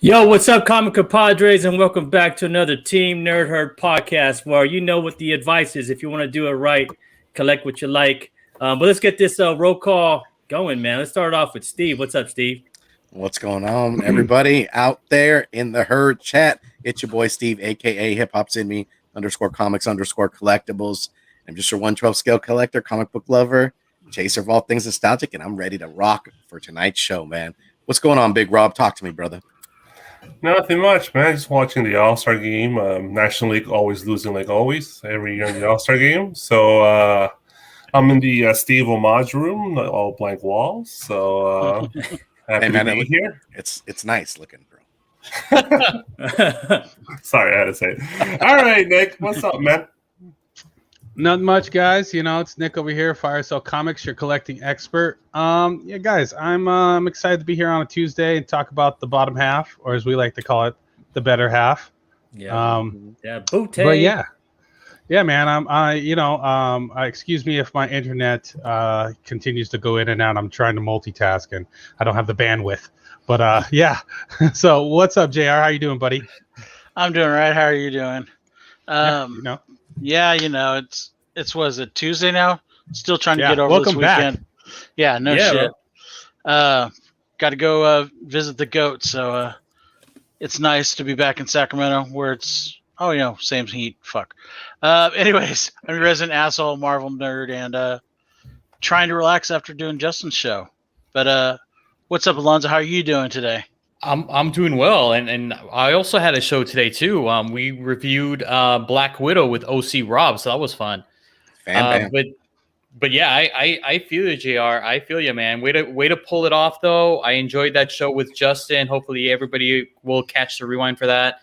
Yo, what's up, comic compadres, and welcome back to another Team Nerd Herd podcast where you know what the advice is. If you want to do it right, collect what you like. But let's get this roll call going, man. Let's start off with Steve. What's up, Steve? What's going on, everybody out there in the herd chat? It's your boy Steve, aka Hip Hop Sydney _comics_collectibles. I'm just your 1/12 scale collector, comic book lover, chaser of all things nostalgic, and I'm ready to rock for tonight's show, man. What's going on, Big Rob? Talk to me, brother. Nothing much, man. Just watching the All-Star game. National League always losing like always every year in the All-Star game. So I'm in the Steve homage room, all blank walls. So happy to be here. It's nice looking, bro. Sorry, I had to say it. All right, Nick. What's up, man? Not much, guys. You know, it's Nick over here, Fire Sale Comics, your collecting expert. Yeah, guys, I'm excited to be here on a Tuesday and talk about the bottom half, or as we like to call it, the better half. Yeah. Booty. But yeah, man. Excuse me if my internet continues to go in and out. I'm trying to multitask and I don't have the bandwidth. But yeah. So what's up, JR? How you doing, buddy? I'm doing all right. How are you doing? Yeah, it's was it Tuesday now? Still trying to get over this weekend. Back. Yeah, shit. Got to go visit the goat. So it's nice to be back in Sacramento where it's same heat. Fuck. Anyways, I'm a resident asshole, Marvel nerd, and trying to relax after doing Justin's show. But what's up, Alonzo? How are you doing today? I'm doing well, and I also had a show today too. We reviewed Black Widow with OC Rob, so that was fun. But yeah, I feel you, JR. I feel you, man. Way to pull it off, though. I enjoyed that show with Justin. Hopefully, everybody will catch the rewind for that.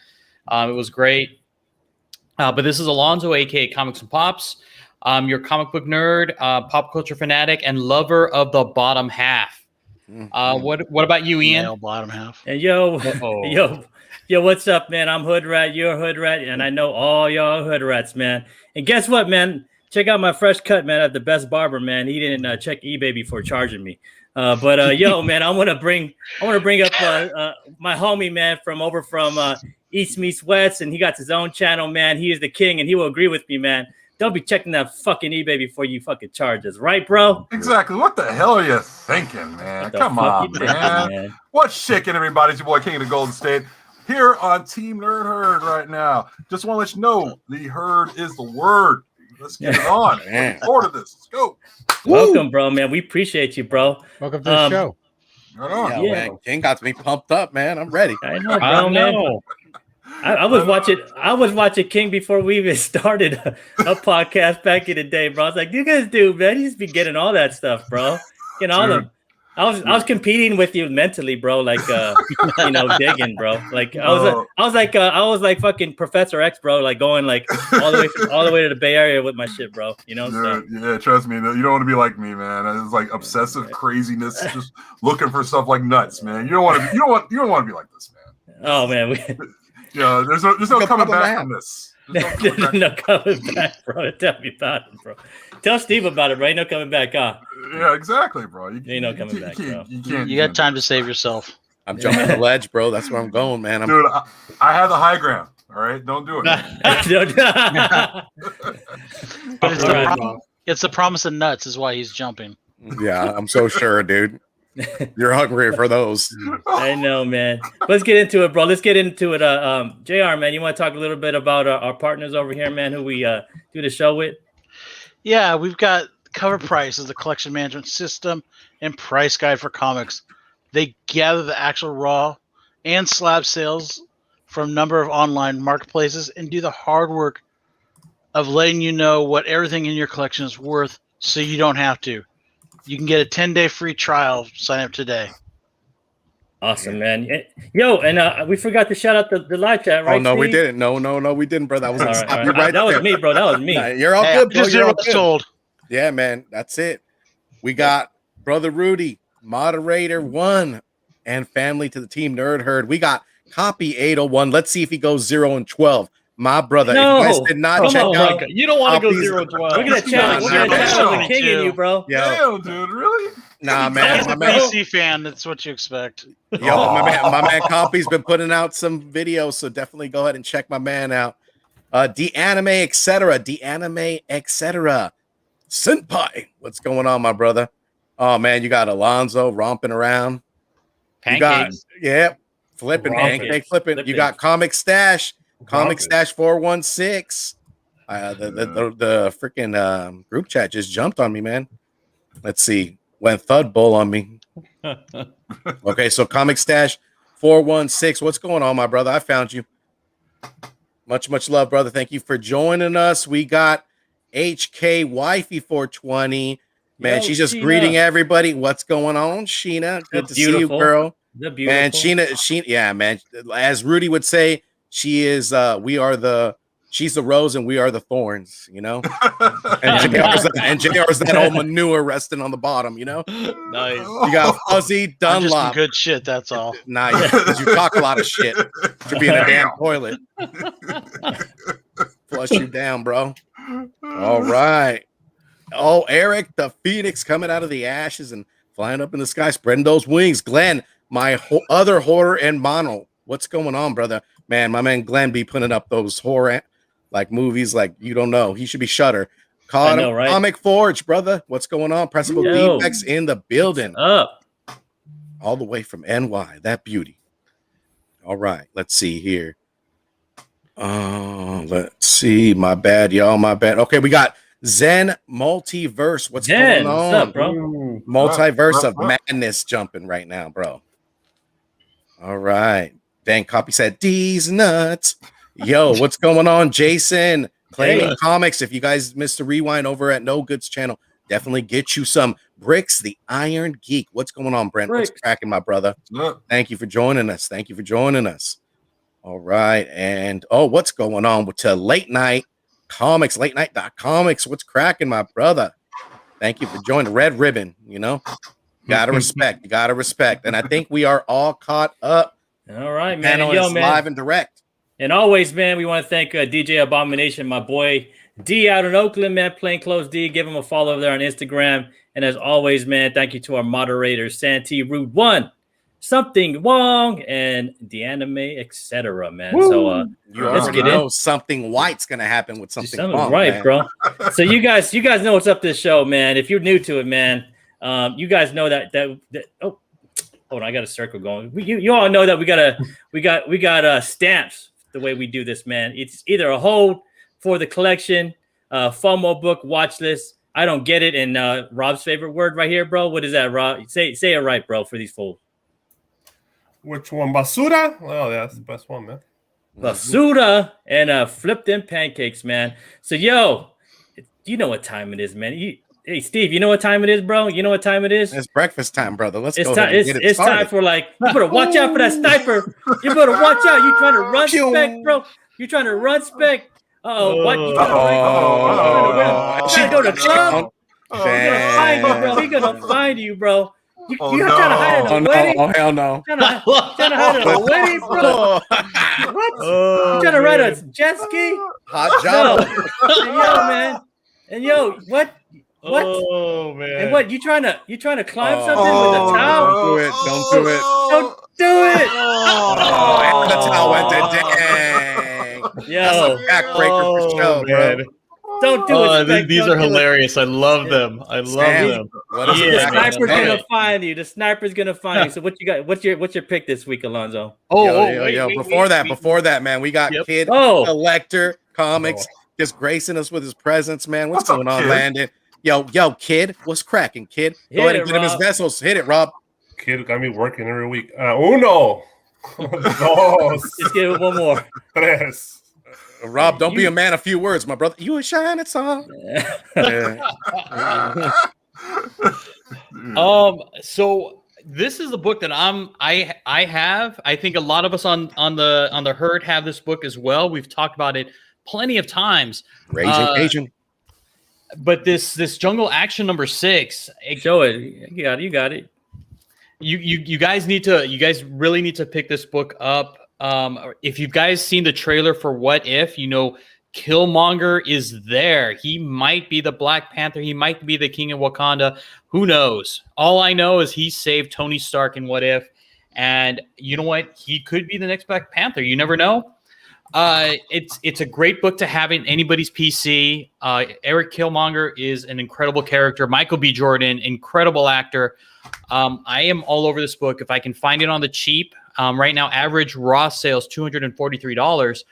It was great. But this is Alonzo, aka Comics and Pops. Your comic book nerd, pop culture fanatic, and lover of the bottom half. What about you, Ian? Male bottom half. And yo, what's up, man? I'm Hood Rat, you're Hood Rat, and I know all y'all Hood Rats, man. And guess what, man? Check out my fresh cut, man, at the best barber, man. He didn't check eBay before charging me. Yo, man, I want to bring up my homie, man, from East Meets West, and he got his own channel, man. He is the king, and he will agree with me, man. Don't be checking that fucking eBay before you fucking charge us, right, bro? Exactly. What the hell are you thinking, man? Come on, man. What's shaking, everybody? It's your boy King of the Golden State here on Team Nerd Herd right now. Just want to let you know the herd is the word. Let's get it on. Looking forward to this. Let's go. Welcome, bro, man. We appreciate you, bro. Welcome to the show. Right on. Yeah, man. King got me pumped up, man. I'm ready. I know, bro, man. I was watching King before we even started a podcast back in the day, bro. I was like, you guys do, man. You just be getting all that stuff, bro. Getting all them. I was competing with you mentally, bro. Like, digging, bro. Like, I was like fucking Professor X, bro. Like going like all the way to the Bay Area with my shit, bro. You know. Yeah, trust me. You don't want to be like me, man. It's like obsessive craziness, just looking for stuff like nuts, man. You don't want to be like this, man. Oh man. There's no coming back from this. No coming back, bro. Tell me about it, bro. Tell Steve about it, bro. Ain't no coming back, huh? Yeah, exactly, bro. Ain't no coming back, bro. You got time to save yourself. I'm jumping the ledge, bro. That's where I'm going, man. Dude, I have the high ground. All right, don't do it. But it's the promise of nuts is why he's jumping. Yeah, I'm so sure, dude. You're hungry for those. I know, man. Let's get into it, bro. Let's get into it. JR, man, you want to talk a little bit about our partners over here, man, who we do the show with? Yeah, we've got Covr Prices, the collection management system and price guide for comics. They gather the actual raw and slab sales from a number of online marketplaces and do the hard work of letting you know what everything in your collection is worth so you don't have to. You can get a 10-day free trial. Sign up today. Awesome, man. Yo, and we forgot to shout out the live chat, right? Oh, no, Steve? we didn't. No, we didn't, bro. That was right. That was me, bro. That was me. Nah, you're all good, bro. You're all good. Sold. Yeah, man. That's it. We got Brother Rudy, Moderator 1, and family to the Team Nerd Herd. We got Copy 801. Let's see if he goes 0 and 12. My brother, No. if you guys did not Come check on, out, You don't want to go Copies- 0-12. We're gonna chat. We're gonna chat with the king in you, bro. yo, Damn, dude, really? nah, He's man, a my man, DC fan. That's what you expect. yo, my man, Copy's been putting out some videos, so definitely go ahead and check my man out. De-anime, etc. De-anime, etc. Senpai, what's going on, my brother? Oh man, you got Alonzo romping around. Pancakes. You got, flipping, Romping. pancake flipping. You got Comic Stash, Comic Stash 416. The freaking group chat just jumped on me, man. Let's see, went thud bull on me. Okay, so Comic Stash 416. What's going on, my brother? I found you. Much love, brother. Thank you for joining us. We got HK Wifey 420. Man, she's just Sheena. greeting everybody. What's going on, Sheena? Good to see you, girl. The beautiful. Man, Sheena, yeah, man. As Rudy would say, she is she's the rose and we are the thorns, you know? And JR's that old manure resting on the bottom, you know? Nice. You got Fuzzy I'm just Dunlop. good shit. That's all. Nice. 'Cause you talk a lot of shit to be in a damn toilet. Flush you down, bro. All right. Oh, Eric, the Phoenix coming out of the ashes and flying up in the sky, spreading those wings. Glenn, my other horror and mono. What's going on, brother? Man, my man Glenn be putting up those horror like movies like you don't know. He should be Shutter. Call him right? Comic Forge, brother. What's going on? Principal Defects in the building. Up. All the way from NY. That beauty. All right. Let's see here. Let's see. My bad, y'all. My bad. Okay, we got Zen Multiverse. What's going on? What's up, bro? Multiverse of madness jumping right now, bro. All right. Dang, Copy said D's nuts. Yo, what's going on, Jason? Claiming Comics. If you guys missed the rewind over at No Goods channel, definitely get you some Bricks, the Iron Geek. What's going on, Brent? What's cracking, my brother? Thank you for joining us. Thank you for joining us. All right. And what's going on with Late Night Comics, late night.comics? What's cracking, my brother? Thank you for joining. Red Ribbon, you know, gotta respect. You gotta respect. And I think we are all caught up. All right, man. And yo, man. Live and direct. And always, man, we want to thank DJ Abomination, my boy D out in Oakland, man. Plainclothes D. Give him a follow over there on Instagram. And as always, man, thank you to our moderators, Santee, Rude One, Something Wong, and the Anime, etc. Man. Woo! So you already know something white's gonna happen with something wrong, right, man. bro. So you guys know what's up this show, man. If you're new to it, man, you guys know that oh, hold on, I got a circle going. You all know that we got stamps. The way we do this, man, it's either a hold for the collection, FOMO book watch list. I don't get it. And Rob's favorite word right here, bro. What is that, Rob? Say it right, bro, for these fools. Which one? Basura? Oh, yeah, that's the best one, man. Basura and flip them pancakes, man. So, yo, you know what time it is, man. Hey, Steve, you know what time it is, bro? You know what time it is? It's breakfast time, brother. Let's it's go. Time, it's time for you better watch out for that sniper. You better watch out. You trying to run spec, bro? You trying to run spec? What? You trying to go to club? He's gonna find you, bro. He's gonna find you, bro. You're trying to hide at a wedding? Oh, hell no. Trying to hide at a wedding, bro? What? You trying to ride a jet ski? Hot job. Yo, man. And yo, what? What? Oh man! And what? You trying to climb something with a towel? Don't do it! Don't do it! Don't do it! And the towel went to dang. Yo, that's a backbreaker for show, man. Bro. Don't do it. These are hilarious. I love them. I love them. The sniper's gonna find you. The sniper's gonna find you. So what you got? What's your pick this week, Alonzo? Wait, before that, man, we got Kid Collector Comics just gracing us with his presence, man. What's going on, Landon? Yo, Kid, what's cracking, Kid? Go ahead and get him his vessels. Hit it, Rob. Kid got me working every week. Uno. Dos. Just give it one more. Tres. Rob, don't be a man of few words, my brother. You a shining star. So this is the book that I have. I think a lot of us on the herd have this book as well. We've talked about it plenty of times. Raging Asian. But this Jungle Action number 6. Show it. You got it. You guys really need to pick this book up. If you guys seen the trailer for What If, you know Killmonger is there. He might be the Black Panther. He might be the King of Wakanda. Who knows? All I know is he saved Tony Stark in What If. And you know what? He could be the next Black Panther. You never know. It's a great book to have in anybody's PC. Eric Killmonger is an incredible character. Michael B. Jordan, incredible actor. I am all over this book. If I can find it on the cheap, right now, average raw sales $243.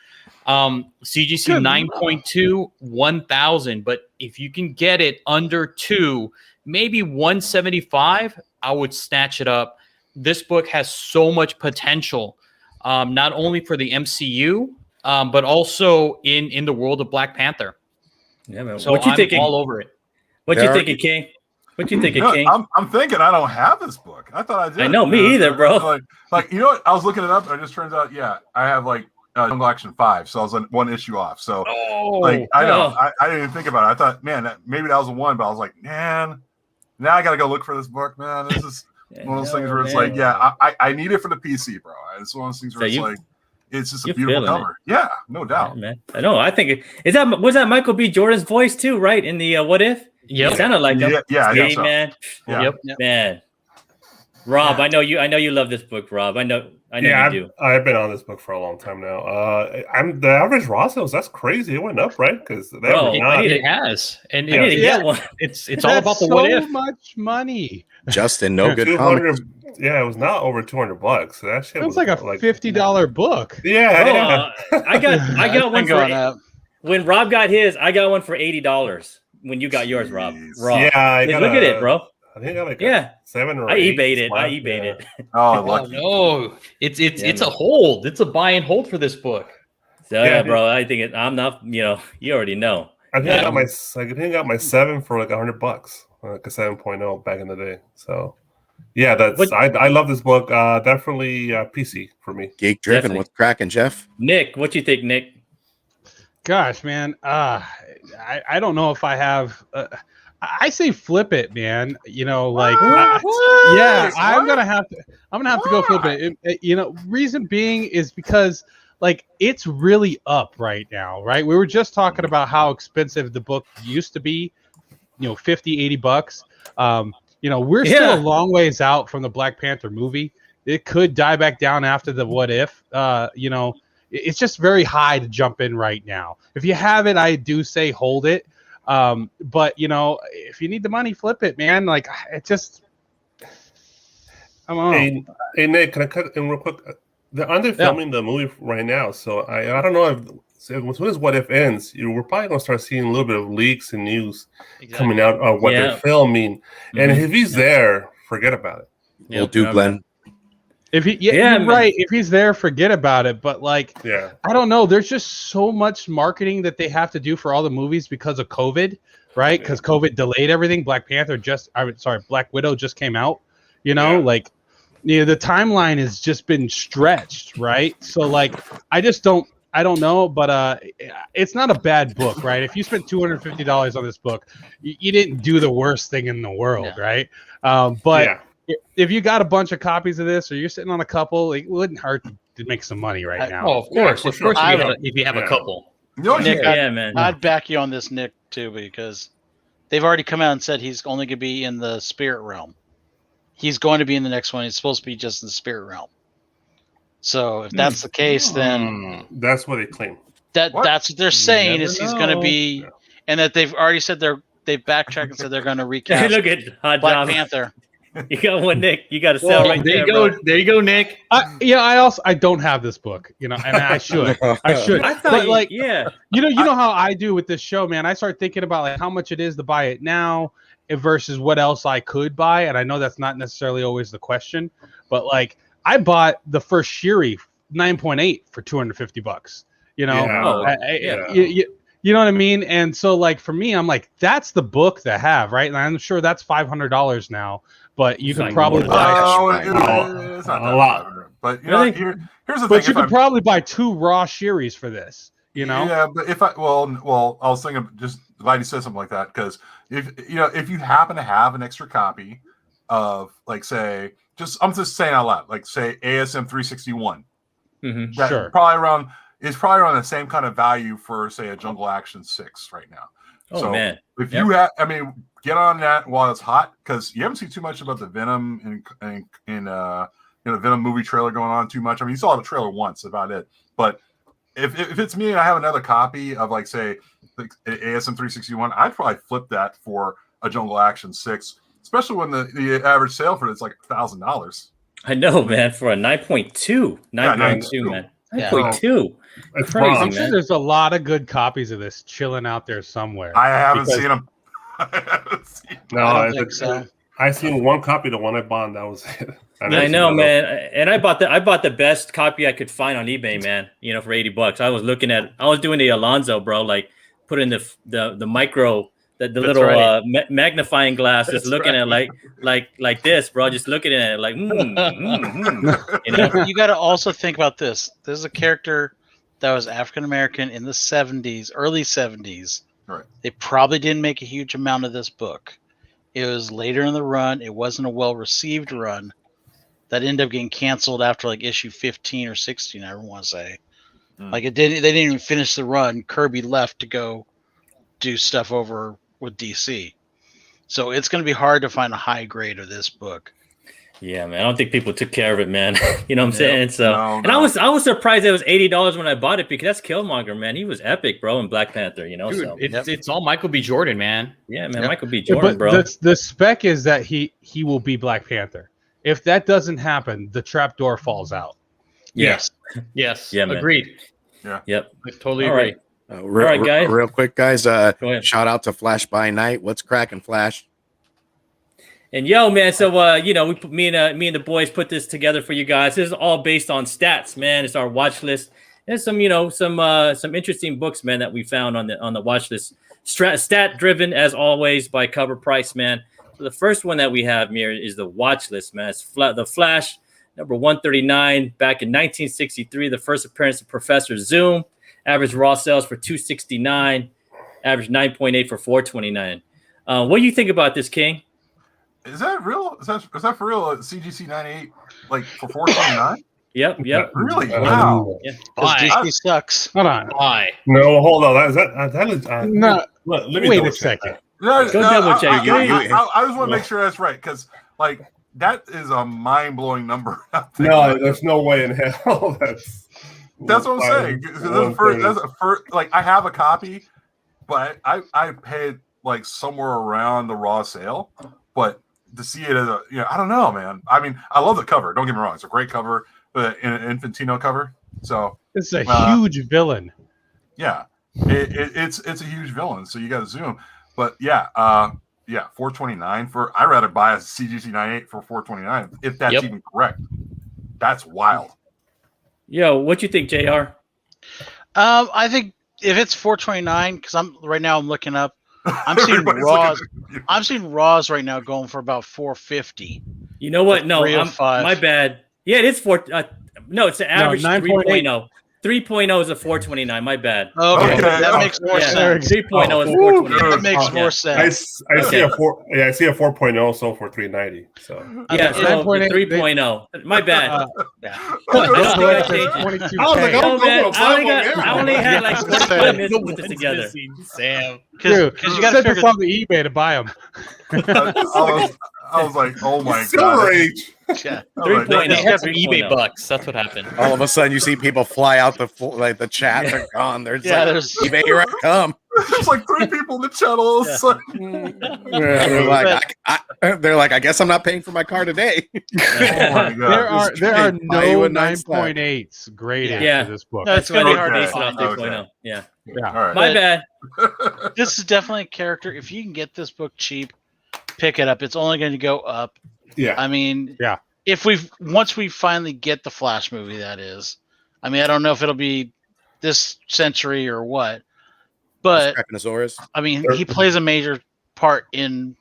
CGC 9.2, 1,000. But if you can get it under 2, maybe 175, I would snatch it up. This book has so much potential, not only for the MCU, but also in the world of Black Panther. Yeah, man. So what you thinking? All over it. What you thinking, King? What you thinking, King? I'm thinking I don't have this book. I thought I did. I know, me either, bro. Like you know what? I was looking it up, and it just turns out, yeah, I have like Jungle Action 5, so I was on one issue off. So I know I didn't even think about it. I thought, man, maybe that was the one, but I was like, man, now I got to go look for this book, man. This is one of those things where it's like, yeah, I need it for the PC, bro. It's one of those things where it's like, it's just a beautiful cover. Yeah, no doubt. Yeah, man. I know. I think was that Michael B. Jordan's voice too, right? In the What If? Yeah, it sounded like him. Yeah, hey, so. Man. Yeah. Yep. Man. Rob, I know you love this book, Rob. I know you do. I've been on this book for a long time now. I'm the average raw sales. That's crazy. It went up, right? Because it has, and I need to get one. It's all about the what if. So much money. Justin, no good comment. Yeah, it was not over $200. So that shit was like a $50 book. Yeah, I got one for when Rob got his. I got one for $80 when you got yours, Rob. Yeah, look at it, bro. I think I got like 7 or 8. I eBayed it. Oh, lucky. No, it's a hold. It's a buy and hold for this book. So bro, I think I'm not. You already know. I think I got my 7 for like $100, like a 7.0 back in the day. So yeah, I love this book. Definitely PC for me. Geek driven. What's cracking, Jeff? Nick, what you think, Nick? Gosh, man, I don't know if I have. I say flip it, man. I'm gonna have to go flip it. Reason being is because like it's really up right now, right? We were just talking about how expensive the book used to be, $50-$80. We're still a long ways out from the Black Panther movie. It could die back down after the What If. It's just very high to jump in right now. If you have it, I do say hold it. But if you need the money, flip it, man. Like it just, I don't know. Hey Nick, can I cut in real quick? They're under filming the movie right now, so I don't know if as soon as What If ends, we're probably gonna start seeing a little bit of leaks and news coming out on what they're filming. Mm-hmm. And if he's there, forget about it. We'll do, Glenn. If you're right. If he's there, forget about it. But like, I don't know. There's just so much marketing that they have to do for all the movies because of COVID, right? Because COVID delayed everything. Black Widow just came out. The timeline has just been stretched, right? So like, I don't know, but it's not a bad book, right? If you spent $250 on this book, you didn't do the worst thing in the world, right? If you got a bunch of copies of this, or you're sitting on a couple, it wouldn't hurt to make some money right now. Oh, of course, if you have a couple. Nick, man. I'd back you on this, Nick, too, because they've already come out and said he's only going to be in the spirit realm. He's going to be in the next one. He's supposed to be just in the spirit realm. So if that's the case, then that's what they claim. That's what they're saying is he's going to be, and that they've already said they've backtracked and said they're going to recast. Look at Black Panther. You got one, Nick. You got to sell right there. There you go, Nick. I don't have this book, and I should. I thought, but you know how I do with this show, man. I start thinking about like how much it is to buy it now versus what else I could buy, and I know that's not necessarily always the question, but like I bought the first Shuri 9.8 for $250. You know what I mean? And so like for me, I'm like, that's the book to have, right? And I'm sure that's $500 now. But you can probably buy it's not a lot. But here's the thing. But you could probably buy 2 raw Shiris for this. Yeah, but I was thinking, just glad you said something like that, because if you happen to have an extra copy of, like, say, I'm just saying out loud, like say ASM 361, That probably around the same kind of value for, say, a Jungle Action 6 right now. Oh man! If you have, get on that while it's hot, because you haven't seen too much about the Venom and Venom movie trailer going on too much. I mean, you saw the trailer once, about it. But if it's me and I have another copy of, like, say, the ASM 361, I'd probably flip that for a Jungle Action 6, especially when the average sale for it's like $1,000. I know, man. For a 9.2, man. 9.2. That's crazy, man. I'm sure there's a lot of good copies of this chilling out there somewhere. I haven't seen them. I seen one copy, the one I bought, that was it. I know, man. And I bought the best copy I could find on eBay, man. For $80. I was doing the Alonzo, bro, like putting the micro, the little magnifying glass, just looking at like this, bro, just looking at it like You got to also think about this. There's a character that was African American in the 70s, early 70s. Right. They probably didn't make a huge amount of this book. It was later in the run. It wasn't a well-received run. That ended up getting canceled after like issue 15 or 16, I want to say. Like they didn't even finish the run. Kirby left to go do stuff over with DC. So it's going to be hard to find a high grade of this book. Yeah, man. I don't think people took care of it, man. You know what I'm saying? So, and I was surprised it was $80 when I bought it, because that's Killmonger, man. He was epic, bro, in Black Panther. Dude, so it's all Michael B. Jordan, man. Yeah, man. Michael B. Jordan, bro. The spec is that he will be Black Panther. If that doesn't happen, the trapdoor falls out. Yes. Yeah, man. Agreed. Yeah. Yep. I totally agree. All right, guys. Real quick, guys. Shout out to Flash by Night. What's cracking, Flash? And yo, man, so me and the boys put this together for you guys. This is all based on stats, man. It's our watch list. There's some interesting books, man, that we found on the watch list. Stat driven as always by Covr Price, man. So the first one that we have here is the watch list, man. It's the Flash, number 139, back in 1963. The first appearance of Professor Zoom. Average raw sales for $269. Average 9.8 for $429. What do you think about this, King? Is that real? Is that for real? CGC 98, like for $429? Yep. Really? Wow. Yeah. DC sucks. Hold on. Why? No, hold on. That is no. Let me wait a second. No, go double check. I just want to make sure that's right, because like that is a mind blowing number. No, there's no way in hell that's what I'm saying. That's a first. Like I have a copy, but I paid like somewhere around the raw sale, but to see it as a, I don't know, man. I mean, I love the cover. Don't get me wrong; it's a great cover, but an Infantino cover. So it's a huge villain. Yeah, it's a huge villain. So you got to zoom. But $429 for. I'd rather buy a CGC 98 for $429 if that's even correct. That's wild. Yo, what you think, JR? I think if it's $429, because I'm looking up. I'm seeing raws. I'm seeing raws right now going for about $450. You know what? No, my bad. Yeah, it is no, it's the average 3.0. 3.0 is a $429. My bad. Okay. That makes more sense. 3.0 is $429. That makes more sense. I see a 4.0 sold for $390. So yeah, 3.0. My bad. I only had like 45 minutes to put this together. Sam, because you got to send this on the eBay to buy them. I was like, oh my God. Yeah. 3.0 for eBay bucks. That's what happened. All of a sudden, you see people fly out the chat. They're gone. There's eBay, here I come. There's like 3 people in the channel. They're like, I guess I'm not paying for my car today. Oh my God. There are no 9.8s graded for this book. No, it's going to be hard to ace it off 3.0. Yeah. All right. My bad. This is definitely a character. If you can get this book cheap, pick it up. It's only going to go up. Yeah. I mean, if once we finally get the Flash movie, that is. I mean, I don't know if it'll be this century or what, but I mean, he plays a major part in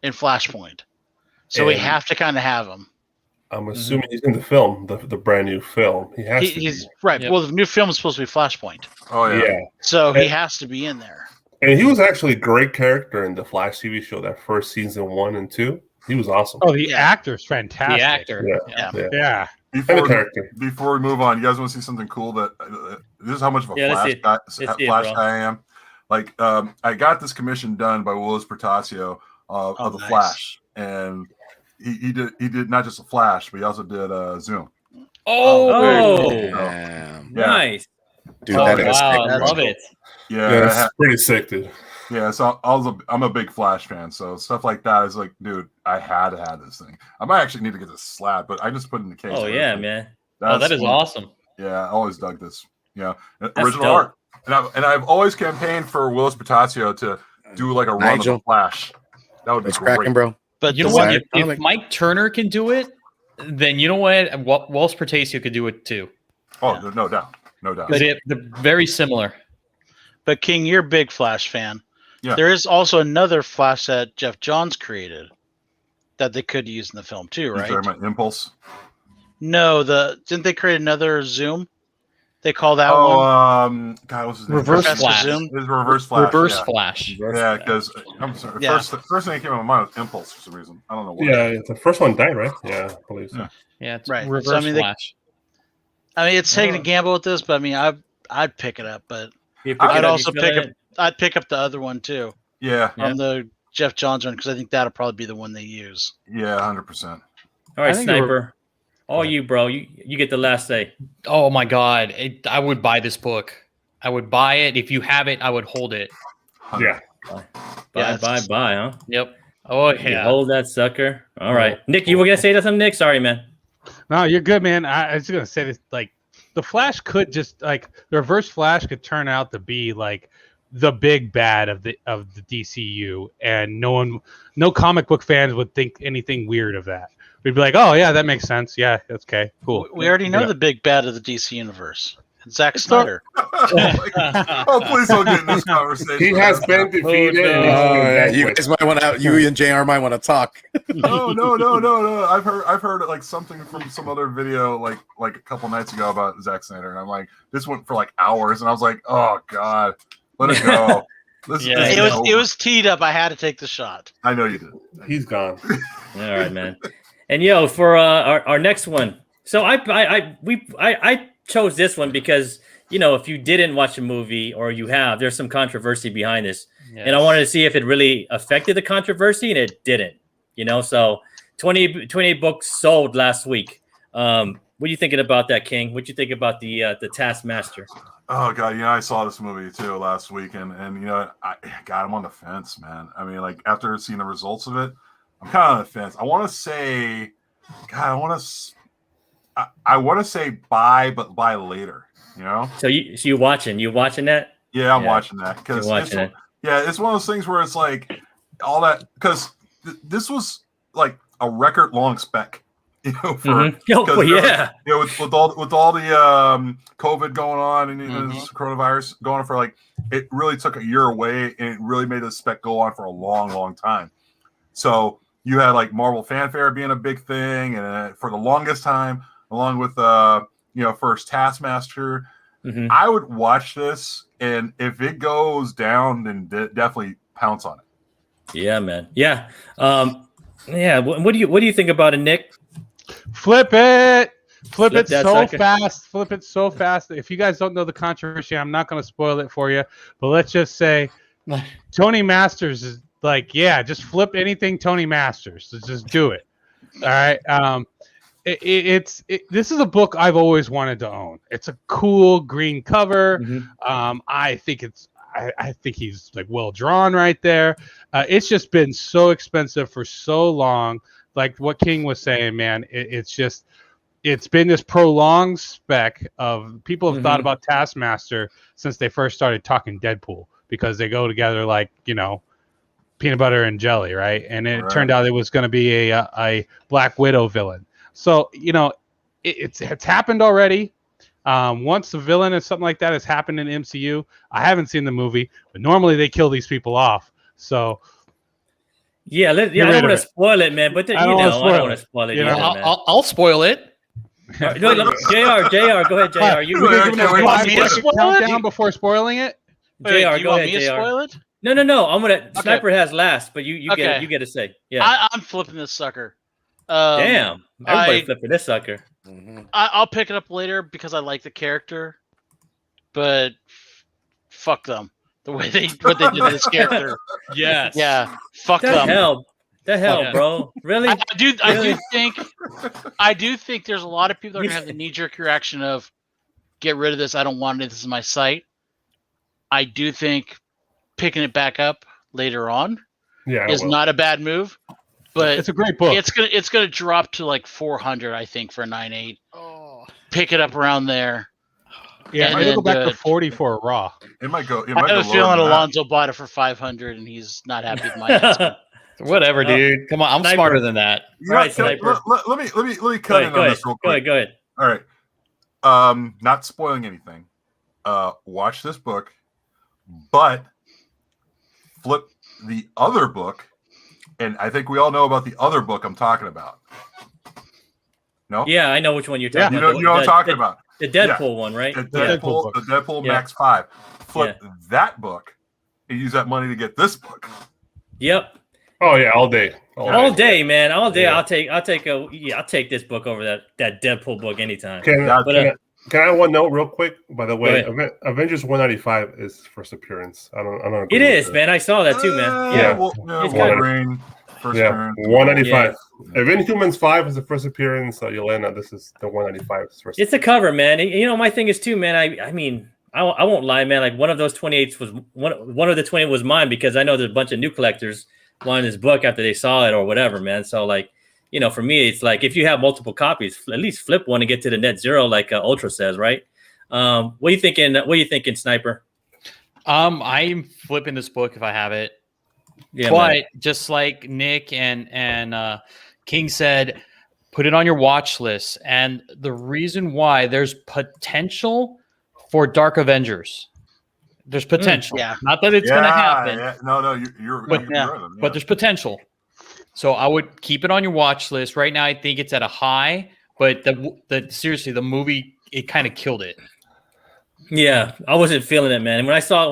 Flashpoint, so we have to kind of have him. I'm assuming he's in the film, the brand new film. He's right. Yep. Well, the new film is supposed to be Flashpoint. Oh yeah. So he has to be in there. And he was actually a great character in the Flash TV show, that first season 1 and 2. He was awesome. Oh, the actor's fantastic. The actor. Yeah. Before we move on, you guys want to see something cool? That this is how much of a Flash guy I am. Like, I got this commission done by Willis Portacio of the Flash, and he did not just a Flash, but he also did Zoom. Nice, dude. That is sick. I love it. Yeah, that's pretty sick, dude. Yeah, so I'm a big Flash fan, so stuff like that is like, dude, I had to have this thing. I might actually need to get this slab, but I just put it in the case. Oh yeah, man. That is awesome. Yeah, I always dug this. Yeah, original art, and I've always campaigned for Willis Portacio to do like a run of the Flash. That would be cracking, bro. But you know what? If Mike Turner can do it, then you know what? Willis Portacio could do it too. Oh, no doubt. But they're very similar. But King, you're a big Flash fan. Yeah. There is also another Flash that Jeff Johns created that they could use in the film too, right? You're talking about Impulse? No, didn't they create another Zoom? They call that one. God, what's his name? Reverse Flash. Zoom? It's Reverse Flash. Flash. Yeah, because I'm sorry. The first thing that came to my mind was Impulse for some reason. I don't know why. Yeah, the first one died, right? Yeah, I believe so. Yeah, it's right. Reverse Flash. It's taking a gamble with this, but I'd pick it up. But I'd also I'd pick up the other one too. Yeah, on the Jeff Johns one, because I think that'll probably be the one they use. Yeah, 100%. All right, Sniper. All you, bro. You get the last say. Oh my God, I would buy this book. I would buy it. If you have it, I would hold it. Yeah. Bye, huh? Yep. Oh yeah. You hold that sucker. All right, Nick. You were gonna say something, Nick? Sorry, man. No, you're good, man. I was gonna say this. Like, the Flash could just the Reverse Flash could turn out to be like the big bad of the DCU, and no comic book fans would think anything weird of that. We'd be like, oh yeah, that makes sense. Yeah, that's okay, cool. We already know the big bad of the DC universe. It's Zack Snyder. Please don't get in this conversation. He has been defeated. You guys might want to. You and JR might want to talk. No. I've heard like something from some other video like a couple nights ago about Zack Snyder, and I'm like, this went for like hours, and I was like, oh God, let it go. It was teed up. I had to take the shot. I know you did. He's gone. All right, man. And for our next one, so I chose this one because if you didn't watch the movie or you have, there's some controversy behind this, and I wanted to see if it really affected the controversy, and it didn't. So 28 books sold last week. What are you thinking about that, King? What do you think about the Taskmaster? Oh God, I saw this movie too last week, and I'm on the fence, man. I mean, like after seeing the results of it, I'm kind of on the fence. I want to say, God, I want to say buy, but buy later. So you watching that? Yeah, I'm watching that because it's one of those things where it's like all that because this was like a record long spec. With all the COVID going on and this coronavirus going on for like, it really took a year away, and it really made the spec go on for a long, long time. So you had like Marvel fanfare being a big thing, and for the longest time, along with first Taskmaster, I would watch this, and if it goes down, then definitely pounce on it. Yeah, man. Yeah, What do you think about it, Nick? Flip it so fast. If you guys don't know the controversy, I'm not going to spoil it for you, but let's just say Tony Masters is like, just flip anything Tony Masters. Just do it. All right. This is a book I've always wanted to own. It's a cool green cover. I think he's like well drawn right there. It's just been so expensive for so long. Like what King was saying, man, it's been this prolonged spec of people have thought about Taskmaster since they first started talking Deadpool, because they go together like, peanut butter and jelly, right? And it turned out it was going to be a Black Widow villain. So, it's happened already. Once the villain or something like that has happened in MCU, I haven't seen the movie, but normally they kill these people off. So I don't want to spoil it, man. But I don't want to spoil it. I'll spoil it. JR, go ahead, JR. You want me to spoil it? Countdown before spoiling it? JR, go ahead, JR. Spoil it? No. I'm gonna. Sniper has last, but you get to say. Yeah. I'm flipping this sucker. Damn, everybody flipping this sucker. I'll pick it up later because I like the character, but fuck them. The way what they did to this character. Yes. Yeah. Fuck them. The hell, bro. Really? I do think there's a lot of people that are gonna have the knee-jerk reaction of get rid of this. I don't want it. This is my site. I do think picking it back up later on is not a bad move. But it's a great book. It's gonna drop to like 400, I think, for 9.8. Oh. Pick it up around there. Yeah, it'll go back to 40 for a raw. It might go. I have a feeling Alonzo bought it for 500, and he's not happy with my answer. Whatever, dude. Come on, I'm smarter than that. Right, Sniper. Let me cut in on this real quick. Go ahead. All right. Not spoiling anything. Watch this book, but flip the other book. And I think we all know about the other book I'm talking about. No? Yeah, I know which one you're talking about. You know what I'm talking about. The Deadpool one, right? The Deadpool Max 5. Flip that book and use that money to get this book. Yep. Oh yeah, all day. All day, man. All day. Yeah. I'll take this book over that Deadpool book anytime. Can I have one note real quick? By the way, Avengers 195 is first appearance. I don't. It is, man. I saw that too, man. Wolverine. First turn. 195. If Inhumans 5 is the first appearance, Yelena, this is the 195. It's the cover, man. You know, my thing is too, man. I mean, I won't lie, man. Like one of those 28s was one of the 20 was mine because I know there's a bunch of new collectors wanting this book after they saw it or whatever, man. So like, you know, for me, it's like if you have multiple copies, at least flip one and get to the net zero, like Ultra says, right? What are you thinking? What are you thinking, Sniper? I'm flipping this book if I have it. Yeah, but man. Just like Nick and King said, put it on your watch list. And the reason why there's potential for Dark Avengers. There's potential. Not that it's going to happen. Yeah. No, you're right. But there's potential. So I would keep it on your watch list. Right now, I think it's at a high. But seriously, the movie, it kind of killed it. Yeah, I wasn't feeling it, man. And when I saw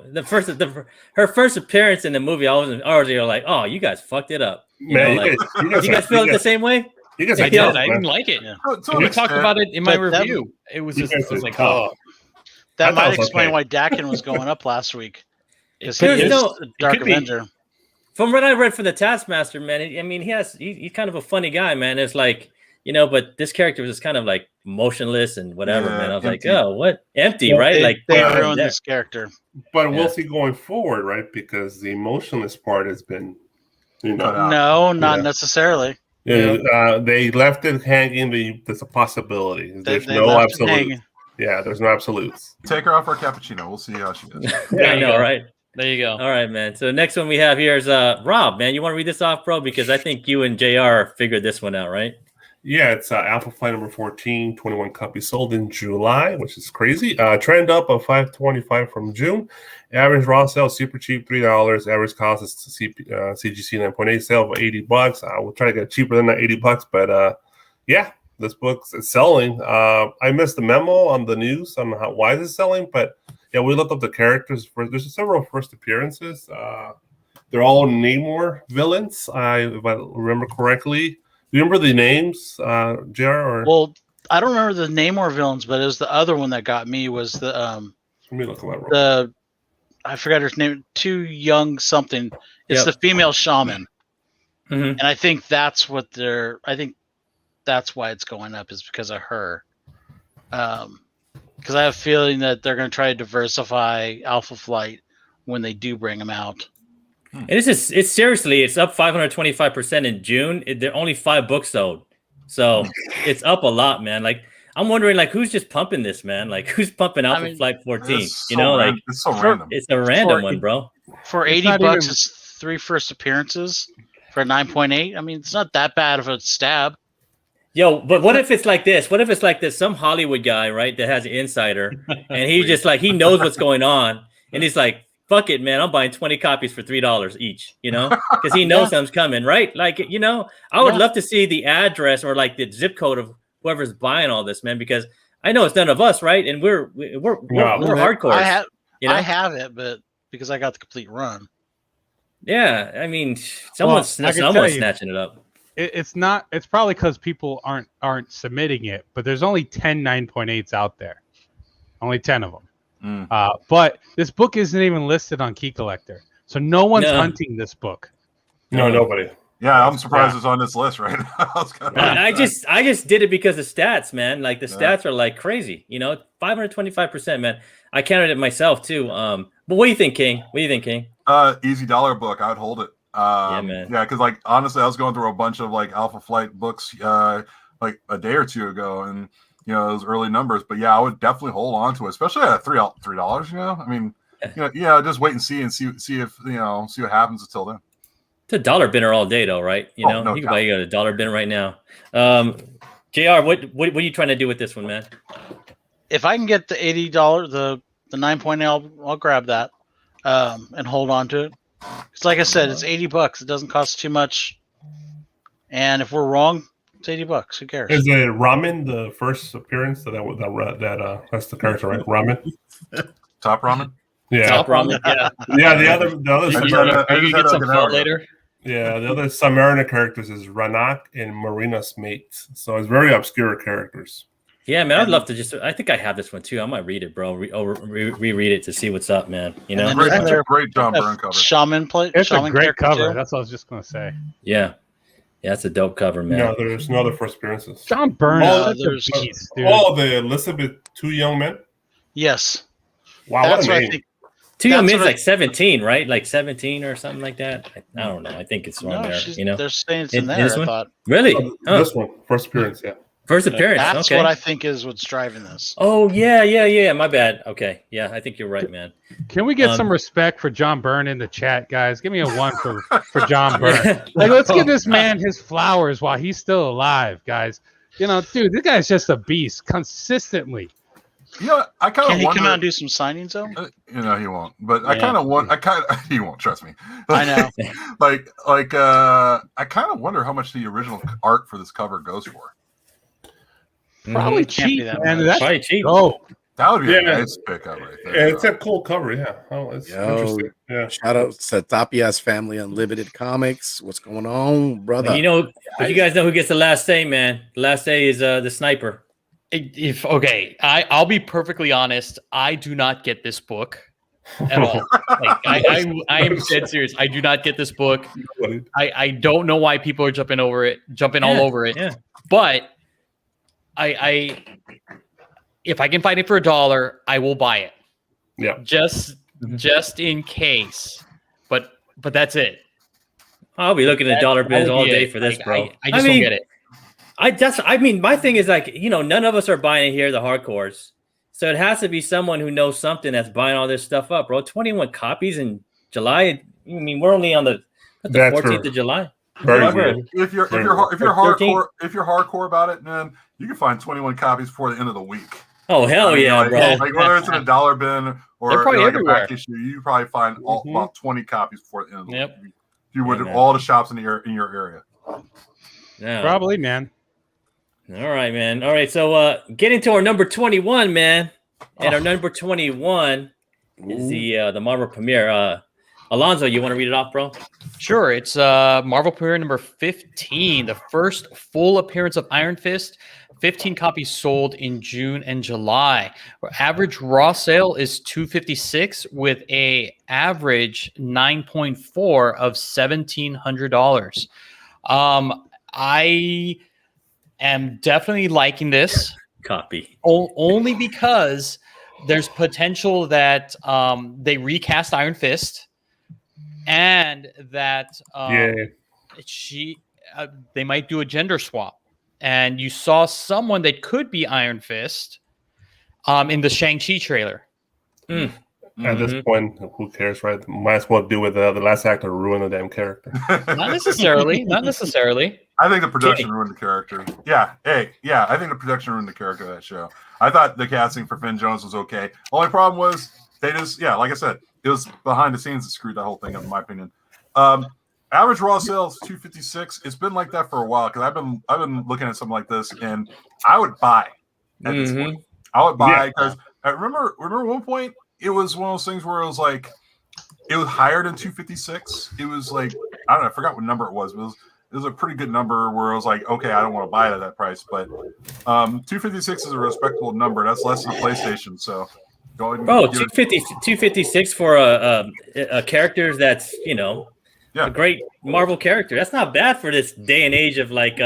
her first appearance in the movie, I was already like, oh, you guys fucked it up. You guys feel it the same way? I did. I didn't like it. Yeah. We talked about it in my review. It was like, oh. That might explain why Dakin was going up last week. Is he is a Dark Avenger. From what I read from the Taskmaster, man, I mean, he's kind of a funny guy, man. It's like, you know, but this character was just kind of like motionless and whatever, man. I was empty. Like, oh, what? Empty, right? They ruined this character. But we'll see going forward, right? Because the emotionless part has been, not necessarily. Yeah, they left it hanging. There's a possibility. There's no absolute. Yeah, there's no absolutes. Take her off our cappuccino. We'll see how she does. I know, right? There you go. All right, man. So the next one we have here is Rob, man. You want to read this off, bro? Because I think you and JR figured this one out, right? Yeah, it's Alpha Flight number 14, 21 copies sold in July, which is crazy. Trend up of 525 from June. Average raw sale, super cheap, $3. Average cost is CGC 9.8 sale of $80. We'll try to get cheaper than that $80, but yeah, this book's selling. I missed the memo on the news on why is it selling, but yeah, we looked up the characters. There's several first appearances. They're all Namor villains, if I remember correctly. Do you remember the names, JR? Well, I don't remember the Namor villains, but it was the other one that got me was the Let me look at that I forgot her name. Too Young something. It's the female shaman, and I think that's what I think that's why it's going up is because of her. Because I have a feeling that they're going to try to diversify Alpha Flight when they do bring them out. And it's seriously, it's up 525% in June. There are only 5 books sold. So it's up a lot, man. Like, I'm wondering, like, who's just pumping this, man? Like, who's pumping Alpha Flight 14? You know, like, it's so random. It's a random one, bro. For $80, it's 3 first appearances for 9.8. I mean, it's not that bad of a stab. Yo, but what if it's like this? What if it's like this? Some Hollywood guy, right, that has an insider, and he just like, he knows what's going on, and he's like, fuck it, man, I'm buying 20 copies for $3 each, you know, because he knows something's coming, right? Like, you know, I would love to see the address or like the zip code of whoever's buying all this, man, because I know it's none of us, right? And we're hardcore. I have it, but because I got the complete run. Yeah, I mean, someone's snatching it up. It's not. It's probably because people aren't submitting it, but there's only 10 9.8s out there. Only 10 of them. But this book isn't even listed on Key Collector, so no one's hunting this book. No, nobody. Yeah, I'm surprised it's on this list right now. I just did it because of stats, man. Like the stats are like crazy. 525%, man. I counted it myself too. But what do you think, King? Easy dollar book. I would hold it. Yeah, man. Yeah, because like honestly, I was going through a bunch of like Alpha Flight books like a day or two ago, and those early numbers. But yeah, I would definitely hold on to it, especially at $3. I mean, just wait and see if see what happens until then. It's a dollar binner all day, though, right? You can buy a dollar bin right now. JR, what are you trying to do with this one, man? If I can get the $80, the 9.0, I'll grab that and hold on to it. It's like I said, it's $80. It doesn't cost too much. And if we're wrong, it's $80. Who cares? Is it Ramen the first appearance? That's the character, right? Ramen. Top Ramen. Yeah. Top Ramen. Yeah. Yeah. The other. Are you get some fun later? Yeah. The other Submariner characters is Ranak and Marina's mate. So it's very obscure characters. Yeah, man, I'd love to I think I have this one too. I might read it, bro. Reread it to see what's up, man. Great John Byrne cover. Shaman play. It's Shaman a great cover. Too. That's what I was just gonna say. Yeah, it's a dope cover, man. No, there's no other first appearances. John Byrne. There's the Elizabeth Two Young Men. Yes. Wow, that's what a what name. I think. Two Young Men's like 17, right? Like 17 or something like that. I don't know. I think it's on there. They're saying it's in there. I thought. Really? This one, first appearance. Yeah. First appearance. That's what I think is what's driving this. Oh yeah. My bad. Okay, yeah, I think you're right, man. Can we get some respect for John Byrne in the chat, guys? Give me a 1 for John Byrne. Like, let's give this man his flowers while he's still alive, guys. Dude, this guy's just a beast consistently. I kind of Can he come out and do some signings though? He won't. But I kind of he won't. Trust me. I know. I kind of wonder how much the original art for this cover goes for. Probably cheap, man. That's probably cheap. Oh, that would be a nice pickup right there. Yeah, it's a cool cover. Yeah. Oh, it's interesting. Yeah. Shout out to Tapia's Family Unlimited Comics. What's going on, brother? You guys know who gets the last say, man. The last say is the sniper. I'll be perfectly honest. I do not get this book at all. I am dead serious. I do not get this book. I don't know why people are jumping all over it. Yeah. But if I can find it for $1, I will buy it. Yeah. Just in case. But that's it. I'll be looking at dollar bins all day for this, bro. I just don't get it. My thing is none of us are buying it here, the hardcores. So it has to be someone who knows something that's buying all this stuff up, bro. 21 copies in July. I mean, we're only on the 14th of July. If you're hardcore about it, man, you can find 21 copies before the end of the week. Oh hell yeah, bro! Like whether it's in a dollar bin or like a back issue, you probably find about 20 copies before the end of the week. You would man. All the shops in your area. Yeah, probably, man. All right, man. All right, so getting to our number 21, man, and our number 21 is the Marvel premiere. Alonzo, you want to read it off, bro? Sure. It's Marvel premiere number 15, the first full appearance of Iron Fist. 15 copies sold in June and July. Our average raw sale is $256 with a average 9.4 of $1,700. I am definitely liking this copy only because there's potential that they recast Iron Fist. And that they might do a gender swap. And you saw someone that could be Iron Fist in the Shang-Chi trailer. At this point, who cares, right? Might as well do with the last actor ruin the damn character. Not necessarily. I think the production ruined the character. I think the production ruined the character of that show. I thought the casting for Finn Jones was okay. Only problem was they just, like I said, it was behind the scenes that screwed that whole thing up, in my opinion. Average raw sales $256. It's been like that for a while because I've been looking at something like this, and I would buy at this point. I would buy because I remember one point it was one of those things where it was like it was higher than 256. It was like, I don't know, I forgot what number it was, but it was a pretty good number where I was like, okay, I don't want to buy it at that price. But 256 is a respectable number. That's less than a PlayStation. So go ahead and 256 for a character that's, you know, a great Marvel character. That's not bad for this day and age of like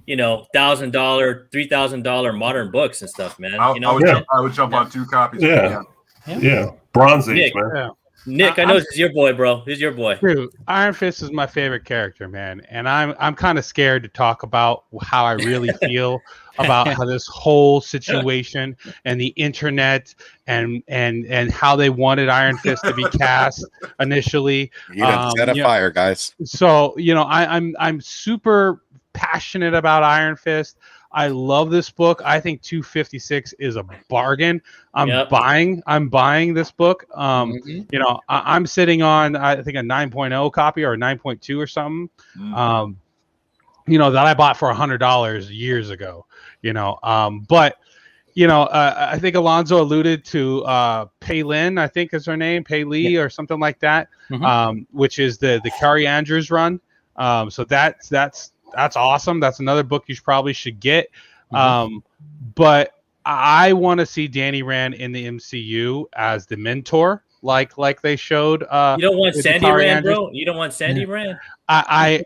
you know, $1,000, $3,000 modern books and stuff, man. I would jump on 2 copies. Yeah. Bronze Age, man. Yeah. Nick, I know this is your boy, bro. This is your boy. Dude, Iron Fist is my favorite character, man, and I'm kind of scared to talk about how I really feel about how this whole situation and the internet and how they wanted Iron Fist to be cast initially. You done set a fire, guys. So you know, I'm super passionate about Iron Fist. I love this book. I think 256 is a bargain. I'm buying this book. You know, I'm sitting on, I think, a 9.0 copy or a 9.2 or something. You know, that I bought for $100 years ago. You know, but you know, I think Alonzo alluded to Paylin, I think is her name, Paylee or something like that, which is the Carrie Andrews run. So that's awesome. That's another book you probably should get. But I want to see Danny Rand in the MCU as the mentor, like they showed. You don't want Sandy Rand, bro? You don't want Sandy Rand? I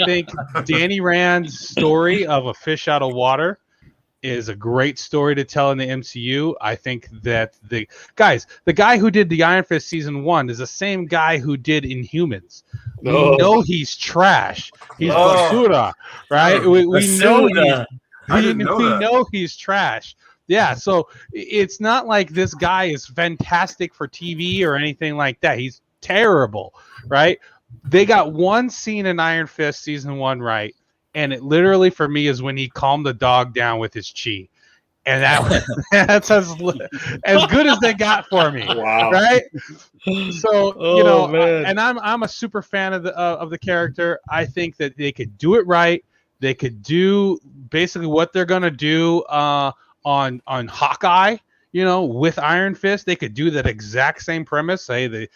think Danny Rand's story of A Fish Out of Water is a great story to tell in the MCU. I think that the guy who did the Iron Fist season 1 is the same guy who did Inhumans. We know he's trash. He's basura, right? We know he's trash. Yeah, so it's not like this guy is fantastic for TV or anything like that. He's terrible, right? They got one scene in Iron Fist season 1 right, and it literally for me is when he calmed the dog down with his chi. And that's as good as they got for me. Wow. Right? So, you know, and I'm a super fan of the character. I think that they could do it right. They could do basically what they're gonna do on Hawkeye, you know, with Iron Fist. They could do that exact same premise. Say the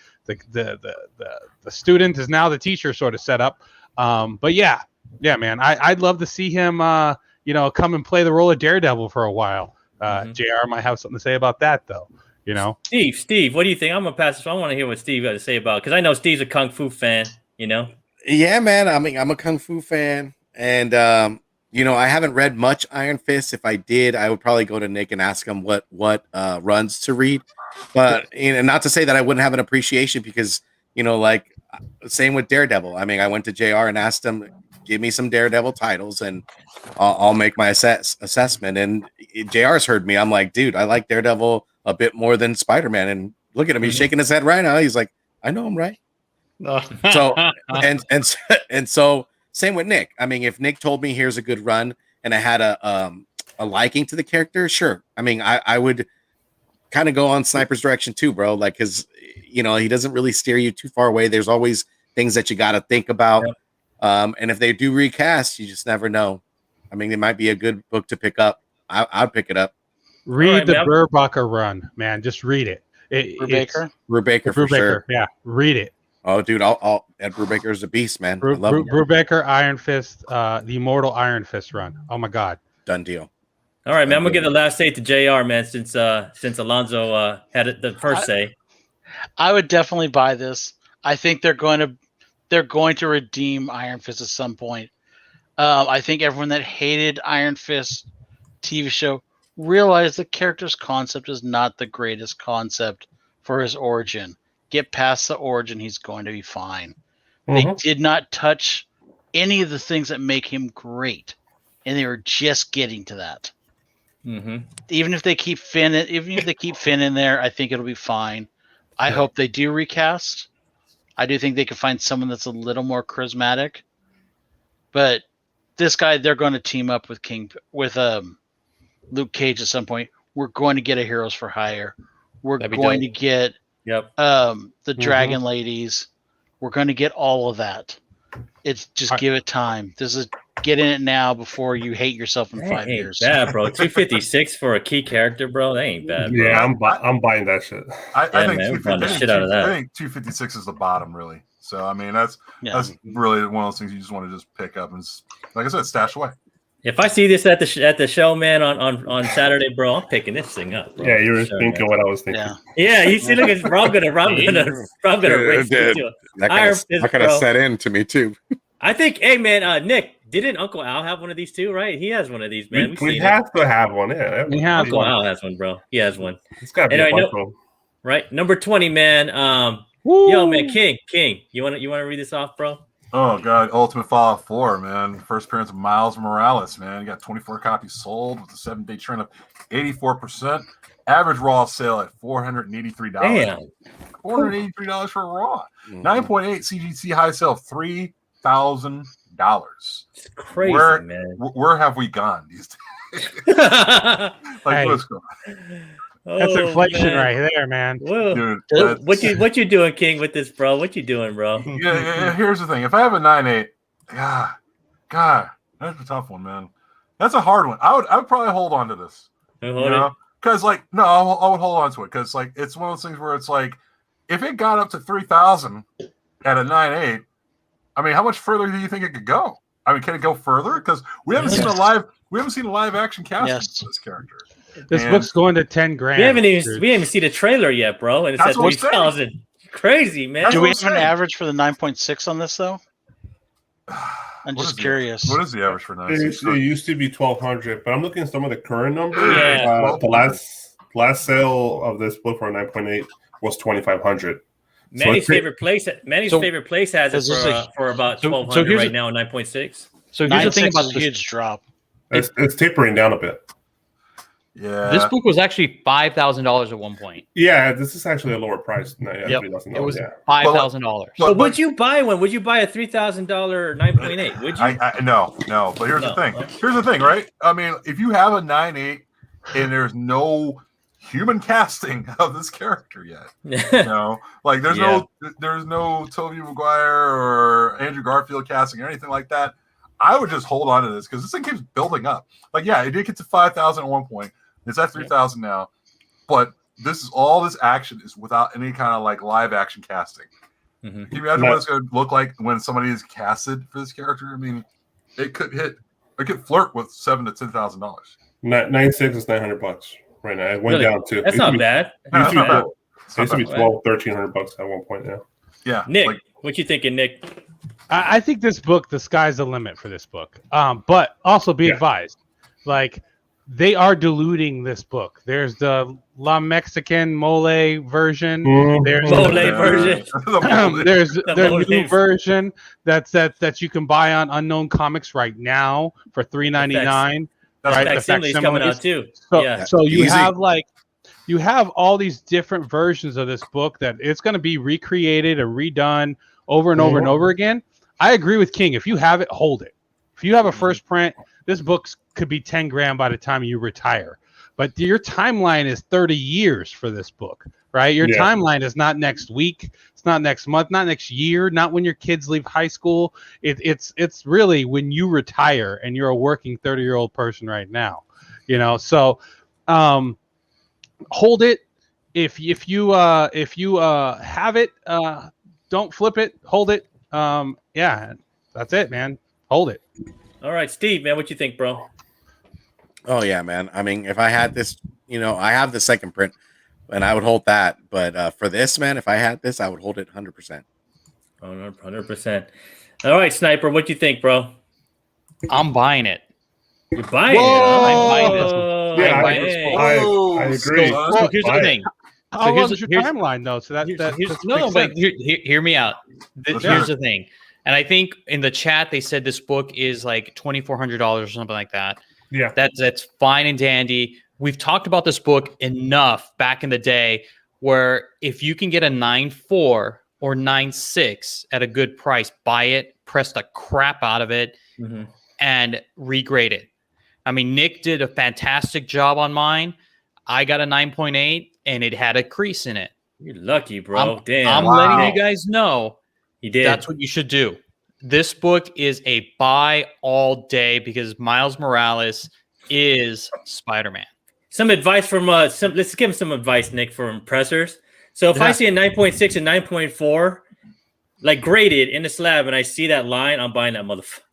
student is now the teacher sort of setup. But yeah, man, I'd love to see him you know, come and play the role of Daredevil for a while. JR might have something to say about that, though. You know, Steve, what do you think? I'm gonna pass this. I want to hear what Steve got to say about, because I know Steve's a kung fu fan. You know. Yeah, man. I mean, I'm a kung fu fan, and you know, I haven't read much Iron Fist. If I did, I would probably go to Nick and ask him what runs to read. But you know, not to say that I wouldn't have an appreciation, because you know, like same with Daredevil. I mean, I went to JR and asked him, give me some Daredevil titles, and I'll make my assessment. And JR's heard me. I'm like, dude, I like Daredevil a bit more than Spider-Man. And look at him. He's shaking his head right now. He's like, I know I'm right. So and so same with Nick. I mean, if Nick told me here's a good run and I had a liking to the character, sure. I mean, I would kind of go on Sniper's direction too, bro. Like, because you know, he doesn't really steer you too far away. There's always things that you got to think about. Yep. And if they do recast, you just never know. I mean, it might be a good book to pick up. I'd pick it up. Read the Brubaker run, man. Just read it. Brubaker for sure. Yeah, read it. Oh, dude, Ed Brubaker is a beast, man. I love him. Brubaker Iron Fist, the Immortal Iron Fist run. Oh my God, done deal. All right, man. I'm gonna give the last say to JR, man. Since Alonzo had it the first say, I would definitely buy this. I think they're going to redeem Iron Fist at some point. I think everyone that hated Iron Fist TV show realized the character's concept is not the greatest concept for his origin. Get past the origin, he's going to be fine. They did not touch any of the things that make him great, and they were just getting to that. Even if they keep Finn in there, I think it'll be fine. I hope they do recast. I do think they could find someone that's a little more charismatic. But this guy, they're going to team up with Luke Cage at some point. We're going to get a Heroes for Hire. We're going to get the Dragon Ladies. We're going to get all of that. It's just give it time. This is get in it now before you hate yourself in 5 years. Yeah, bro. 256 for a key character, bro. That ain't bad, bro. Yeah, I'm buying that shit. I think man, we're buying the shit out of that. I think 256 is the bottom, really. So I mean, that's really one of those things you just want to just pick up and, like I said, stash away. If I see this at the show, man, on Saturday, bro, I'm picking this thing up, bro. Yeah, you were thinking what I was thinking. Yeah, you see, look at Rob gonna race into it. That kind of set in to me too. I think, hey man, Nick, didn't Uncle Al have one of these too, right? He has one of these, man. We have to have one, yeah. We have Uncle Al has one, bro. He has one. It's gotta be a bunch of them. Right, number 20, man. Yo, man, King, you wanna read this off, bro? Oh god, Ultimate Fallout 4, man. First appearance of Miles Morales, man. You got 24 copies sold with a 7-day trend of 84%. Average raw sale at $483. Damn. $483 for a raw. 9.8 CGC high sale of $3,000. It's crazy, man. Where have we gone these days? What's going on? That's inflation right there, man. Dude, what you doing, King, with this, bro? What you doing, bro? Yeah, here's the thing. If I have a 9.8, God, that's a tough one, man. That's a hard one. I would probably hold on to this. Because I would hold on to it because it's one of those things where it's like if it got up to 3,000 at a 9.8, I mean, how much further do you think it could go? I mean, can it go further? Because we haven't seen a live action casting of this character. This book's going to 10 grand. We haven't even seen a trailer yet, bro, and it's at 3,000. Crazy, man. Do we have an average for the 9.6 on this though? I'm just curious. What is the average for 9.6? It used to be 1,200, but I'm looking at some of the current numbers. Yeah. The last sale of this book for 9.8 was 22,500. Manny's favorite place has it for about 1,200 right now, 9.6. So here's the thing about this huge drop. It's tapering down a bit. Yeah, this book was actually $5,000 at one point. Yeah, this is actually a lower price. It was $5,000. So would you buy one? Would you buy a $3,000 9.8? Would you? No. But here's the thing. Here's the thing, right? I mean, if you have a 9.8 and there's no human casting of this character yet, there's no Tobey Maguire or Andrew Garfield casting or anything like that, I would just hold on to this because this thing keeps building up. It did get to 5,000 at one point. It's at 3,000 now, but this action is without any kind of live action casting. Mm-hmm. Can you imagine what it's going to look like when somebody is casted for this character? I mean, it could flirt with $7,000 to $10,000. 9.6 is $900 right now. It went down to. That's not bad. It used to be $1,200-$1,300 at one point now. Yeah, Nick, what you thinking, Nick? I think this book, the sky's the limit for this book. But also be advised, they are diluting this book. There's the La Mexican Mole version. There's the new version that you can buy on Unknown Comics right now for $3.99. Right, the facsimile's coming out too. So you have all these different versions of this book that it's going to be recreated and redone over and over and over again. I agree with King. If you have it, hold it. If you have a first print, this book could be 10 grand by the time you retire. But your timeline is 30 years for this book, right? Your timeline is not next week. It's not next month, not next year, not when your kids leave high school. It's really when you retire and you're a working 30-year-old person right now, So hold it. If you have it, don't flip it. Hold it. That's it, man. Hold it. All right, Steve, man, what you think, bro? Oh yeah, man. I mean, if I had this, I have the second print, and I would hold that. But for this, man, if I had this, I would hold it 100%. 100%. All right, Sniper, what you think, bro? I'm buying it. You're buying it? I'm buying this one. Yeah, I agree. So here's the thing. How long is your timeline, though? So hear me out. Here's the thing. And I think in the chat they said this book is like $2,400 or something like that. Yeah, that's fine and dandy. We've talked about this book enough back in the day where if you can get a 9.4 or 9.6 at a good price, buy it, press the crap out of it, and regrade it. I mean, Nick did a fantastic job on mine. I got a 9.8 and it had a crease in it. You're lucky, bro. I'm letting you guys know. He did. That's what you should do. this book is a buy all day because Miles Morales is Spider-Man. Some advice from let's give him some advice, Nick, from pressers. So if I see a 9.6 and 9.4 like graded in the slab and I see that line, I'm buying that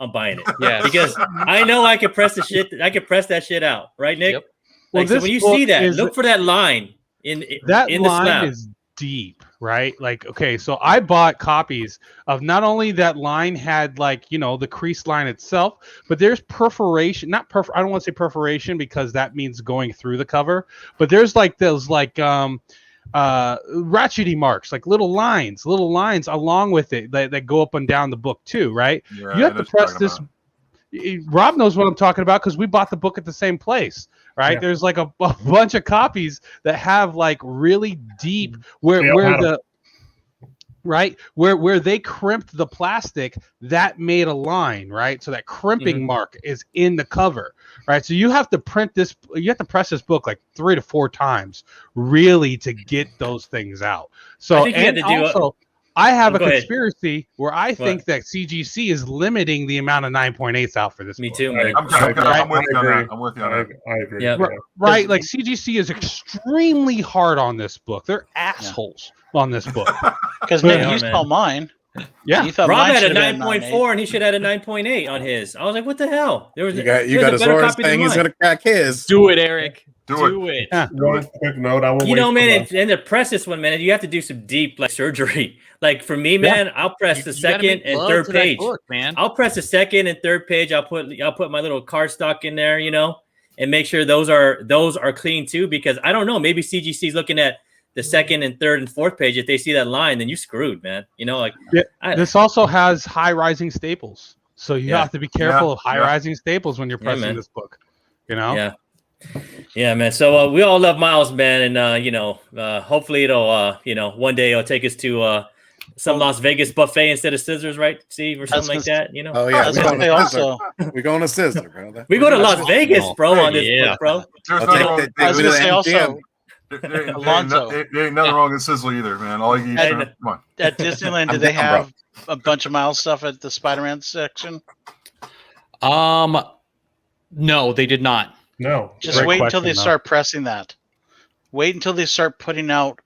I'm buying it. Yeah. Because I know I can press that shit out, right, Nick? Yep. Like, so when you see that, look for that line in that in line the slab. is deep, right? Like, okay, so I bought copies of not only that line had like, you know, the crease line itself, but there's perforation, I don't want to say perforation because that means going through the cover, but there's like those like ratchety marks, like little lines along with it that go up and down the book too, right? Yeah, you have to press this. Rob knows what I'm talking about because we bought the book at the same place, right? Yeah. There's like a bunch of copies that have like really deep where they crimped the plastic that made a line, right? So that crimping mark is in the cover, right? So you have to press this book like 3 to 4 times really to get those things out. So I have a conspiracy where I think that CGC is limiting the amount of 9.8s out for this book. Me too, man. I'm with you on that. I'm with you on that. I agree. Yeah. Right? Like CGC is extremely hard on this book. They're assholes on this book. Because Nick, you saw mine. Yeah. Rob had a 9.4 and he should have had a 9.8 on his. I was like, what the hell? You got a Zora's thing. He's going to crack his. Do it, Eric. Do it. One quick note. I will man, and to press this one, man, you have to do some deep like surgery. Like for me, man, I'll press the second and third page. Book, man. I'll press the second and third page. I'll put my little cardstock in there, you know, and make sure those are clean too. Because I don't know, maybe CGC is looking at the second and third and fourth page. If they see that line, then you screwed, man. You know, like this also has high rising staples, so you have to be careful of high rising staples when you're pressing this book. You know. Yeah, man. So we all love Miles, man, and hopefully it'll one day it'll take us to some Las Vegas buffet instead of scissors, right, Steve, or something like that. You know. Oh yeah, we're going to scissor, brother. We go to Las Vegas, bro, on this book, bro. I was gonna say also. Alonzo. There ain't nothing wrong with Sizzle either, man. All you come on. At Disneyland, did they have a bunch of Miles stuff at the Spider-Man section? No, they did not. No. Just wait until they start pressing that. Wait until they start putting out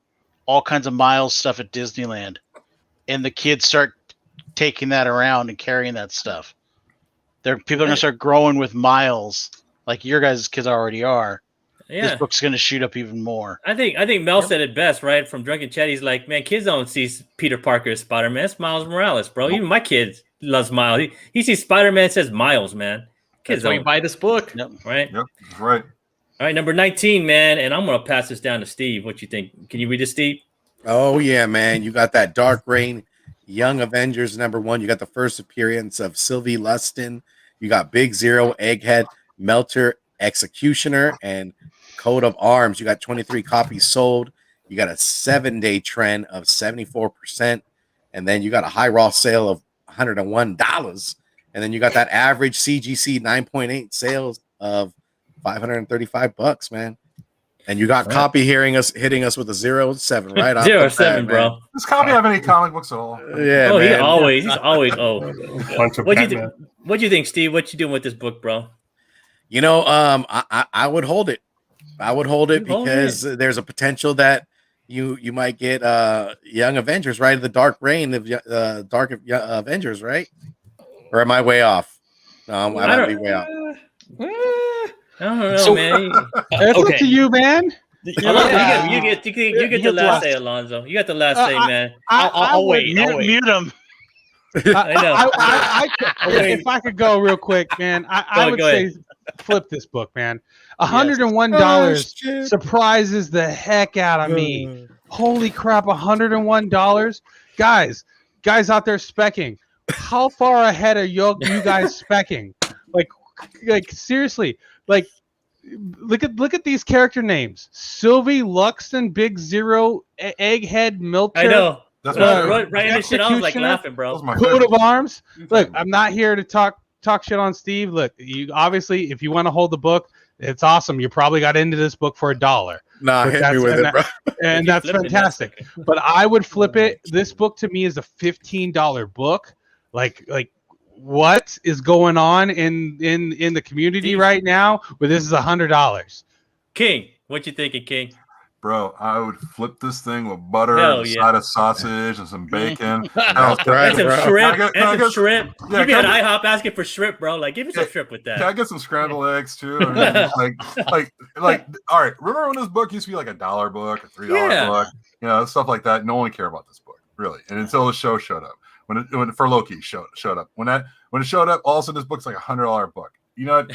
all kinds of Miles stuff at Disneyland, and the kids start taking that around and carrying that stuff. People are gonna start growing with Miles, like your guys' kids already are. Yeah. This book's going to shoot up even more. I think Mel said it best, right? From Drunken Chat, he's like, man, kids don't see Peter Parker as Spider-Man. It's Miles Morales, bro. Even my kid loves Miles. He sees Spider-Man, says Miles, man. Kids don't buy this book. Right? Yep, that's right. All right, number 19, man, and I'm going to pass this down to Steve. What you think? Can you read this, Steve? Oh, yeah, man. You got that Dark Reign, Young Avengers #1. You got the first appearance of Sylvie Lustin. You got Big Zero, Egghead, Melter, Executioner, and Coat of Arms. You got 23 copies sold. You got a 7-day trend of 74%. And then you got a high raw sale of $101. And then you got that average CGC 9.8 sales of $535, man. And you got copy hitting us with a 0.7 right off 0.7, bro. Does copy have any comic books at all? Yeah, man. He's always What do you think, Steve? What you doing with this book, bro? You know, I would hold it. I would hold it because there's a potential that you might get Young Avengers, right? The Dark Reign of Dark Avengers, right? Or am I way off? No, I might be way off. I don't know, man. It's up to you, man. You get the last say, Alonzo. You got the last say, man. I'll wait. Mute him. I know. If I could go real quick, man, I would say flip this book, man. $101 surprises the heck out of me. Holy crap, $101. Guys out there specking. How far ahead are you guys specking? Like seriously, like look at these character names. Sylvie, Luxton, Big Zero, Egghead, Milter. I know. That's right in the shit. I was like laughing, bro. Coat of Arms. Look, I'm not here to talk shit on Steve. Look, you obviously, if you want to hold the book, it's awesome. You probably got into this book for $1. Nah, hit me with it, bro. And that's fantastic. But I would flip it. This book to me is a $15 book. Like what is going on in the community right now where this is $100? King, what you thinking, King? Bro, I would flip this thing with butter, Hell a yeah. side of sausage, and some bacon. That's right, And some bro. shrimp. Can I And some get- shrimp. Yeah, You be can at I IHOP asking for shrimp, bro. Like, give me some shrimp with Can I that. get some scrambled eggs too? I mean, like, all right. Remember when this book used to be like $1 book, a $3 book, stuff like that. No one cared about this book, really, and until the show showed up. When for Loki showed up. When it showed up, all of a sudden this book's like $100 book. You know,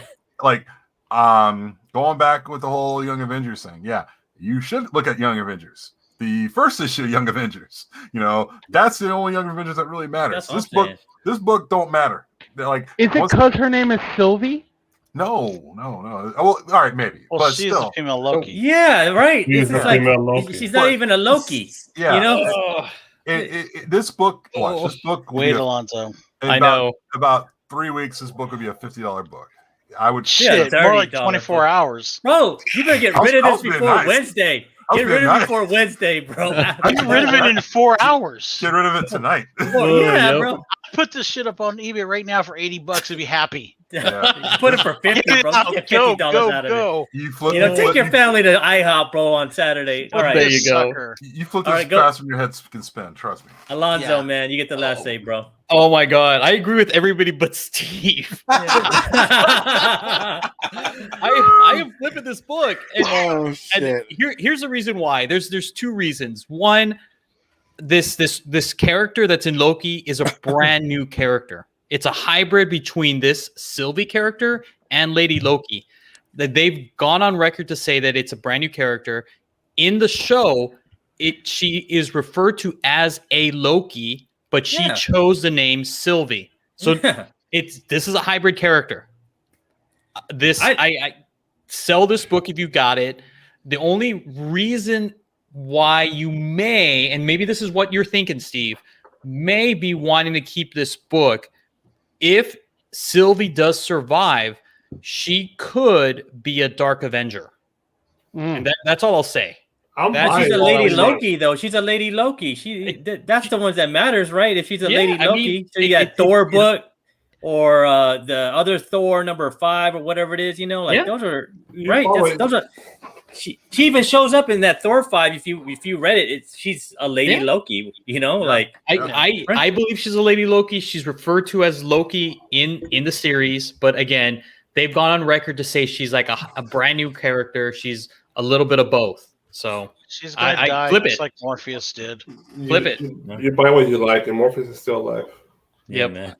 like going back with the whole Young Avengers thing. Yeah, you should look at Young Avengers. The first issue of Young Avengers. That's the only Young Avengers that really matters. This book don't matter. They're like, is it because her name is Sylvie? No. Well, all right, maybe. Well, but she's still. a female Loki. Yeah, right. She's This is a like female Loki. she's not even a Loki. Yeah. You know? This book, watch, this book would Wait, be Alonzo. I know. about 3 weeks, this book would be a $50 book. I would Shit, more like 24 hours. Bro, you better get rid of this before nice. Wednesday. I was Get rid being of it nice. before Wednesday, bro. Get rid of it in 4 hours. get rid of it tonight. Well, yeah, bro. Put this shit up on eBay right now for $80 and be happy. Yeah. Put it for 50, Get it bro. out. Get Go, $50 go, out of go. You flip, it. Take your family to IHOP, bro, on Saturday. All right, There you go. Sucker. You flip All this right, go. faster than your head can spin. Trust me. Alonzo, Yeah. man, you get the last say, bro. Oh my god, I agree with everybody but Steve. I am flipping this book, and, and here's the reason why. There's two reasons. One, this character that's in Loki is a brand new character. It's a hybrid between this Sylvie character and Lady Loki. That they've gone on record to say that it's a brand new character. In the show, she is referred to as a Loki, but she chose the name Sylvie. So this is a hybrid character. I sell this book if you got it. The only reason why you may, and maybe this is what you're thinking, Steve, may be wanting to keep this book. If Sylvie does survive, she could be a Dark Avenger. And that's all I'll say. She's a Lady Loki, though. She's a Lady Loki. That's the ones that matters, right? If she's a Lady Loki, so you got Thor book or the other Thor number 5 or whatever it is. Those are right. Those are. She even shows up in that Thor 5. If you read it, she's a Lady Loki. I believe she's a Lady Loki. She's referred to as Loki in the series, but again, they've gone on record to say she's like a brand new character. She's a little bit of both. So she's gonna die flip just it. like Morpheus did. Flip it. You buy what you like, and Morpheus is still alive. Yep. Man.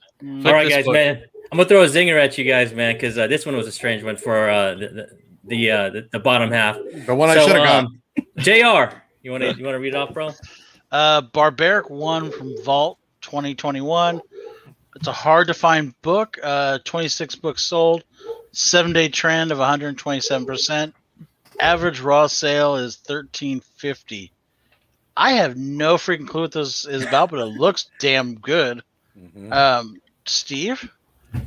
All right, guys, man. I'm gonna throw a zinger at you guys, man, because this one was a strange one for the bottom half. The one I should have gone. JR, you want to read it off, bro? Barbaric 1 from Vault 2021. It's a hard to find book. 26 books sold. 7-day trend of 127%. Average raw sale is $13.50. I have no freaking clue what this is about, but it looks damn good. Steve,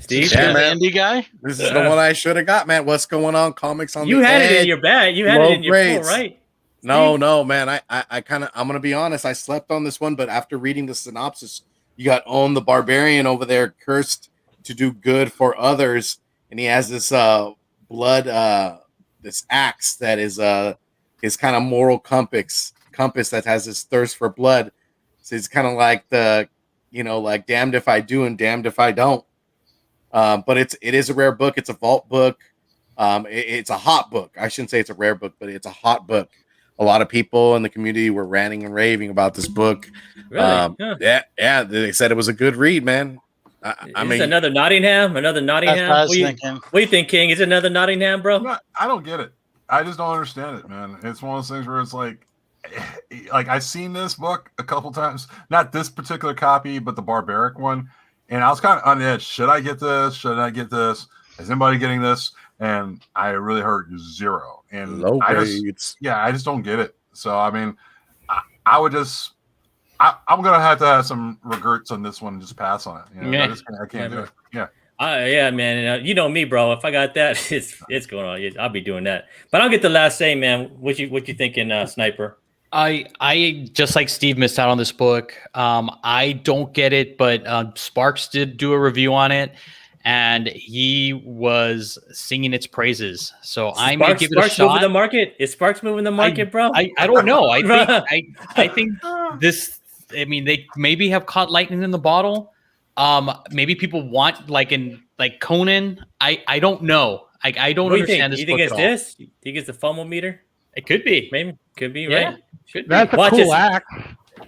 yeah, man. indie guy. This is the one I should have got, man. What's going on? Comics on you the had edge. it in your bag. You had it in your phone, right? No, man. I kind of. I'm gonna be honest. I slept on this one, but after reading the synopsis, you got Own the Barbarian over there, cursed to do good for others, and he has this blood. This axe that is his kind of moral compass that has this thirst for blood. So it's kind of like like damned if I do and damned if I don't. But it is a rare book. It's a vault book. It's a hot book. I shouldn't say it's a rare book, but it's a hot book. A lot of people in the community were ranting and raving about this book. Really? Yeah. They said it was a good read, man. I mean, another Nottingham. What do you think, King? Is it another Nottingham, bro? I don't get it. I just don't understand it, man. It's one of those things where it's like I've seen this book a couple times. Not this particular copy, but the Barbaric one. And I was kind of on the edge. Should I get this? Should I get this? Is anybody getting this? And I really heard 0. And low grades. I just don't get it. So I mean, I would just. I'm gonna have to have some regrets on this one and just pass on it. I can't do it. Yeah, man. You know me, bro. If I got that, it's going on. I'll be doing that. But I'll get the last say, man. What you thinking, Sniper? I just like Steve missed out on this book. I don't get it, but Sparks did do a review on it, and he was singing its praises. So I may give it a shot. Sparks moving the market? Is Sparks moving the market, bro? I don't know. I think this. I mean, they maybe have caught lightning in the bottle. Maybe people want like Conan. I don't know. I don't understand this. You think it's this? You think it's the FOMO meter? It could be. Maybe could be, yeah, right? Should be. That's a cool act.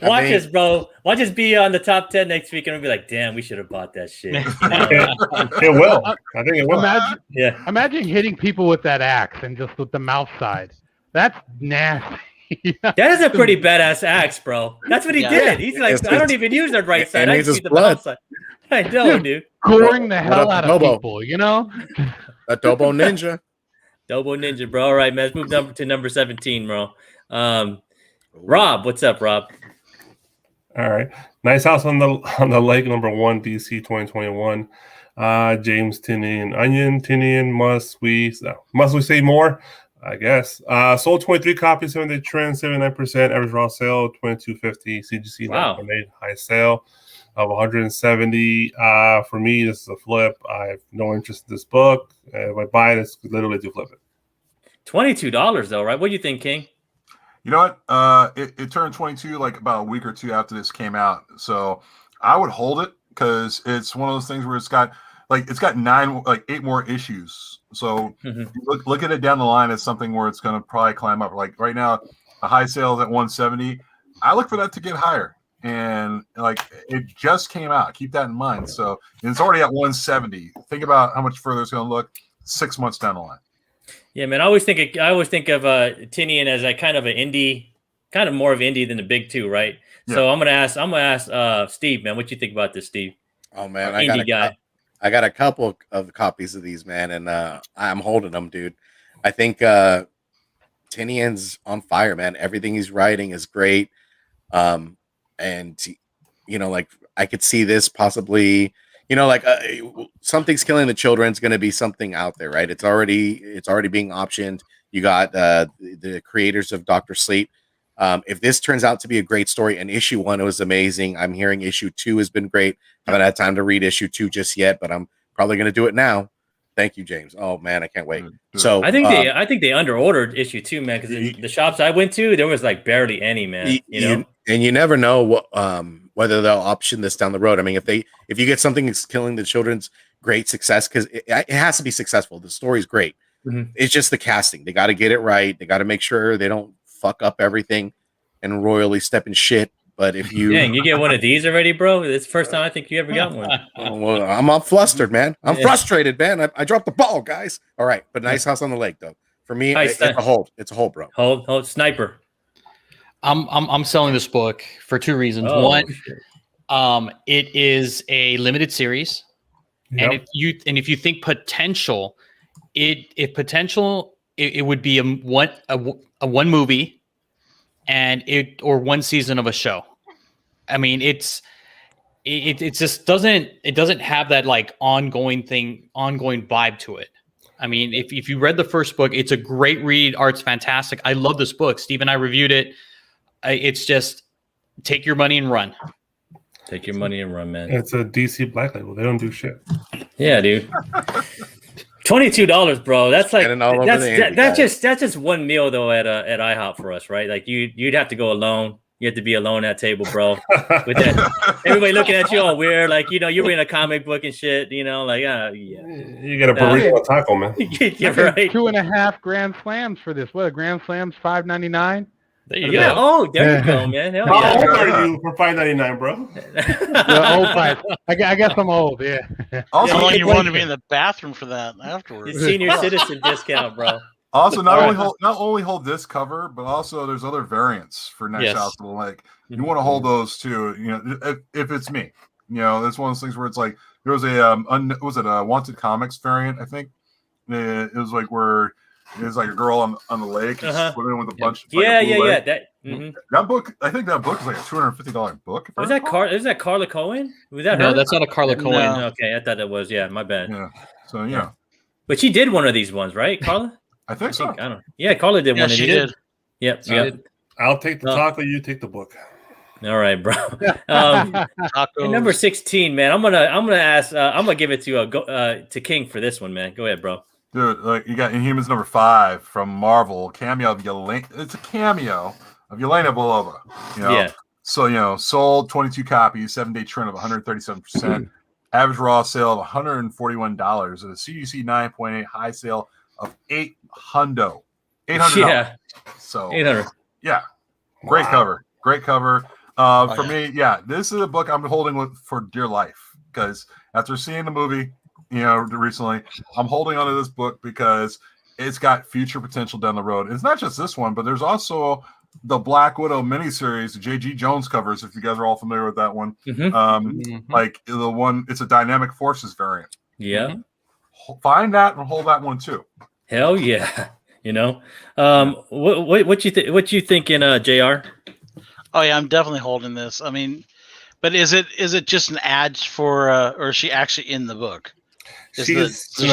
Watch us, bro. Watch us be on the top 10 next week, and we'll be like, "Damn, we should have bought that shit." It will. I think it will. Imagine hitting people with that axe and just with the mouth side. That's nasty. That is a pretty badass axe, bro. That's what he did. He's like, I don't even use the right side. I just use the left side. I know, dude. Goring the hell out of people, you know? A Dobo Ninja. Dobo Ninja, bro. All right, man. Let's move to number 17, bro. Rob, what's up, Rob? All right. Nice House on the Lake, number 1, DC 2021. James Tinian Onion. Tinian, must we say more? I guess. Sold 23 copies, 7-day trend, 79%, average raw sale, $22.50, CGC 9.8, high sale of 170. For me, this is a flip. I have no interest in this book. If I buy it, it's literally to flip it. $22 though, right? What do you think, King? You know what? It turned 22 like about a week or two after this came out. So I would hold it because it's one of those things where it's got 8 more issues. So look at it down the line as something where it's going to probably climb up. Like right now, the high sale is at 170. I look for that to get higher. And like it just came out. Keep that in mind. So it's already at 170. Think about how much further it's going to look 6 months down the line. Yeah, man. I always think of Tinian as a kind of an indie, kind of more of indie than the big two, right? Yeah. So I'm gonna ask Steve, man, what you think about this, Steve? Oh man, I got a couple of copies of these, man, and I'm holding them, dude. I think Tinian's on fire, man. Everything he's writing is great. And you know, like I could see this possibly, you know, like Something's Killing the Children's going to be something out there, right? It's already being optioned. You got the creators of Dr. Sleep. If this turns out to be a great story, and issue 1 was amazing. I'm hearing issue 2 has been great. I haven't had time to read issue 2 just yet, but I'm probably going to do it now. Thank you, James. Oh man, I can't wait. So I think they underordered issue 2, man, because the shops I went to, there was like barely any, man. You know, and you never know what whether they'll option this down the road. I mean, if you get Something That's Killing the Children's great success, because it has to be successful. The story's great. It's just the casting. They got to get it right. They got to make sure they don't fuck up everything and royally step in shit. But if you you get one of these already, bro, it's the first time I think you ever got one. Well, I'm all flustered, man. I'm frustrated, man. I dropped the ball, guys. All right, but Nice House on the Lake, though. For me, it's a hold. It's a hold, bro. Hold, Sniper. I'm selling this book for 2 reasons. One, it is a limited series, and if you think potential, it would be a one movie, and or one season of a show. I mean, it just doesn't have that like ongoing vibe to it. I mean, if you read the first book, it's a great read. Art's fantastic. I love this book. Steve and I reviewed it. It's just take your money and run. Take your money and run, man. It's a DC Black Label. They don't do shit. Yeah, dude. $22, bro. That's like that's just one meal though at IHOP for us, right? Like you'd have to go alone. You have to be alone at table, bro. With that, everybody looking at you all weird, like you're reading a comic book and shit. You know, like you got a burrito taco, man. You're right. 2.5 Grand Slams for this. What a Grand Slam's $5.99. There you go. Oh, there you go, man. Hell How old are you for $5.99, bro? The old price. I guess I'm old. Yeah. Also, how long you want to be in the bathroom for that afterwards? The senior citizen discount, bro. Also, not only hold this cover, but also there's other variants for Nice House of the Lake. You want to hold those too. You know, if it's me, you know, that's one of those things where it's like there was a Wanted Comics variant. I think it was like where. It's like a girl on the lake swimming with a bunch. That book. I think that book is like a $250 book. Was that Is that Carla Cohen? Was that her? No, that's not a Carla Cohen. No. Okay, I thought it was. Yeah, my bad. Yeah. So yeah. But she did one of these ones, right, Carla? I think so. I don't know. Yeah, Carla did one. She did. Yep. I'll take the taco. You take the book. All right, bro. Number 16, man. I'm gonna give it to King for this one, man. Go ahead, bro. Dude, like you got Inhumans number 5 from Marvel, cameo of Yelena. It's a cameo of Yelena Belova. Yeah. So sold 22 copies, 7-day trend of 137%, average raw sale of $141, and a CGC 9.8 high sale of $800. Yeah. So 800. Yeah. Great cover. Great cover. For me, this is a book I'm holding for dear life because after seeing the movie, recently, I'm holding onto this book because it's got future potential down the road. And it's not just this one, but there's also the Black Widow miniseries, the J.G. Jones covers, if you guys are all familiar with that one. Like the one, it's a Dynamic Forces variant. Yeah. Find that and hold that one too. Hell yeah. What you thinking, JR? Oh yeah, I'm definitely holding this. I mean, but is it just an ad for or is she actually in the book? She's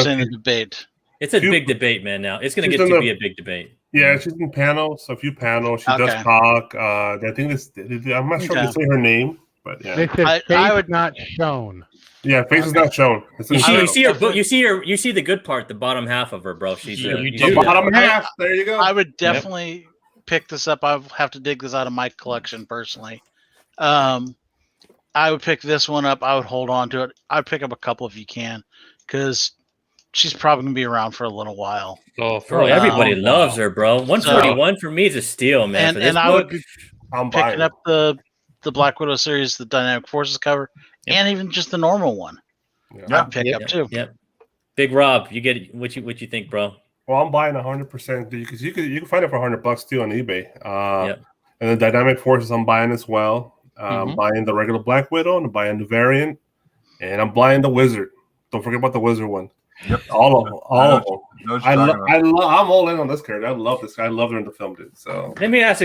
in the debate. It's a big debate, man. Now it's going to get to be a big debate. Yeah, she's in panels, a few panels. She does talk. I think I'm not sure if they say her name, but yeah. They said face would not shown. Yeah, face is not shown. You see her book. You see the good part, the bottom half of her, bro. She's the bottom half. There you go. I would definitely pick this up. I have to dig this out of my collection personally. I would pick this one up. I would hold on to it. I'd pick up a couple if you can, because she's probably gonna be around for a little while. Oh, bro, everybody loves her, bro. 141 for me is a steal, man. And I would be picking up the Black Widow series, the Dynamic Forces cover, and even just the normal one. I'd pick up too. Yep. Big Rob, you get what you think, bro? Well, I'm buying 100% because you can find it for $100 too on eBay. And the Dynamic Forces I'm buying as well. I'm buying the regular Black Widow, and I'm buying the variant, and I'm buying the Wizard. Don't forget about the Wizard one. Yep. All of them. I'm all in on this character. I love this guy. I love her in the film, dude. So let me ask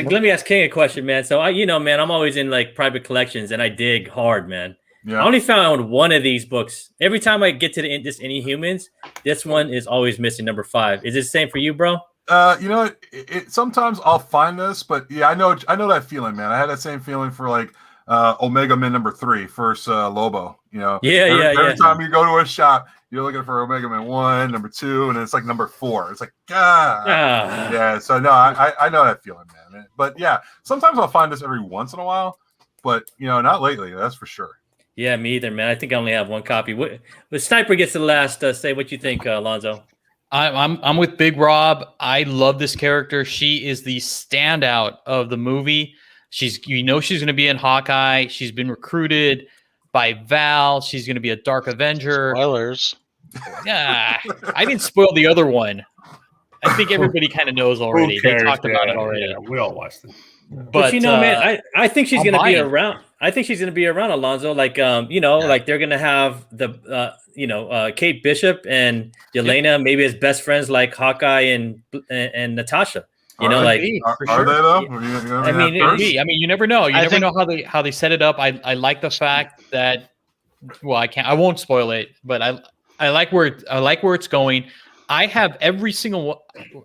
King a question, man. So man, I'm always in like private collections, and I dig hard, man. Yeah. I only found one of these books. Every time I get to this Inhumans, this one is always missing, number 5. Is it the same for you, bro? Sometimes I'll find this, but yeah, I know that feeling, man. I had that same feeling for like Omega Man number 3, first Lobo. Every time you go to a shop, you're looking for Omega Man 1, number 2, and it's like number 4. It's like yeah. So no, I know that feeling, man. But yeah, sometimes I'll find this every once in a while, but not lately. That's for sure. Yeah, me either, man. I think I only have one copy. But Sniper gets the last say. What you think, Alonzo? I'm with Big Rob. I love this character. She is the standout of the movie. She's going to be in Hawkeye. She's been recruited by Val. She's going to be a Dark Avenger. Spoilers. Yeah, I didn't spoil the other one. I think everybody kind of knows already. They talked about it already. Yeah, we all watched it. But man, I think she's going to be around. I think she's going to be around, Alonzo. Like like they're going to have the Kate Bishop and Yelena maybe as best friends, like Hawkeye and Natasha. Are they though? I mean, you never know. You never know how they set it up. I like the fact that. Well, I won't spoil it, but I like where it's going. I have every single one.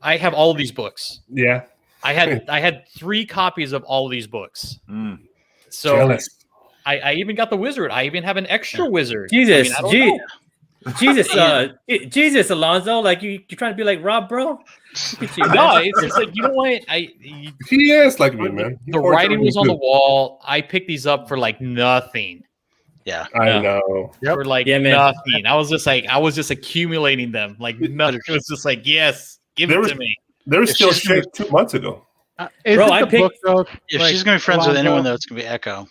I have all of these books. Yeah. I had 3 copies of all of these books. So jealous. I even got the Wizard. I even have an extra Wizard. Jesus, Jesus, Alonzo, like you're trying to be like Rob, bro. No, it's just like, you know what? He is like me, man. The writing was on the wall. I picked these up for like nothing. Yeah, I know. For like nothing. I was just accumulating them. Like nothing. It was just like, yes, give it to me. There was still shit 2 months ago. Bro, I picked. If she's gonna be friends with anyone, though, it's gonna be Echo.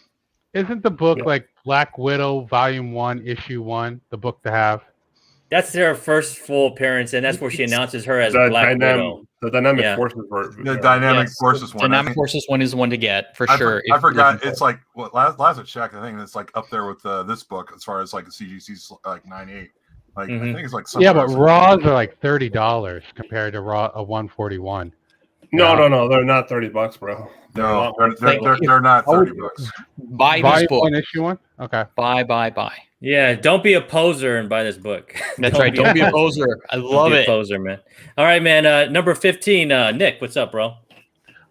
Isn't the book like Black Widow Volume 1, Issue 1, the book to have? That's their first full appearance, and that's where she announces her as Black Widow. The Dynamic Forces. The Dynamic Forces one. Dynamic Forces one is the one to get for sure. I forgot. It's like last I checked. I think it's like up there with this book as far as like the CGC's like 9.8. Like I think it's like but Raws are like $30 compared to Raw a 141. No, they're not $30, bro. No, they're not $30. Buy this book. 1, Issue 1. Okay. Buy. Yeah, don't be a poser and buy this book. That's right. Don't be a poser. I love it. Poser, man. All right, man. Number 15, Nick. What's up, bro?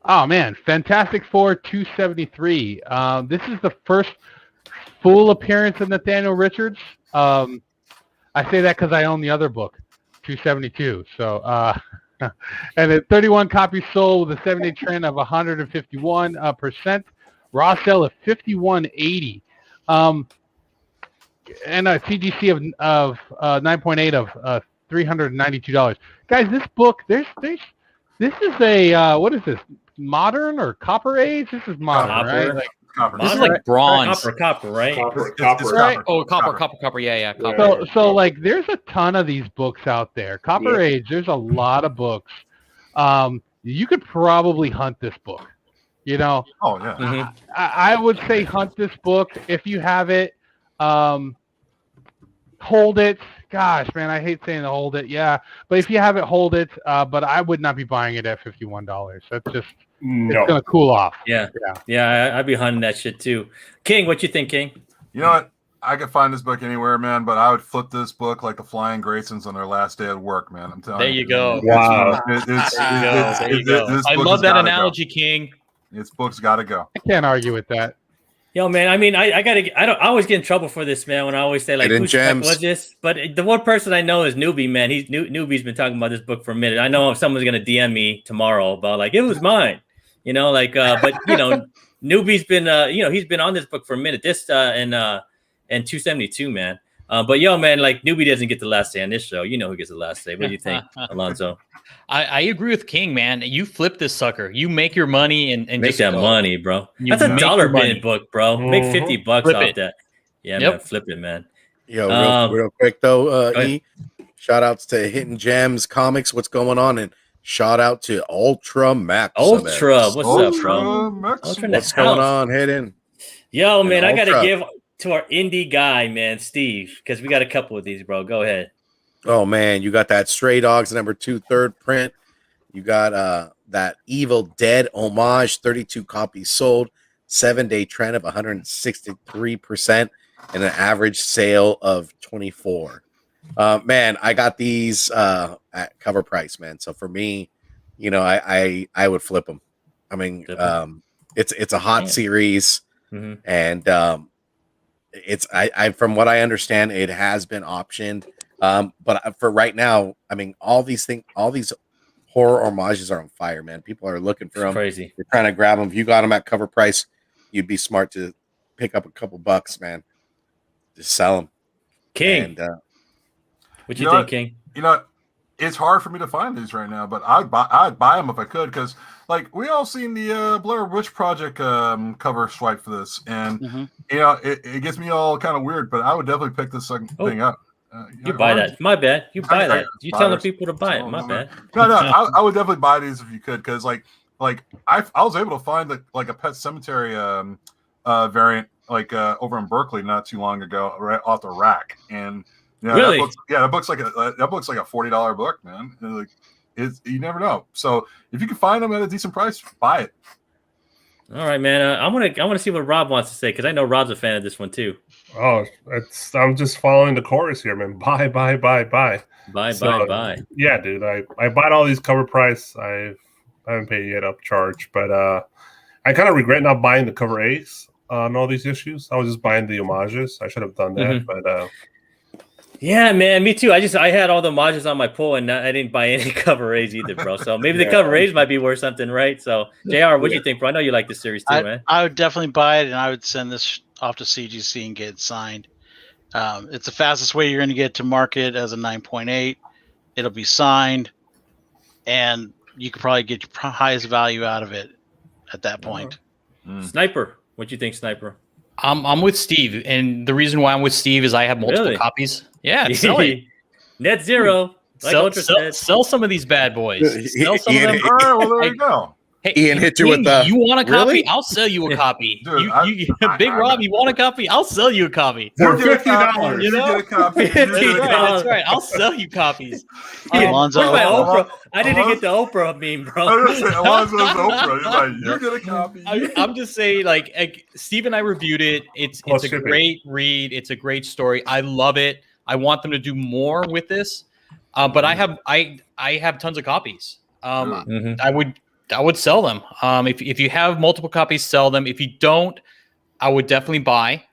Oh man, Fantastic Four 273. This is the first full appearance of Nathaniel Richards. I say that because I own the other book, 272. So, and at 31 copies sold with a 7-day trend of 151%. Raw sale of 51.80. And a CGC of 9.8 of $392. Guys, this book, this is a what is this? Modern or copper age? This is modern, right? Like, Copper. this is like bronze. Copper, right? Copper. Right. Oh, copper. Yeah, copper. So like, there's a ton of these books out there. Copper age. There's a lot of books. You could probably hunt this book. You know. Oh yeah. I would say hunt this book if you have it. Hold it. Gosh, man, I hate saying to hold it. Yeah, but if you have it, hold it. But I would not be buying it at $51. That's just it's gonna cool off. Yeah. I'd be hunting that shit too. King, what you think, King? You know what? I could find this book anywhere, man. But I would flip this book like the Flying Graysons on their last day at work, man. I'm telling you. There you go. Wow. There you go. I love that analogy, King. This book's got to go. I can't argue with that. Yo, man, I mean, I always get in trouble for this, man, when I always say, like, who's was this? But the one person I know is Newbie, man. Newbie's been talking about this book for a minute. I know if someone's going to DM me tomorrow about, like, it was mine, you know, like, but, you know, Newbie's been, you know, he's been on this book for a minute, this and 272, man. But, yo, man, like, Newbie doesn't get the last say on this show. You know who gets the last say. What do you think, Alonzo? I agree with King, man. You flip this sucker. You make your money and make just that money, bro. That's a $1 minute book, bro. Make $50 flip off it. that. Yeah, man, flip it, man. Yo, real quick though, E. Shout outs to Hidden Gems Comics. What's going on? And shout out to Ultra Max. What's up, bro? What's going on, Hidden? Yo, man, I gotta give to our indie guy, man, Steve, because we got a couple of these, bro. Go ahead. Oh man, you got that Stray Dogs #2 third print. You got that Evil Dead homage, 32 copies sold, 7-day trend of 163%, and an average sale of 24. Man, I got these at cover price, man. So for me, you know, I would flip them. I mean, it's a hot series, and it's I from what I understand, it has been optioned. But for right now, I mean, all these horror homages are on fire, man. People are looking for them. Crazy. They're trying to grab them. If you got them at cover price, you'd be smart to pick up a couple bucks, man. Just sell them. King. And, what you think, King? You know, it's hard for me to find these right now, but I'd buy them if I could, because like we all seen the Blair Witch Project cover swipe for this, and you know it gets me all kind of weird, but I would definitely pick this thing up. You buy that. My bad. You buy that. You telling people to buy it. My bad. No, I would definitely buy these if you could, because like I was able to find like a Pet Cemetery variant over in Berkeley not too long ago, right off the rack, and really, that book's like a $40 book, man. Like you never know. So if you can find them at a decent price, buy it. All right, man. I want to see what Rob wants to say, because I know Rob's a fan of this one too. Oh, I'm just following the chorus here, man. Buy. Buy. Yeah, dude. I bought all these cover price. I haven't paid yet upcharge, but I kind of regret not buying the cover A's on all these issues. I was just buying the homages. I should have done that, but yeah, man, me too. I had all the homages on my pull, and I didn't buy any cover A's either, bro. So maybe the cover A's might be worth something, right? So, JR, what do you think, bro? I know you like this series too, man. I would definitely buy it, and I would send this off to CGC and get it signed. It's the fastest way you're going to get to market as a 9.8. It'll be signed, and you could probably get your highest value out of it at that point. Sniper, what do you think, Sniper? I'm with Steve, and the reason why I'm with Steve is I have multiple copies. Yeah, sell it. Net zero. Sell some of these bad boys. Sell some of them. All right, well, there you go. Hey, Ian hit you with the. You want a copy? Really? I'll sell you a copy. Dude, Big Rob, you want a copy? I'll sell you a copy. For $50, you know? get a copy. That's right. I'll sell you copies. Alonzo, Oprah. I didn't get the Oprah meme, bro. I was gonna say, Alonzo's Oprah. He's like, you get a copy. I'm just saying, like Steve and I reviewed it. It's a great read. It's a great story. I love it. I want them to do more with this. But I have tons of copies. would sell them. If you have multiple copies, sell them. If you don't, I would definitely buy.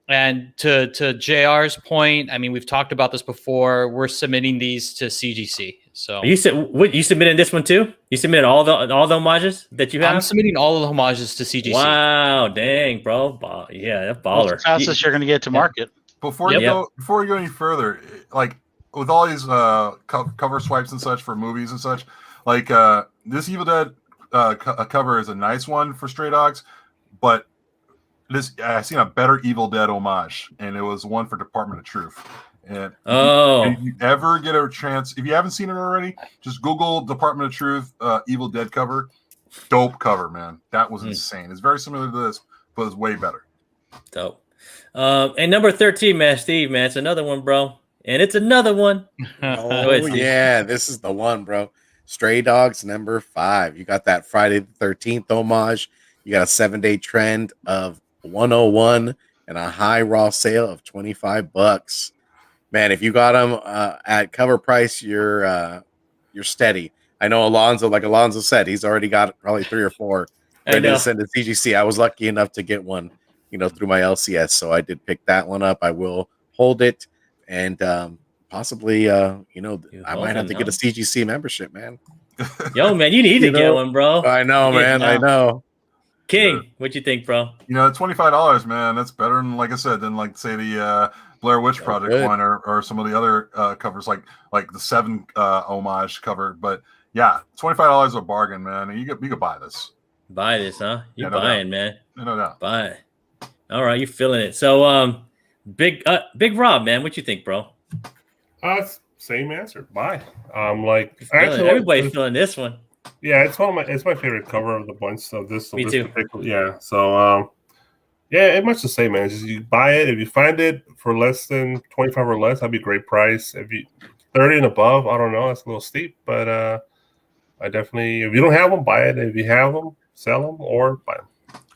And to JR's point, I mean, we've talked about this before. We're submitting these to CGC. So you said what you submitted this one too? You submitted all the homages that you have? I'm submitting all of the homages to CGC. Wow, dang, bro. Yeah, that baller. What's the fastest you're going to get to market? Before you go any further, like with all these cover swipes and such for movies and such, like this Evil Dead cover is a nice one for Stray Dogs, but I seen a better Evil Dead homage, and it was one for Department of Truth. And if you ever get a chance, if you haven't seen it already, just Google Department of Truth Evil Dead cover. Dope cover, man. That was insane. It's very similar to this, but it's way better. Dope. And number 13, man, Steve, man, it's another one, bro. And it's another one. Oh, yeah, this is the one, bro. Stray Dogs number 5. You got that Friday the 13th homage. You got a 7-day trend of 101 and a high raw sale of $25. Man, if you got them at cover price, you're steady. I know Alonzo, like Alonzo said, he's already got probably 3 or 4 ready to send to CGC. I was lucky enough to get one, through my LCS, so I did pick that one up. I will hold it, and possibly, I might have to get a CGC membership, man. Yo, man, you need to get one, bro. I know, man. I know. King, what you think, bro? $25, man. That's better than, like I said, than like say the Blair Witch Project one or some of the other covers like the 7 homage cover. But yeah, $25 is a bargain, man. You could buy this. Buy this, huh? You're buying, man. No doubt. Buy it. All right, you feeling it. So big Rob, man, what you think, bro? Same answer. Buy. Actually, everybody's feeling this one. Yeah, it's my favorite cover of the bunch. So this, me too. Yeah. So it's much the same, man. Just you buy it if you find it for less than 25 or less, that'd be a great price. If you 30 and above, I don't know, that's a little steep, but I definitely, if you don't have them, buy it. If you have them, sell them or buy them.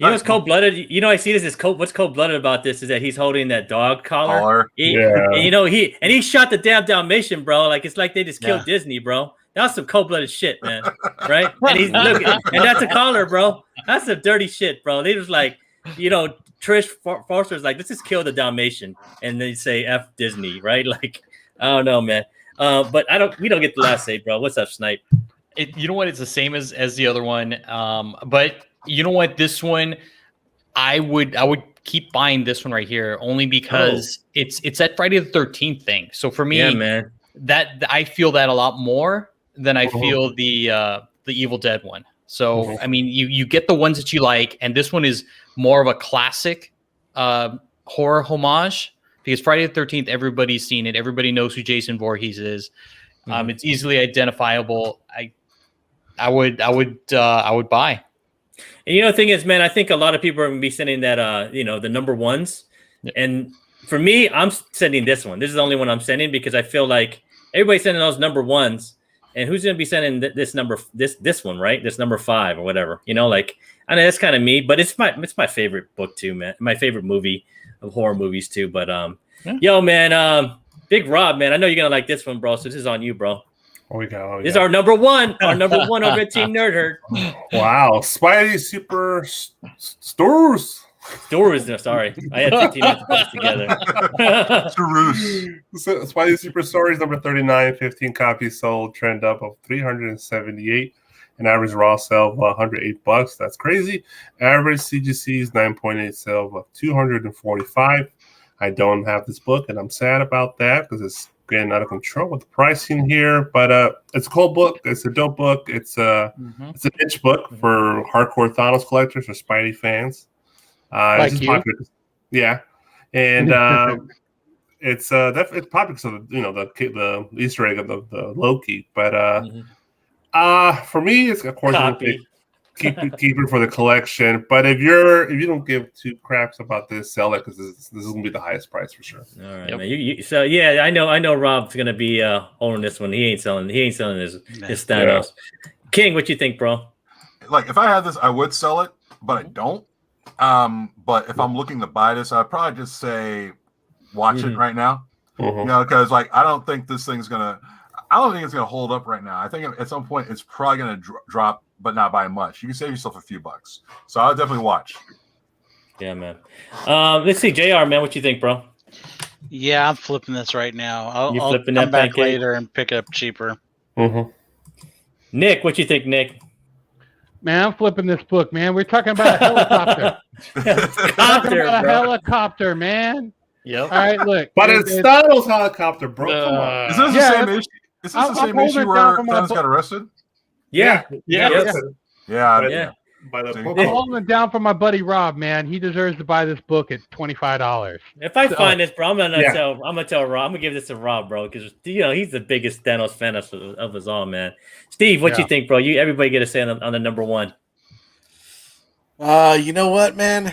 It's cold-blooded. I see this as what's cold-blooded about this is that he's holding that dog collar. Yeah. And he shot the damn Dalmatian, bro. Like it's like they just killed Disney, bro. That's some cold-blooded shit, man. Right? And he's looking, and that's a collar, bro. That's some dirty shit, bro. They was like, Trish Foster's like, let's just kill the Dalmatian, and they say F Disney, right? Like, I don't know, man. But we don't get the last say, bro. What's up, Snipe? You know what? It's the same as the other one. But you know what? This one, I would keep buying this one right here only because it's that Friday the 13th thing. So for me, man, that I feel that a lot more than I feel the Evil Dead one. So I mean, you get the ones that you like, and this one is more of a classic horror homage because Friday the 13th, everybody's seen it. Everybody knows who Jason Voorhees is. It's easily identifiable. I would buy. And the thing is, man, I think a lot of people are going to be sending that, the number ones. Yeah. And for me, I'm sending this one. This is the only one I'm sending because I feel like everybody's sending those number ones. And who's going to be sending this one, right? This number 5 or whatever. I know that's kind of me, but it's my favorite book too, man. My favorite movie of horror movies too. But yo, man, Big Rob, man, I know you're gonna like this one, bro. So this is on you, bro. This is our number one over at Team Nerd Herd. Wow, Spidey Super Stores. Sorry, I had 15 minutes to put this together. Spidey Super Stories number 39, 15 copies sold, trend up of 378, an average raw sale of $108. That's crazy. Average CGC's 9.8 sale of 245. I don't have this book, and I'm sad about that because it's getting out of control with the pricing here. But it's a cool book. It's a dope book. It's a niche book for hardcore Thanos collectors or Spidey fans. Like you. Popular. Yeah, and it's definitely popular because of the Easter egg of the Loki. But for me, it's of course keep it for the collection. But if you don't give 2 craps about this, sell it because this is gonna be the highest price for sure. All right, man. So yeah, I know Rob's gonna be holding this one. He ain't selling his Thanos. Yeah. King, what you think, bro? Like if I had this, I would sell it, but I don't. But if I'm looking to buy this, I'd probably just say watch it right now. Because I don't think this thing's gonna. I don't think it's going to hold up right now. I think at some point it's probably going to drop, but not by much. You can save yourself a few bucks. So I'll definitely watch. Yeah, man. Let's see, JR, man, what you think, bro? Yeah, I'm flipping this right now. I'll flipping come that back pancake? later and pick it up cheaper. Mm-hmm. Nick, what you think, Nick? Man, I'm flipping this book, man. We're talking about a helicopter. A helicopter, man. Yep. All right, look. But it's Thanos' helicopter, bro. Come on. Is this the same issue? Is this the same issue where Thanos got arrested? Yeah. Yeah. By the I'm holding it down for my buddy Rob, man. He deserves to buy this book at $25. If I find this, bro, I'm gonna tell Rob. I'm gonna give this to Rob, bro, because he's the biggest Thanos fan of us all, man. Steve, what you think, bro? Everybody get a say on the number one. You know what, man?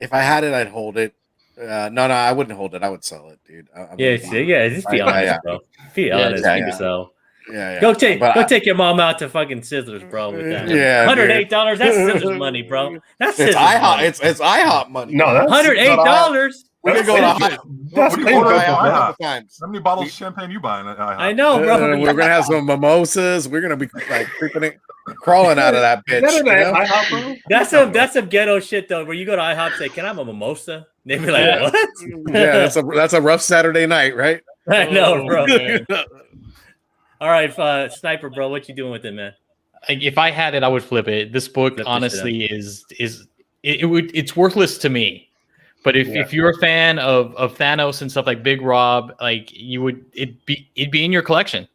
If I had it, I'd hold it. No, I wouldn't hold it. I would sell it, dude. Just be honest, bro. Be honest. Keep yourself. Yeah. Go take your mom out to fucking Sizzlers, bro. With that. Yeah, $108. That's Sizzlers money, bro. That's it's Sizzlers IHOP. money. It's IHOP money. No, that's $108. We can go to IHOP. That's IHOP. How many bottles of champagne you buying at IHOP? I know, bro. We're gonna have some mimosas. We're gonna be like crawling out of that bitch. That's some ghetto shit though. Where you go to IHOP and say, "Can I have a mimosa?" They'd be like, "What?" Yeah, that's a rough Saturday night, right? I know, bro. All right, Sniper, bro, what you doing with it, man? If I had it, I would flip it. This book, honestly, it's worthless to me. But if you're a fan of Thanos and stuff like Big Rob, like it'd be in your collection.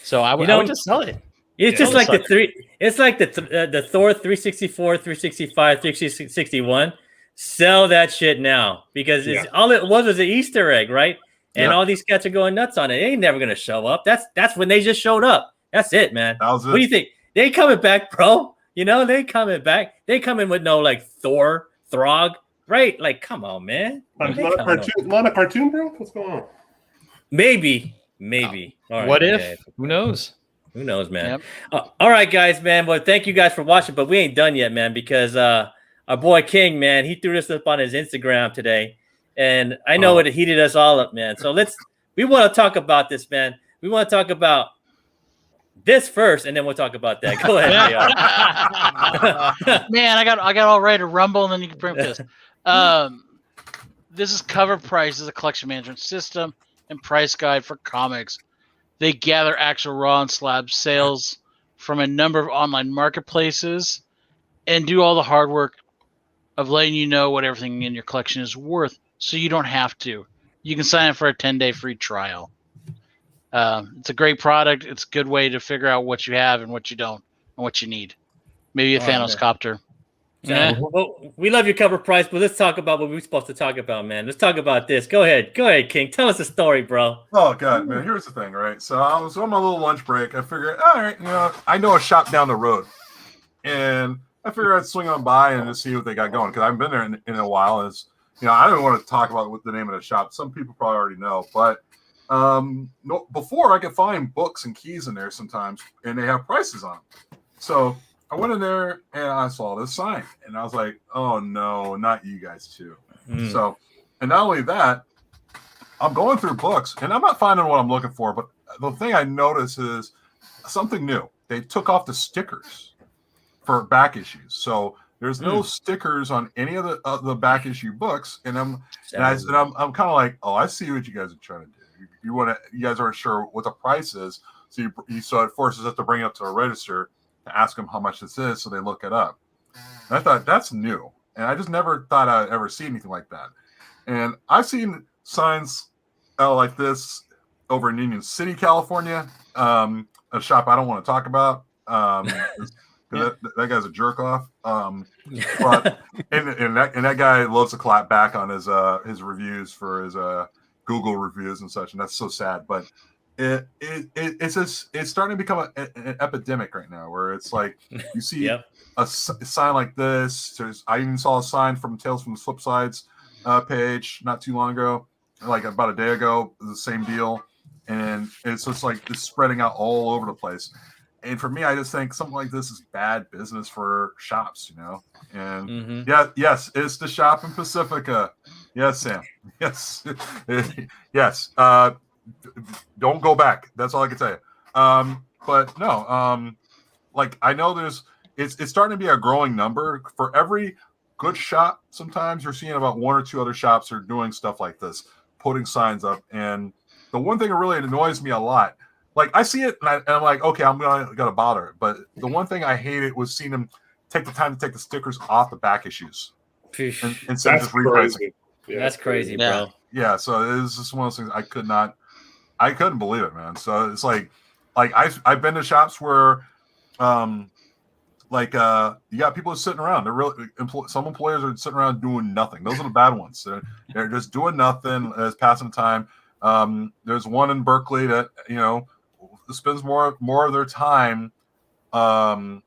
So I would just sell it. It's just like the Thor 364, 365, 361. Sell that shit now because all it was an Easter egg, right? And all these cats are going nuts on it. They ain't never gonna show up. That's when they just showed up. That's it, man. What do you think? They coming back, bro? They coming back. They coming with no like Thor, Throg, right? Like, come on, man. Not a cartoon, bro. What's going on? Maybe. All right, what if? Who knows? Who knows, man? Yep. All right, guys, man. Well, thank you guys for watching, but we ain't done yet, man, because our boy King, man, he threw this up on his Instagram today. And I know it heated us all up, man. So we want to talk about this, man. We want to talk about this first, and then we'll talk about that. Go ahead, Man, I got all ready to rumble, and then you can bring this. This is Covr Prices, a collection management system and price guide for comics. They gather actual raw and slab sales from a number of online marketplaces and do all the hard work of letting you know what everything in your collection is worth. So you don't have to. You can sign up for a 10-day free trial. It's a great product. It's a good way to figure out what you have and what you don't and what you need. Maybe a Thanos copter. Yeah. Well, we love your Covr Price, but let's talk about what we're supposed to talk about, man. Let's talk about this. Go ahead, King. Tell us the story, bro. Oh God, man. Here's the thing, right? So I was on my little lunch break. I figured, all right, I know a shop down the road, and I figured I'd swing on by and just see what they got going because I haven't been there in a while. I don't want to talk about what the name of the shop. Some people probably already know, but before I could find books and keys in there sometimes, and they have prices on them. So I went in there and I saw this sign, and I was like, "Oh no, not you guys too!" So, and not only that, I'm going through books, and I'm not finding what I'm looking for. But the thing I notice is something new. They took off the stickers for back issues, so there's no stickers on any of the back issue books. And I'm kind of like, "Oh, I see what you guys are trying to do. You guys aren't sure what the price is, so it forces us to bring it up to a register." To ask them how much this is so they look it up. And I thought that's new. And I just never thought I'd ever see anything like that. And I've seen signs like this over in Union City, California, a shop I don't want to talk about. That guy's a jerk off. But and that guy loves to clap back on his reviews for his Google reviews and such, and that's so sad. But it's starting to become an epidemic right now, where it's like you see a sign like this. I even saw a sign from Tales from the Flip Sides page not too long ago, like about a day ago. The same deal, and it's just like it's spreading out all over the place. And for me, I just think something like this is bad business for shops, And yes, it's the shop in Pacifica. Yes, Sam. Yes, yes. don't go back. That's all I can tell you. But no, like I know it's starting to be a growing number. For every good shop, sometimes you're seeing about one or two other shops are doing stuff like this, putting signs up. And the one thing that really annoys me a lot, like I see it and I'm like, okay, I'm gonna bother it. But the one thing I hated was seeing them take the time to take the stickers off the back issues instead of just repricing. Yeah, that's crazy, bro. Yeah, so it was just one of those things I couldn't believe it, man. So it's like I've been to shops where you got people sitting around. They're really some employers are sitting around doing nothing. Those are the bad ones. They're just doing nothing as passing the time. There's one in Berkeley that spends more of their time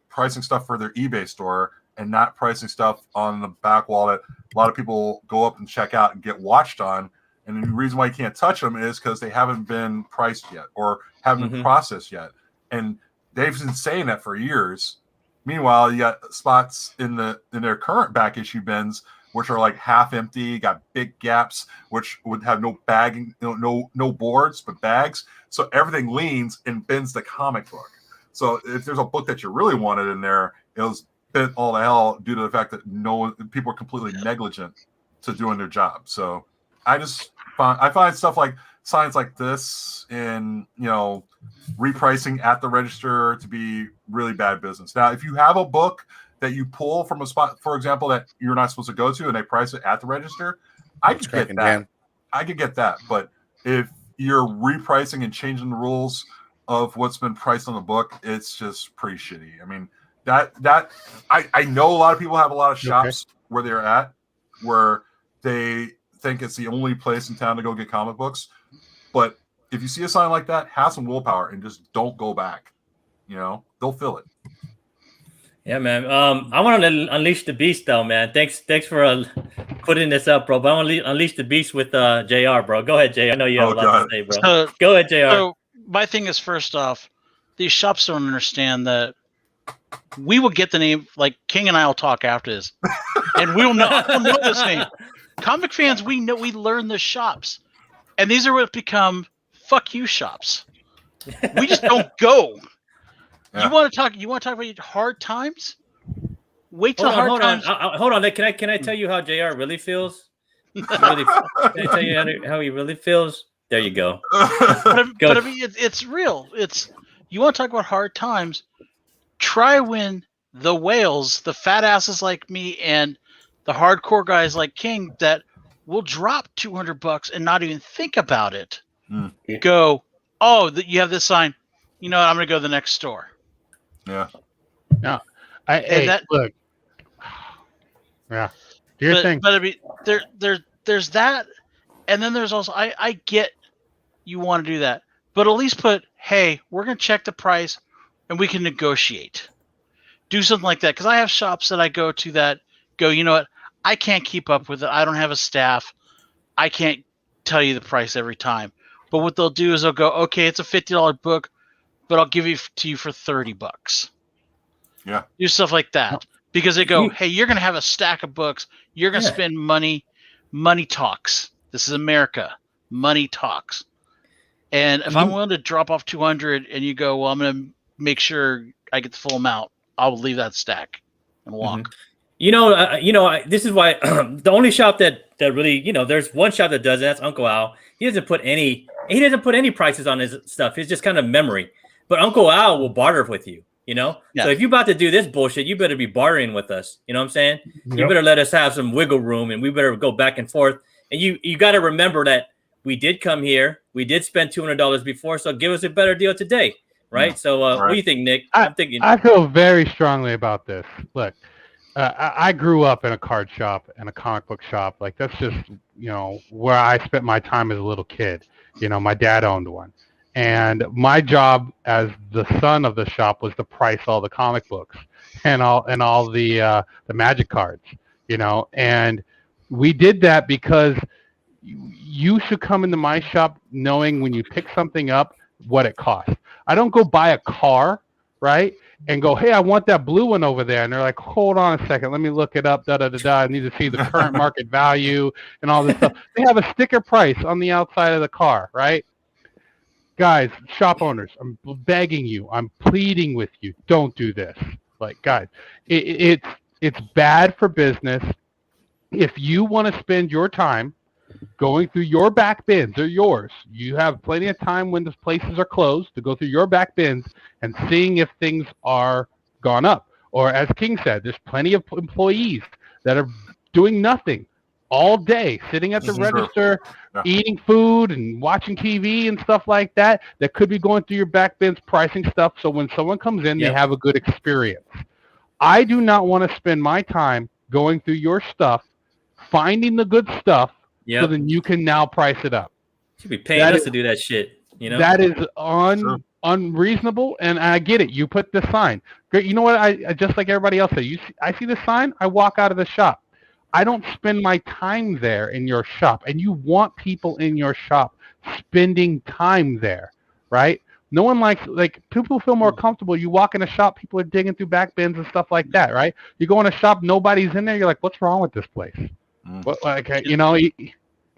pricing stuff for their eBay store and not pricing stuff on the back wall that a lot of people go up and check out and get watched on. And the reason why you can't touch them is because they haven't been priced yet or haven't been processed yet. And they've been saying that for years. Meanwhile, you got spots in their current back issue bins, which are like half empty, got big gaps, which would have no bagging, no boards, but bags. So everything leans and bends the comic book. So if there's a book that you really wanted in there, it was bent all to hell due to the fact that people are completely negligent to doing their job. So I find stuff like signs like this and repricing at the register to be really bad business. Now, if you have a book that you pull from a spot, for example, that you're not supposed to go to and they price it at the register, I could get that. I could get that. But if you're repricing and changing the rules of what's been priced on the book, it's just pretty shitty. I mean, I know a lot of people have a lot of shops where they're at where they think it's the only place in town to go get comic books. But if you see a sign like that, have some willpower and just don't go back. They'll fill it. Yeah, man. I want to unleash the beast, though, man. Thanks for putting this up, bro. But I want to unleash the beast with JR, bro. Go ahead, Jay. I know you have a lot to say, bro. Go ahead, JR. So my thing is, first off, these shops don't understand that we will get the name. Like King and I will talk after this, and we'll know this name. Comic fans, we know, we learn the shops, and these are what become fuck you shops. We just don't go. Yeah. You want to talk about hard times? Wait till hard times. Hold on. Can I tell you how JR really feels? Can I tell you how he really feels? There you go. But I mean, it's real. You want to talk about hard times? Try when the whales, the fat asses like me, and the hardcore guys like King that will drop $200 and not even think about it. Go, you have this sign. You know what? I'm going to go to the next store. Yeah. No. Look. Yeah. Do your thing. But I mean, there's that, and then there's also I get you want to do that, but at least put, hey, we're going to check the price, and we can negotiate. Do something like that, because I have shops that I go to that go, you know what? I can't keep up with it. I don't have a staff. I can't tell you the price every time. But what they'll do is they'll go, okay, it's a $50 book, but I'll give it to you for $30. Yeah. Do stuff like that. Because they go, hey, you're going to have a stack of books. You're going to spend money. Money talks. This is America. Money talks. And if I'm willing to drop off 200 and you go, well, I'm going to make sure I get the full amount, I'll leave that stack and walk. This is why the only shop that really, there's one shop that does it. That's Uncle Al. He doesn't put any prices on his stuff. It's just kind of memory. But Uncle Al will barter with you, Yeah. So if you're about to do this bullshit, you better be bartering with us. You know what I'm saying? Yep. You better let us have some wiggle room, and we better go back and forth. And you got to remember that we did come here. We did spend $200 before, so give us a better deal today, right? So what do you think, Nick? I feel very strongly about this. Look, I grew up in a card shop and a comic book shop. Like, that's just, where I spent my time as a little kid. My dad owned one. And my job as the son of the shop was to price all the comic books and all the magic cards, and we did that because you should come into my shop knowing when you pick something up what it costs. I don't go buy a car, right, and go, hey, I want that blue one over there, and they're like, hold on a second, let me look it up, I need to see the current market value and all this stuff. They have a sticker price on the outside of the car, right? guys, shop owners, I'm begging you, I'm pleading with you, don't do this. Like, guys, it's bad for business. If you want to spend your time going through your back bins, they're yours. You have plenty of time when the places are closed to go through your back bins and seeing if things are gone up. Or as King said, there's plenty of employees that are doing nothing all day, sitting at the register, eating food and watching TV and stuff like that, that could be going through your back bins pricing stuff. So when someone comes in, they have a good experience. I do not want to spend my time going through your stuff, finding the good stuff, so then you can now price it up. You should be paying us to do that shit. You know, that is unreasonable, and I get it. You put the sign. Great. You know what? I just like everybody else say. I see the sign. I walk out of the shop. I don't spend my time there in your shop, and you want people in your shop spending time there, right? No one likes, like, people feel more comfortable. You walk in a shop, people are digging through back bins and stuff like that, right? You go in a shop, nobody's in there. You're like, what's wrong with this place? What, like, you know,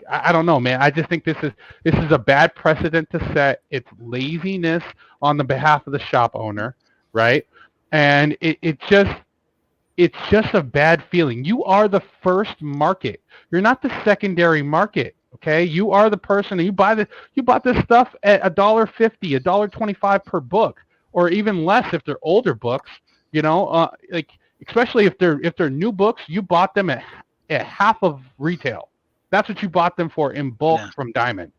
I don't know, man. I just think this is a bad precedent to set. It's laziness on the behalf of the shop owner, right? And it's just a bad feeling. You are the first market. You're not the secondary market. Okay, you are the person. You bought this stuff at $1.50, $1.25 per book, or even less if they're older books. You know, like, especially if they're new books, you bought them at half of retail. That's what you bought them for in bulk from Diamond,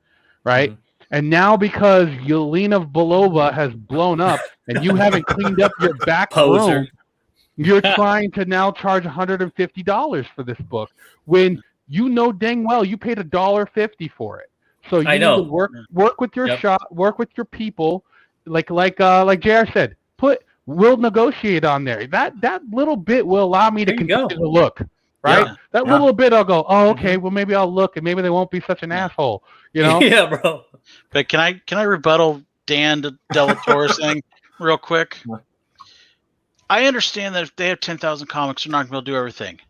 right? Mm-hmm. And now because Yelena Belova has blown up and you haven't cleaned up your back room, you're trying to now charge $150 for this book when you know dang well you paid $1.50 for it. So you need to work with your shop, work with your people, like JR said. We'll negotiate on there. That little bit will allow me to continue to look. Right? Yeah. That little bit, I'll go, oh, okay, well, maybe I'll look, and maybe they won't be such an asshole, you know? Yeah, bro. But can I rebuttal Dan Delatorre's thing real quick? I understand that if they have 10,000 comics, they're not going to do everything.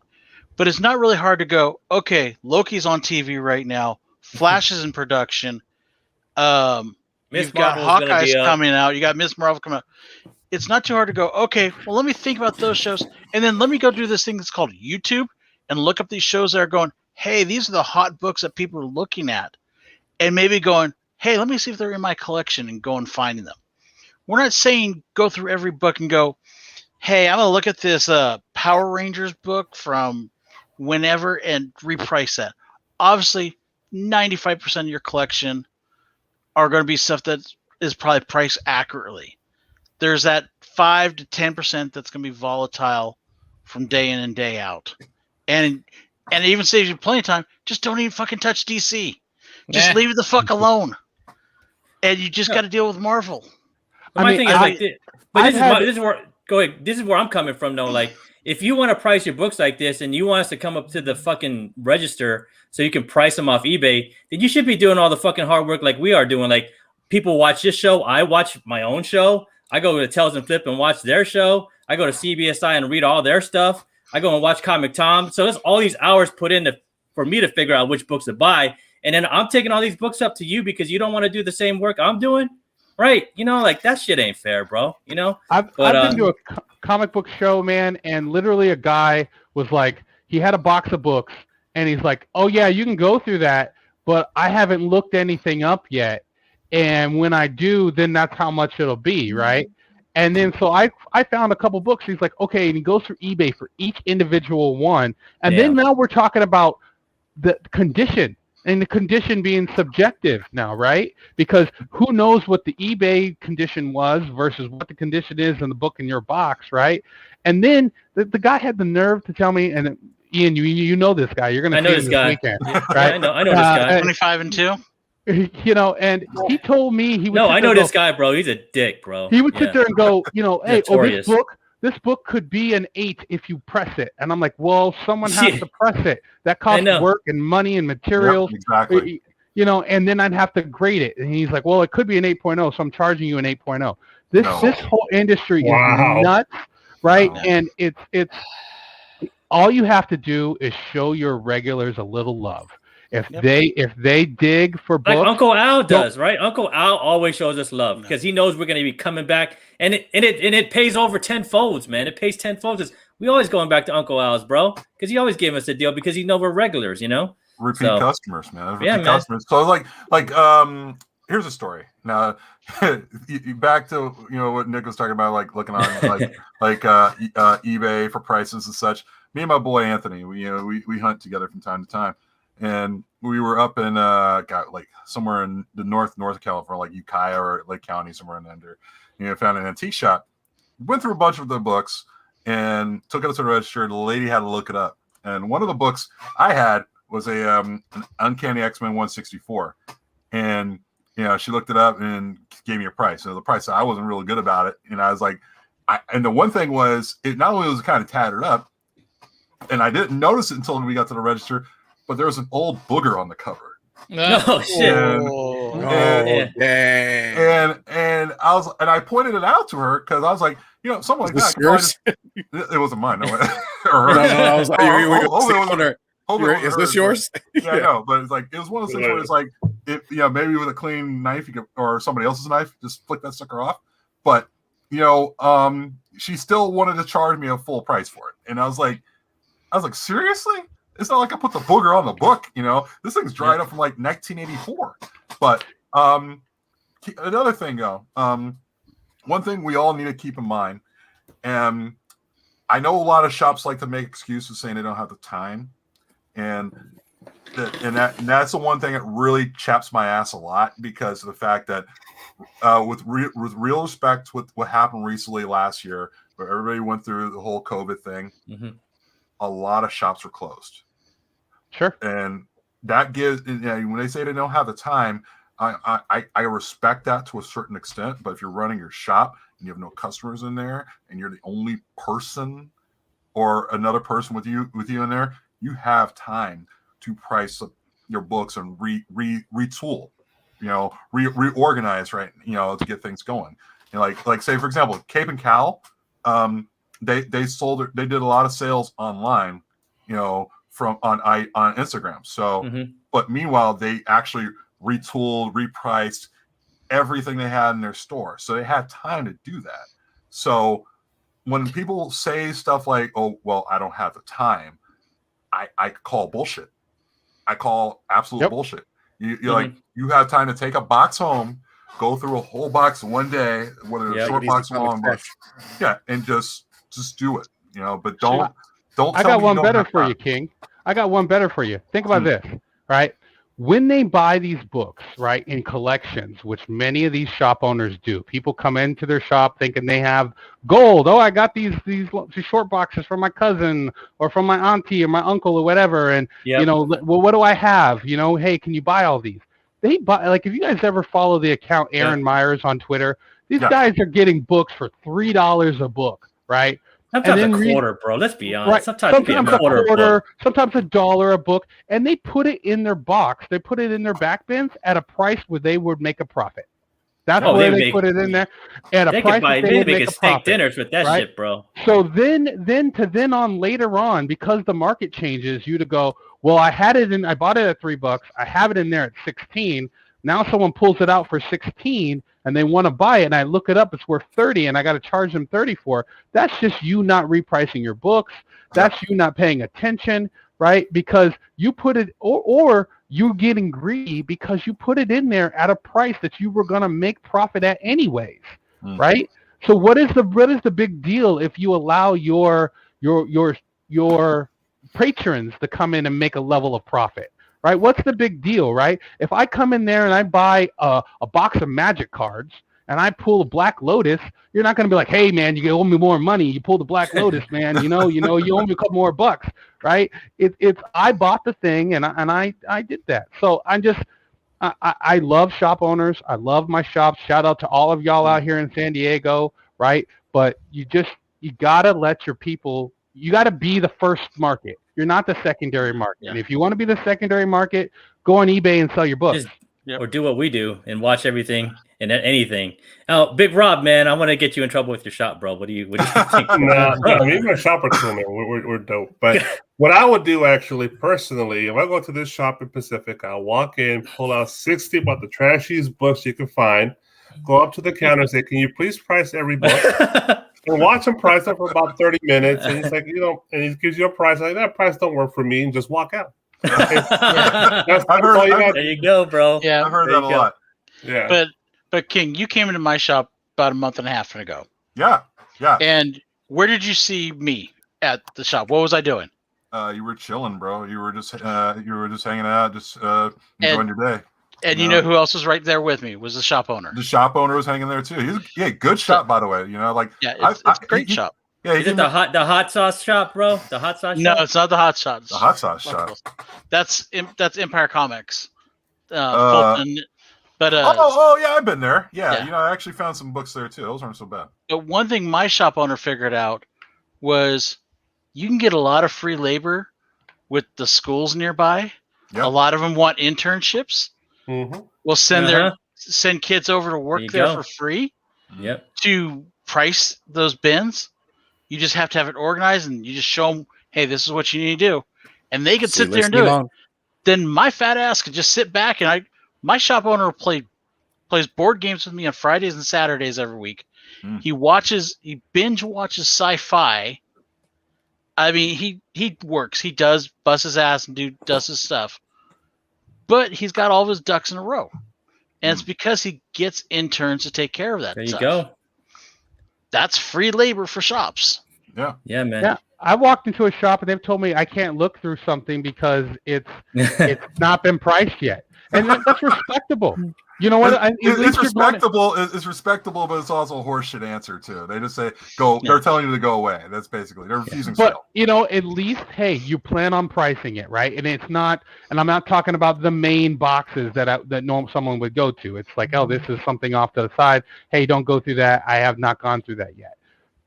But it's not really hard to go, okay, Loki's on TV right now, Flash is in production, you've got Hawkeye's coming out, you got Miss Marvel coming out. It's not too hard to go, okay, well, let me think about those shows, and then let me go do this thing that's called YouTube, and look up these shows that are going, hey, these are the hot books that people are looking at. And maybe going, hey, let me see if they're in my collection and go and finding them. We're not saying go through every book and go, hey, I'm going to look at this Power Rangers book from whenever and reprice that. Obviously, 95% of your collection are going to be stuff that is probably priced accurately. There's that 5 to 10% that's going to be volatile from day in and day out. And it even saves you plenty of time. Just don't even fucking touch DC. Just leave it the fuck alone. And you just got to deal with Marvel. My thing is like this. But this is where I'm coming from, though. Like, if you want to price your books like this and you want us to come up to the fucking register so you can price them off eBay, then you should be doing all the fucking hard work like we are doing. Like, people watch this show. I watch my own show. I go to Tales and Flip and watch their show. I go to CBSI and read all their stuff. I go and watch Comic Tom. So there's all these hours put in for me to figure out which books to buy. And then I'm taking all these books up to you because you don't want to do the same work I'm doing. Right. You know, like, that shit ain't fair, bro. You know, I've been to a comic book show, man. And literally a guy was like, he had a box of books and he's like, oh yeah, you can go through that, but I haven't looked anything up yet. And when I do, then that's how much it'll be. Right. And then so I found a couple books. He's like, okay, and he goes through eBay for each individual one. And then now we're talking about the condition, and the condition being subjective now, right? Because who knows what the eBay condition was versus what the condition is in the book in your box, right? And then the guy had the nerve to tell me, and Ian, you know this guy. You're going to see him this weekend, right? Yeah, I know this guy. 25 and 2. You know, and he told me he would. No, I know this guy, bro. He's a dick, bro. He would sit there and go, you know, hey, this book could be an 8 if you press it. And I'm like, well, someone has to press it. That costs work and money and materials. Yep, exactly. You know, and then I'd have to grade it. And he's like, well, it could be an 8.0, so I'm charging you an 8.0. This whole industry is nuts, right? Wow. And it's all you have to do is show your regulars a little love. If they dig for books, like Uncle Al does, right? Uncle Al always shows us love because he knows we're going to be coming back, and it pays over 10 folds, man. It pays 10 folds. We always going back to Uncle Al's, bro, because he always gave us a deal because he know we're regulars, you know. Repeat customers, man. Repeat customers. So here's a story. Now, back to what Nick was talking about, like looking on eBay for prices and such. Me and my boy Anthony, we hunt together from time to time, and we were up in somewhere in the north of California, like Ukiah or Lake County, somewhere in under. Found an antique shop. Went through a bunch of the books and took it to the register. The lady had to look it up, and one of the books I had was an Uncanny X-Men 164, and she looked it up and gave me a price. The price, I wasn't really good about it, and I was like, and the one thing was, it not only was kind of tattered up, and I didn't notice it until we got to the register, but there was an old booger on the cover. Oh shit! And I pointed it out to her because I was like, something like that. Yours? It wasn't mine. No, I was like, is this yours? Yeah, I know, but it's like it was one of those things where it's like, maybe with a clean knife, you could, or somebody else's knife, just flick that sucker off. But she still wanted to charge me a full price for it, and I was like, seriously? It's not like I put the booger on the book, This thing's dried up from like 1984. But another thing, though, one thing we all need to keep in mind, and I know a lot of shops like to make excuses saying they don't have the time, and that's the one thing that really chaps my ass a lot, because of the fact that with real respect with what happened recently last year, where everybody went through the whole COVID thing. Mm-hmm. A lot of shops were closed. Sure. And that gives, when they say they don't have the time, I respect that to a certain extent. But if you're running your shop and you have no customers in there, and you're the only person or another person with you in there, you have time to price your books and retool, reorganize, right? To get things going. Like say for example, Cape and Cow. They did a lot of sales online, from on Instagram. So, But meanwhile, they actually retooled, repriced everything they had in their store. So they had time to do that. So when people say stuff like, "Oh, well, I don't have the time," I call bullshit. I call absolute bullshit. Like, you have time to take a box home, go through a whole box in one day, whether it's a short box or long box. Yeah, and just do it, but don't. I got one better for you, King. I got one better for you. Think about this, right? When they buy these books, right, in collections, which many of these shop owners do, people come into their shop thinking they have gold. Oh, I got these short boxes from my cousin or from my auntie or my uncle or whatever. And, well, what do I have? Hey, can you buy all these? They buy, like, if you guys ever follow the account Aaron Myers on Twitter, these guys are getting books for $3 a book, right? Sometimes a quarter, bro. Let's be honest. Right. Sometimes a quarter, sometimes $1 a book, and they put it in their box. They put it in their back bins at a price where they would make a profit. That's where they put it in there at a price that they would make a profit. Dinners with that shit, bro. So then on later on, because the market changes, you to go, well, I bought it at $3. I have it in there at 16. Now someone pulls it out for 16 and they want to buy it, and I look it up, it's worth 30, and I got to charge them 34. That's just you not repricing your books. That's you not paying attention, right? Because you put it, or you getting greedy because you put it in there at a price that you were going to make profit at anyways, right? So what is the big deal if you allow your patrons to come in and make a level of profit? Right? What's the big deal, right? If I come in there and I buy a box of Magic cards and I pull a Black Lotus, you're not going to be like, "Hey, man, you owe me more money. You pulled the Black Lotus, man. You owe me a couple more bucks," right? It's I bought the thing and I did that. So I love shop owners. I love my shops. Shout out to all of y'all out here in San Diego, right? But you gotta let your people. You got to be the first market. You're not the secondary market. Yeah. And if you want to be the secondary market, go on eBay and sell your books. Or do what we do and watch everything and anything. Oh, Big Rob, man, I want to get you in trouble with your shop, bro. What do you think? No, even a shop or two, man. We're dope. But what I would do actually, personally, if I go to this shop in Pacific, I'll walk in, pull out 60 about the trashiest books you can find, go up to the counter and say, "Can you please price every book?" And watch him price them for about 30 minutes. And he's like, and he gives you a price like that price don't work for me, and just walk out. That's all you got. There you go, bro. Yeah, I've heard that a lot. Yeah. But King, you came into my shop about a month and a half ago. Yeah. And where did you see me at the shop? What was I doing? You were chilling, bro. You were just hanging out, just enjoying your day. And you know who else was right there with me? Was the shop owner. The shop owner was hanging there too. Good shop, by the way. It's a great shop. Yeah, is it the hot sauce shop, bro? The hot sauce shop? No, it's not the hot sauce. The hot sauce shop. That's Empire Comics. Fulton, but yeah, I've been there. Yeah, I actually found some books there too. Those aren't so bad. But one thing my shop owner figured out was you can get a lot of free labor with the schools nearby. Yep. A lot of them want internships. Mm-hmm. We'll send kids over to work there for free. Yep. To price those bins, you just have to have it organized, and you just show them, hey, this is what you need to do, and they can sit there and do it. Then my fat ass could just sit back, and my shop owner plays board games with me on Fridays and Saturdays every week. He binge watches sci-fi. I mean, he works, he busts his ass and does his stuff. But he's got all of his ducks in a row. And it's because he gets interns to take care of that stuff. There you go. That's free labor for shops. Yeah. Yeah, man. Yeah. I walked into a shop and they've told me I can't look through something because it's not been priced yet. And that's respectable. You know what? It's respectable. It's respectable, but it's also a horseshit answer too. They just say go. Yeah. They're telling you to go away. That's basically they're refusing. But at least you plan on pricing it, right? And it's not. And I'm not talking about the main boxes that someone would go to. It's like, oh, this is something off to the side. Hey, don't go through that. I have not gone through that yet.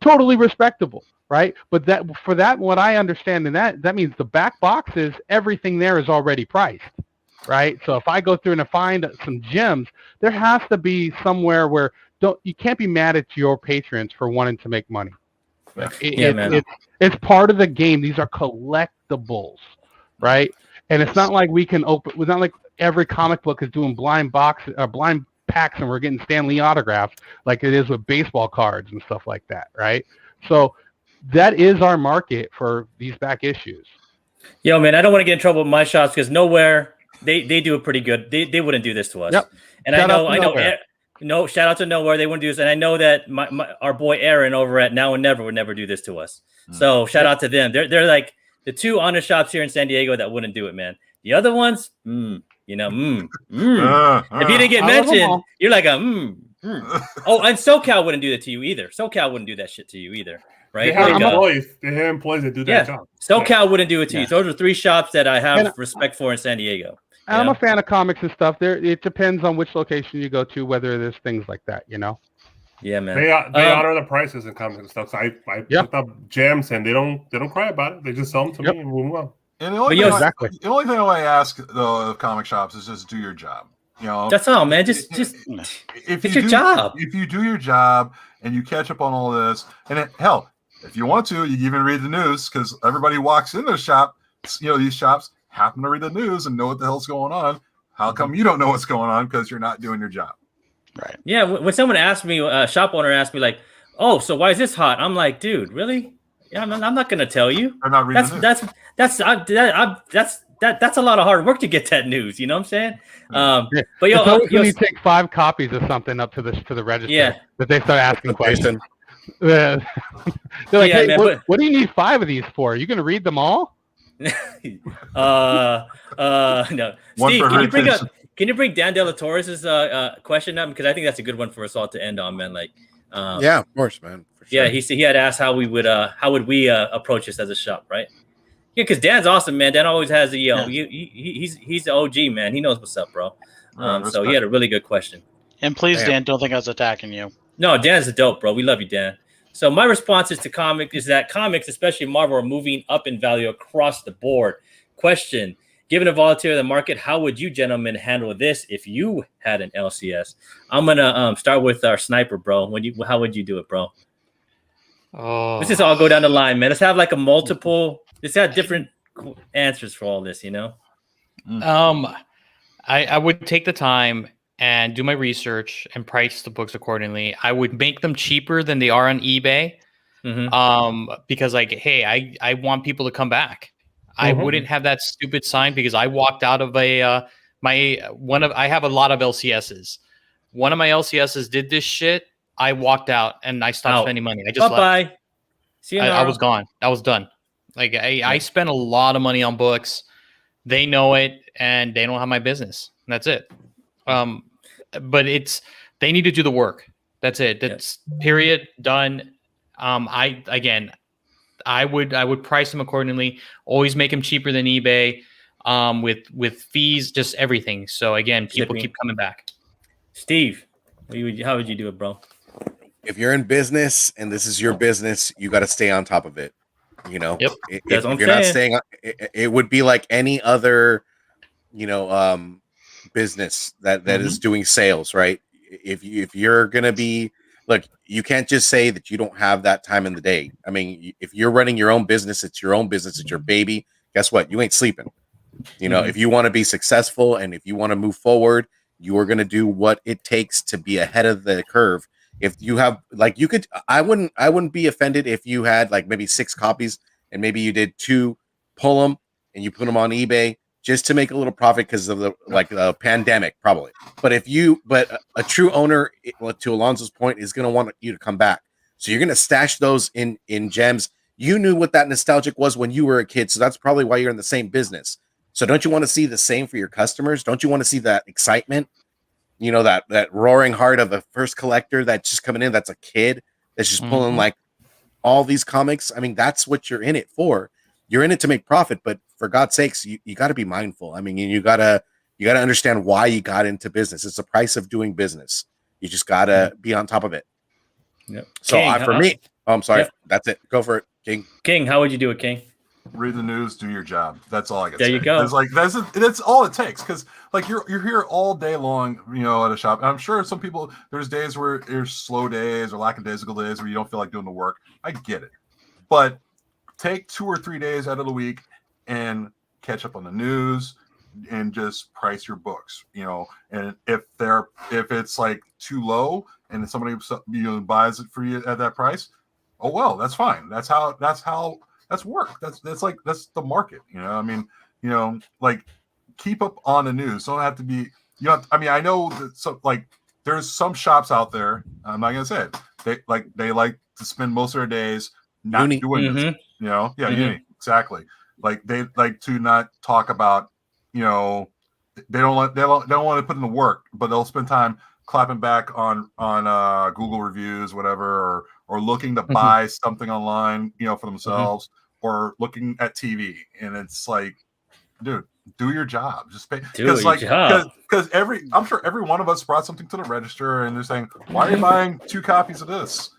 Totally respectable, right? But what I understand in that means the back boxes, everything there is already priced. Right. So if I go through and I find some gems, there has to be somewhere where you can't be mad at your patrons for wanting to make money. It's part of the game. These are collectibles, right? And it's not like we can open. It's not like every comic book is doing blind packs, and we're getting Stan Lee autographs like it is with baseball cards and stuff like that, right? So that is our market for these back issues. Yo, man, I don't want to get in trouble with my shops because nowhere. They do it pretty good. They wouldn't do this to us. Yep. And I know. Shout out to Nowhere. They wouldn't do this. And I know that our boy Aaron over at Now and Never would never do this to us. So shout out to them. They're like the two honest shops here in San Diego that wouldn't do it, man. The other ones, If you didn't get mentioned, you're like Oh, and SoCal wouldn't do that to you either. SoCal wouldn't do that shit to you either. Right? They have employees that do that job. SoCal wouldn't do it to you. Those are three shops that I have respect for in San Diego. I'm a fan of comics and stuff. It depends on which location you go to, whether there's things like that, Yeah, man. They honor the prices in comics and stuff. So I put up gems and they don't cry about it. They just sell them to me and move on. And the only thing I ask though of comic shops is just do your job. That's all, man. Just it's your job. If you do your job and you catch up on all this, and hell, if you want to, you even read the news because everybody walks into the shop. These shops happen to read the news and know what the hell's going on. How come you don't know what's going on? Because you're not doing your job. Right. Yeah. When someone asked me, a shop owner asked me like, "Oh, so why is this hot?" I'm like, "Dude, really? Yeah, I'm not going to tell you. They're not reading the news. That's a lot of hard work to get that news. You know what I'm saying?" But you take 5 copies of something up to the register that they start asking questions. They're like, "Hey, man, what do you need 5 of these for? Are you going to read them all?" No. Steve, can you bring Dan De La Torres's question up, because I think that's a good one for us all to end on, man. Like, of course, man. For sure. Yeah, he had asked how would we approach this as a shop, right? Yeah, because Dan's awesome, man. Dan always has he's the OG, man. He knows what's up, bro. So he had a really good question. And please, Dan, don't think I was attacking you. No, Dan's a dope, bro. We love you, Dan. So my response is that comics, especially Marvel, are moving up in value across the board. Question: given the volatility of the market, how would you gentlemen handle this if you had an LCS? I'm gonna start with our sniper, bro. How would you do it, bro? Oh, Let's just all go down the line, man. Let's have like a multiple. Let's have different answers for all this, you know. I would take the time and do my research and price the books accordingly. I would make them cheaper than they are on eBay. Because like, hey, I want people to come back. I wouldn't have that stupid sign because I walked out of I have a lot of LCSs. One of my LCSs did this shit. I walked out and I stopped spending money. I just left. See you I was gone. I was done. Like I spent a lot of money on books. They know it and they don't have my business. That's it. But they need to do the work. That's it. That's period. Done. I would price them accordingly. Always make them cheaper than eBay. With fees, just everything. So again, people keep coming back. Steve, how would you do it, bro? If you're in business and this is your business, you got to stay on top of it. You know, if you're not staying, it would be like any other, business that is doing sales, right? If you're gonna be, look, you can't just say that you don't have that time in the day. I mean, if you're running your own business, it's your own business, it's your baby. Guess what? You ain't sleeping. If you want to be successful and if you want to move forward, you are going to do what it takes to be ahead of the curve. If you have I wouldn't be offended if you had like maybe 6 copies and maybe you did 2, pull them and you put them on eBay just to make a little profit because of the pandemic, probably. But a true owner, to Alonzo's point, is going to want you to come back. So you're going to stash those in gems. You knew what that nostalgic was when you were a kid, so that's probably why you're in the same business. So don't you want to see the same for your customers? Don't you want to see that excitement? That roaring heart of a first collector that's just coming in, that's a kid that's just pulling like all these comics. I mean, that's what you're in it for. You're in it to make profit, but for God's sakes, you got to be mindful. I mean, you gotta understand why you got into business. It's the price of doing business. You just gotta be on top of it. Yep. So I'm sorry. Yep. That's it. Go for it, King. King, how would you do it, King? Read the news, do your job. That's all I got. There you go. That's all it takes. Because like you're here all day long, at a shop. And I'm sure some people, there's days where there's slow days or lackadaisical days where you don't feel like doing the work. I get it, but take 2 or 3 days out of the week and catch up on the news and just price your books. And if it's like too low and somebody buys it for you at that price, oh well, that's fine. That's work. That's the market. Like keep up on the news. Don't have to be. I know that there's some shops out there. I'm not gonna say it. They like to spend most of their days not doing this. Uni, exactly. Like they like to not talk about. They don't want to put in the work, but they'll spend time clapping back on Google reviews, whatever, or looking to buy something online, for themselves, or looking at TV. And it's like, dude, do your job. Just pay. Because I'm sure every one of us brought something to the register and they're saying, why are you buying 2 copies of this?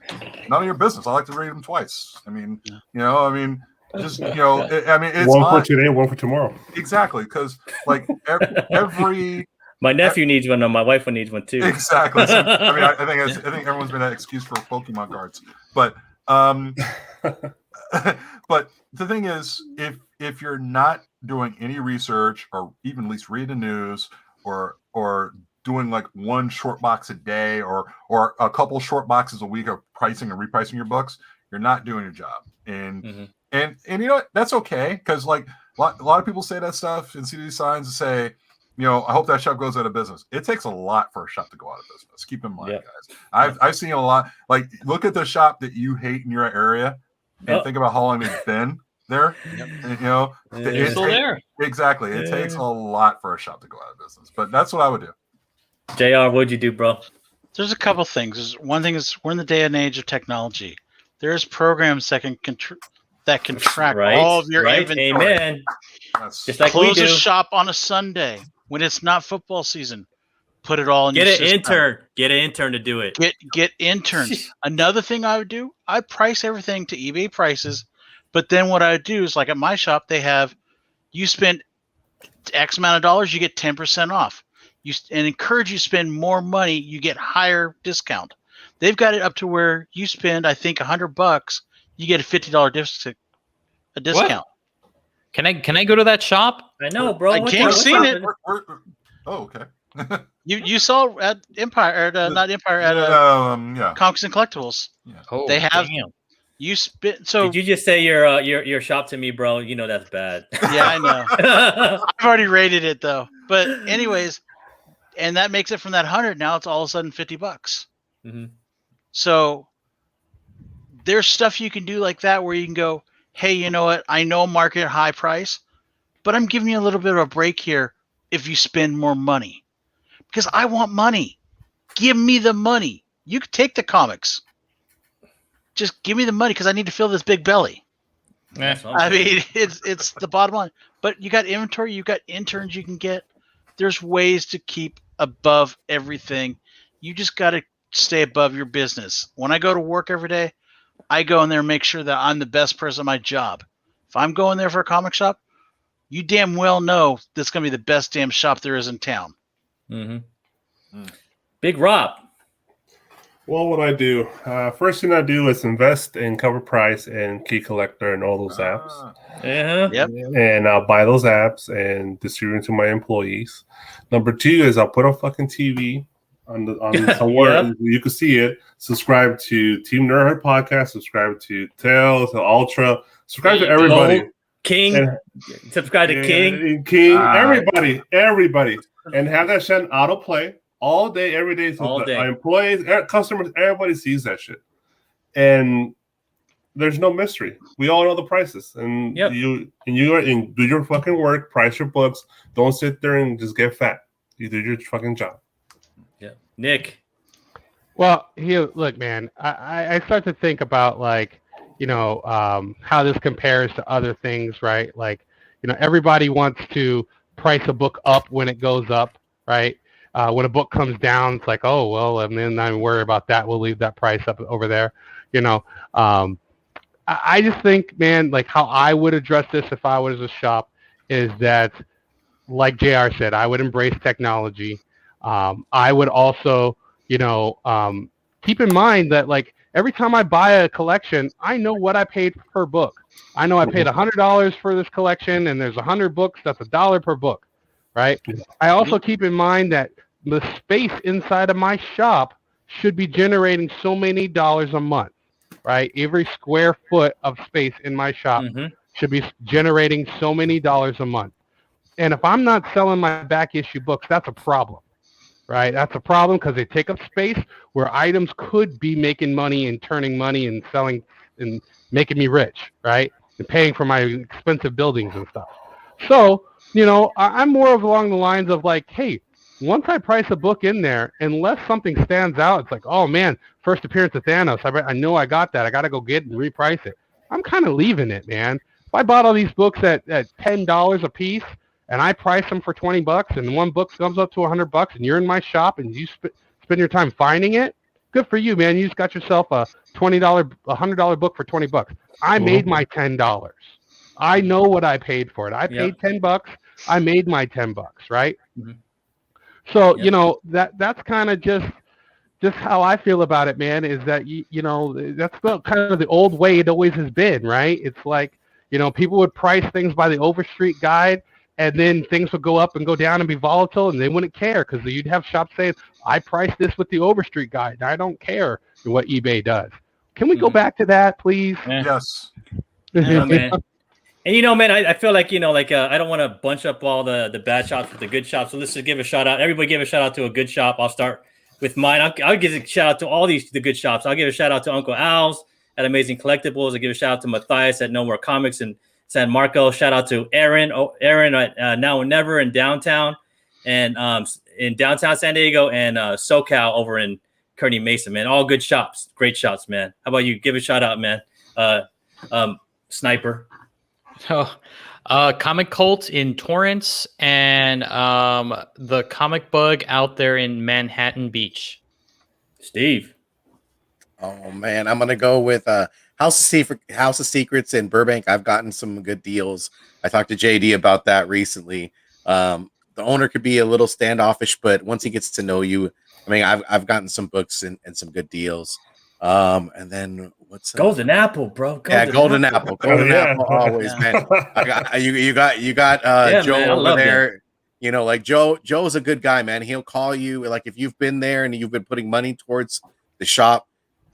None of your business. I like to read them twice. I mean, just it's one for today, one for tomorrow. Exactly, because like every my nephew needs one, and my wife needs one too. Exactly. So, I think everyone's made that excuse for Pokemon cards, but but the thing is, if you're not doing any research or even at least read the news or doing like 1 short box a day or a couple short boxes a week of pricing and repricing your books, you're not doing your job. And and you know what? That's okay, because like a lot of people say that stuff and see these signs and say, I hope that shop goes out of business. It takes a lot for a shop to go out of business. Keep in mind, guys. I've seen a lot. Like, look at the shop that you hate in your area and think about how long they've been there. And, they're still there. Exactly. It takes a lot for a shop to go out of business. But that's what I would do. JR, what'd you do, bro? There's a couple things. One thing is we're in the day and age of technology. There's programs that can track all of your inventory. Amen. Just like close we do. a shop on a Sunday when it's not football season. Put it all in. Get an intern. Get an intern to do it. Get interns. Another thing I would do, I price everything to eBay prices, but then what I would do is like at my shop they have, you spend X amount of dollars, you get 10% off. And encourage you to spend more money, you get higher discount. They've got it up to where you spend, I think, $100, you get a $50 discount. What? Can I go to that shop? I know, bro. King's seen it. Oh, okay. You saw at Empire, or not Empire, at Comics and Collectibles. Yeah. Oh, they have. Damn. You spit. So did you just say your shop to me, bro? You know that's bad. Yeah, I know. I've already rated it though. But anyways, and that makes it from that 100. Now it's all of a sudden $50. Mm-hmm. So there's stuff you can do like that where you can go, hey, you know what? I know market high price, but I'm giving you a little bit of a break here if you spend more money, because I want money. Give me the money. You can take the comics. Just give me the money because I need to fill this big belly. I mean, it's the bottom line. But you got inventory, you got interns you can get. There's ways to keep above everything. You just got to stay above your business. When I go to work every day, I go in there and make sure that I'm the best person at my job. If I'm going there for a comic shop, you damn well know this is going to be the best damn shop there is in town. Mm-hmm. Big Rob. Well, what I do, first thing I do is invest in Covr Price and Key Collector and all those apps. Yeah. Yep. And I'll buy those apps and distribute them to my employees. Number 2 is I'll put a fucking TV on somewhere yep. You can see it. Subscribe to Team Nerd Podcast. Subscribe to Tales, to Ultra. Subscribe to everybody. King. Subscribe to King. Everybody. And have that shit autoplay. All day, every day. So all day. Our employees, customers, everybody sees that shit. And there's no mystery. We all know the prices. And do your fucking work, price your books. Don't sit there and just get fat. You do your fucking job. Yeah. Nick. Well, here, look, man, I start to think about how this compares to other things, right? Like, everybody wants to price a book up when it goes up, right? When a book comes down, it's like, oh, well, and then I worry about that. We'll leave that price up over there. I just think, man, like how I would address this if I was a shop is that, like JR said, I would embrace technology. I would also, keep in mind that, like, every time I buy a collection, I know what I paid per book. I know I paid $100 for this collection, and there's 100 books. That's $1 per book, right? I also keep in mind that the space inside of my shop should be generating so many dollars a month, right? Every square foot of space in my shop should be generating so many dollars a month. And if I'm not selling my back issue books, that's a problem, right? That's a problem because they take up space where items could be making money and turning money and selling and making me rich, right? And paying for my expensive buildings and stuff. So, I'm more of along the lines of like, hey, once I price a book in there, unless something stands out, it's like, oh man, first appearance of Thanos. I know I got that. I got to go get it and reprice it. I'm kind of leaving it, man. If I bought all these books at $10 a piece and I price them for $20 and one book comes up to $100 and you're in my shop and you spend your time finding it, good for you, man. You just got yourself a $100 book for $20. I made my $10. I know what I paid for it. I paid $10. I made my $10, right? Mm-hmm. So, that's kind of just how I feel about it, man, is that, that's the kind of the old way it always has been, right? It's like, people would price things by the Overstreet guide, and then things would go up and go down and be volatile, and they wouldn't care because you'd have shops saying, I priced this with the Overstreet guide, and I don't care what eBay does. Can we go back to that, please? Yes. Yeah, man. And man, I feel like I don't want to bunch up all the bad shops with the good shops. So let's just give a shout out. Everybody give a shout out to a good shop. I'll start with mine. I'll give a shout out to all the good shops. I'll give a shout out to Uncle Al's at Amazing Collectibles. I'll give a shout out to Matthias at No More Comics in San Marco. Shout out to Aaron at Now and Never in downtown and in downtown San Diego, and SoCal over in Kearny Mesa. Man, all good shops, great shops, man. How about you? Give a shout out, man. Sniper. Comic Cult in Torrance and the Comic Bug out there in Manhattan Beach. Steve. Oh man, I'm gonna go with House of Secrets in Burbank. I've gotten some good deals. I talked to JD about that recently. The owner could be a little standoffish, but once he gets to know you, I mean, I've gotten some books and some good deals. And then what's Golden Apple, bro? Golden Apple always, man. You got Joe over there. Him. You know, like Joe's a good guy, man. He'll call you like if you've been there and you've been putting money towards the shop.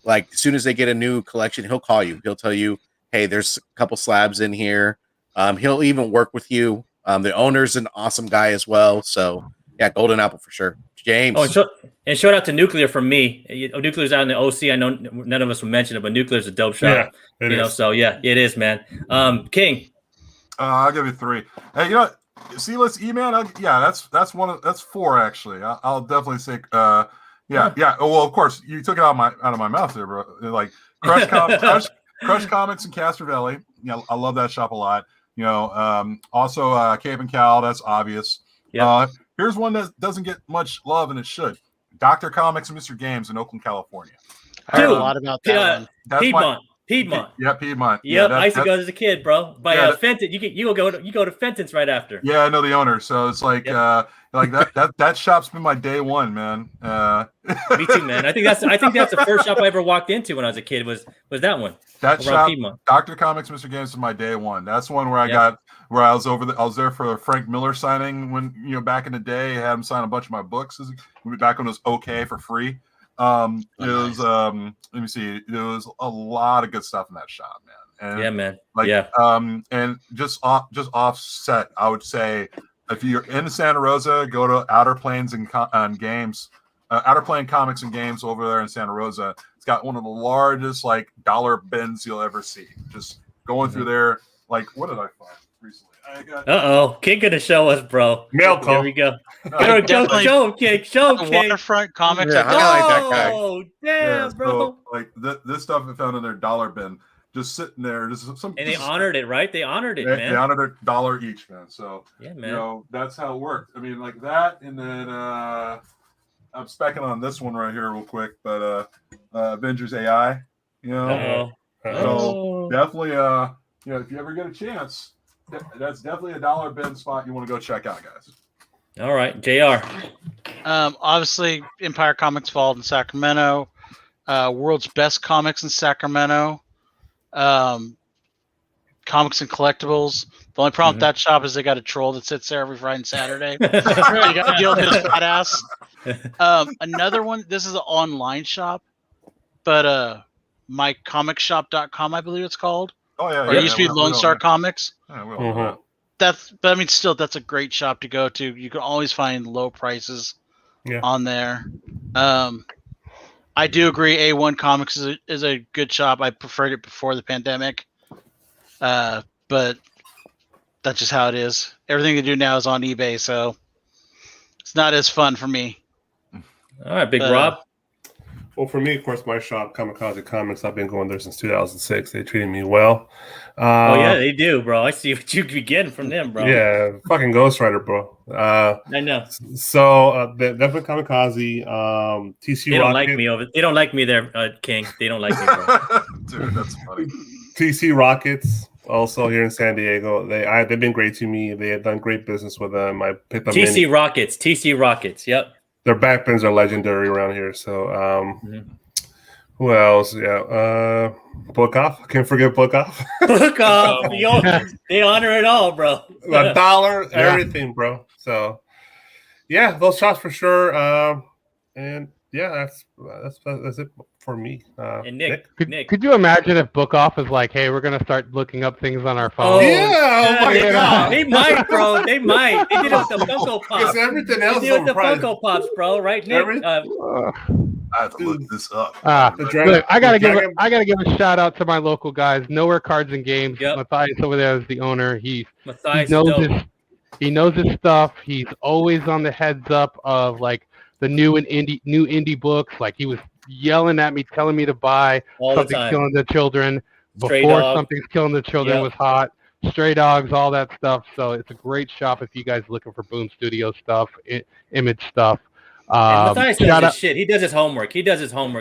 Like as soon as they get a new collection, he'll call you. He'll tell you, hey, there's a couple slabs in here. He'll even work with you. The owner's an awesome guy as well. So yeah, Golden Apple for sure. James. Oh, and shout out to Nuclear from me. Nuclear's out in the OC. I know none of us will mention it, but Nuclear's a dope shop. Yeah, so yeah, it is, man. King. I'll give you 3. Hey, you know, Sealess E-Man. That's 4 actually. I'll definitely say. Yeah. Oh, well, of course, you took it out of my mouth there, bro. Like Crush Comics and Castrovelli. You know, I love that shop a lot. You know, also Cape and Cal. That's obvious. Yeah. Here's one that doesn't get much love, and it should. Dr. Comics and Mr. Games in Oakland, California. I heard a lot about that one. Piedmont. Yeah, Piedmont. Yep, I used to go as a kid, bro. By Fenton, you go to Fenton's right after. Yeah, I know the owner, so it's like that shop's been my day one, man. Me too, man. I think that's the first shop I ever walked into when I was a kid. Was that one? That shop, Piedmont. Dr. Comics, Mr. Games is my day one. That's one where I was there for a Frank Miller signing when back in the day. I had him sign a bunch of my books. Back when it was okay for free. It was let me see. There was a lot of good stuff in that shop, man. And yeah, man. And just offset, I would say if you're in Santa Rosa, go to Outer Plains and Games, Outer Plain Comics and Games over there in Santa Rosa. It's got one of the largest dollar bins you'll ever see. Just going through there, what did I find recently? King gonna show us, bro. Mail call. Here we go. Show him, King. Waterfront Comics. Yeah, Oh, damn, bro. So, this stuff I found in their dollar bin, just sitting there. And they honored it, right? They honored it, man. They honored $1 each, man. So yeah, man. That's how it worked. I mean, like that, and then I'm specking on this one right here real quick, but Avengers AI. So definitely, if you ever get a chance. That's definitely a dollar bin spot you want to go check out, guys. All right, JR. Obviously, Empire Comics Vault in Sacramento, World's Best Comics in Sacramento, Comics and Collectibles. The only problem with that shop is they got a troll that sits there every Friday and Saturday. You got to deal with his fat ass. Another one. This is an online shop, but mycomicshop.com, I believe it's called. Oh yeah, or it used to be Lone Star Comics. Yeah, that's a great shop to go to. You can always find low prices on there. I do agree. A1 Comics is a good shop. I preferred it before the pandemic, but that's just how it is. Everything they do now is on eBay, so it's not as fun for me. All right, Big Rob. Well, for me, of course, my shop, Kamikaze Comics, I've been going there since 2006. They treated me well. Oh, yeah, they do, bro. I see what you be getting from them, bro. Yeah, fucking Ghost Rider, bro. I know. So, definitely Kamikaze. TC They don't Rocket. They don't like me there, King. They don't like me, bro. Dude, that's funny. TC Rockets, also here in San Diego. They've been great to me. They have done great business with them. I picked them TC Rockets, yep. Their backpins are legendary around here. So, who else? Yeah, Book Off. Can't forget Book Off. Book Off. They honor it all, bro. $1, everything, bro. So, yeah, those shops for sure. And yeah, that's it for me. And Nick. Could you imagine if Book Off is like, hey, we're gonna start looking up things on our phone? Oh my God. They might, bro. They might. They did it with the Funko Pops. Because everything else they did it with the Funko Pops, bro. Right, Nick? I have to look this up. Look, I gotta give a shout out to my local guys. Nowhere Cards and Games. Yep. Matthias over there is the owner. He knows his stuff. He's always on the heads up of like the new indie books. Like he was yelling at me, telling me to buy Something's Killing the Children before Something's Killing the Children was hot. Stray Dogs, all that stuff. So it's a great shop if you guys are looking for Boom Studio stuff, image stuff. Matthias does his shit. He does his homework.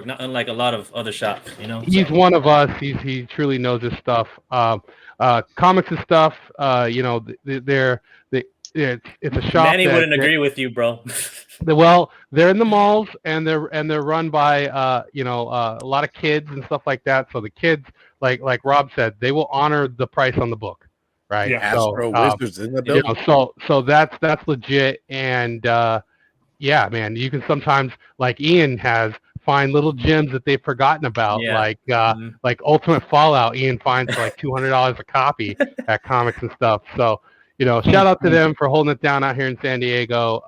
Not unlike a lot of other shops. He's one of us. He truly knows his stuff. Comics and stuff. it's a shop. Manny wouldn't agree with you, bro. Well, they're in the malls and they're run by a lot of kids and stuff like that. So the kids, like Rob said, they will honor the price on the book, right? Yeah. Astro Wizards in the building. So that's legit. And yeah, man, you can sometimes, like Ian has, find little gems that they've forgotten about, like Ultimate Fallout. Ian finds for like $200 a copy at comics and stuff. So. Shout out to them for holding it down out here in San Diego.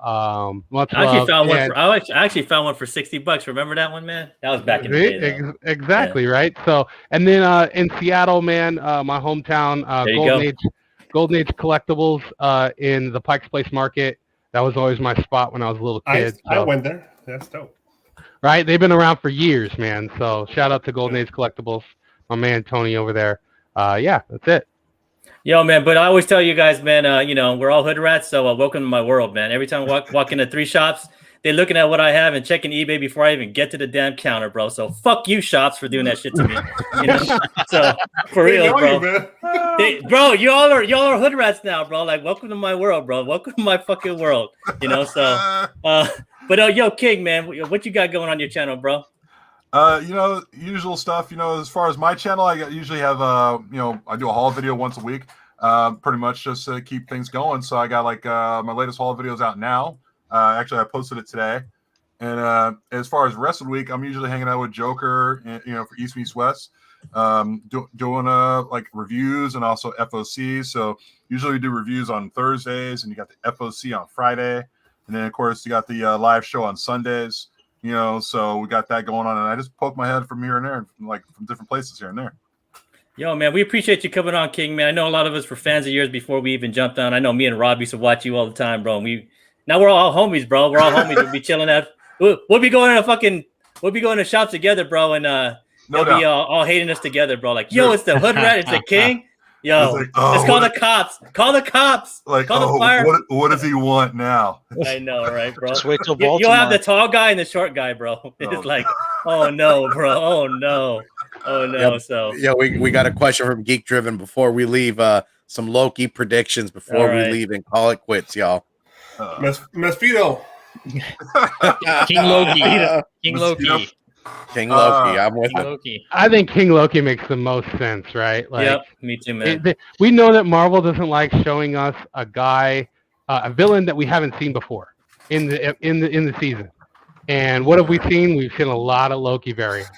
Much I love. I actually found one for $60. Remember that one, man? That was back in the day. Exactly, right? So, and then in Seattle, man, my hometown, Golden Age Collectibles in the Pikes Place Market. That was always my spot when I was a little kid. I went there. That's dope. Right? They've been around for years, man. So shout out to Golden Age Collectibles, my man Tony over there. Yeah, that's it. Yo, man, but I always tell you guys, man, we're all hood rats, so welcome to my world, man. Every time I walk into 3 shops, they're looking at what I have and checking eBay before I even get to the damn counter, bro. So fuck you, shops, for doing that shit to me. So for real, bro. Bro, y'all are hood rats now, bro. Like, welcome to my world, bro. Welcome to my fucking world. So but yo, King, man, what you got going on your channel, bro? Usual stuff. As far as my channel, I usually have I do a haul video once a week, pretty much just to keep things going. So I got my latest haul videos out now. Actually, I posted it today. And as far as rest of the week, I'm usually hanging out with Joker, for East Meets West, doing reviews and also FOCs. So usually we do reviews on Thursdays, and you got the FOC on Friday, and then of course you got the live show on Sundays. So we got that going on, and I just poke my head from here and there, from different places here and there. Yo, man, we appreciate you coming on, King, man. I know a lot of us were fans of yours before we even jumped on. I know me and Rob used to watch you all the time, bro. Now we're all homies, bro. We're all homies. We'll be chilling out. We'll be going to shops together, bro, and they'll be all hating us together, bro. Like, yo, it's the hood rat, it's the King. Yo, let's call the cops. Call the cops. Call the fire. What does he want now? I know, right, bro? Just wait till Baltimore. You'll have the tall guy and the short guy, bro. It's like, oh no, bro. Oh no. Yep. So we got a question from Geek Driven before we leave. Some Loki predictions before we leave and call it quits, y'all. Mosquito. King Loki. King Loki. King Loki. I'm with King him. Loki. I think King Loki makes the most sense, right? Yep, me too, man. We know that Marvel doesn't like showing us a guy, a villain that we haven't seen before in the season. And what have we seen? We've seen a lot of Loki variants.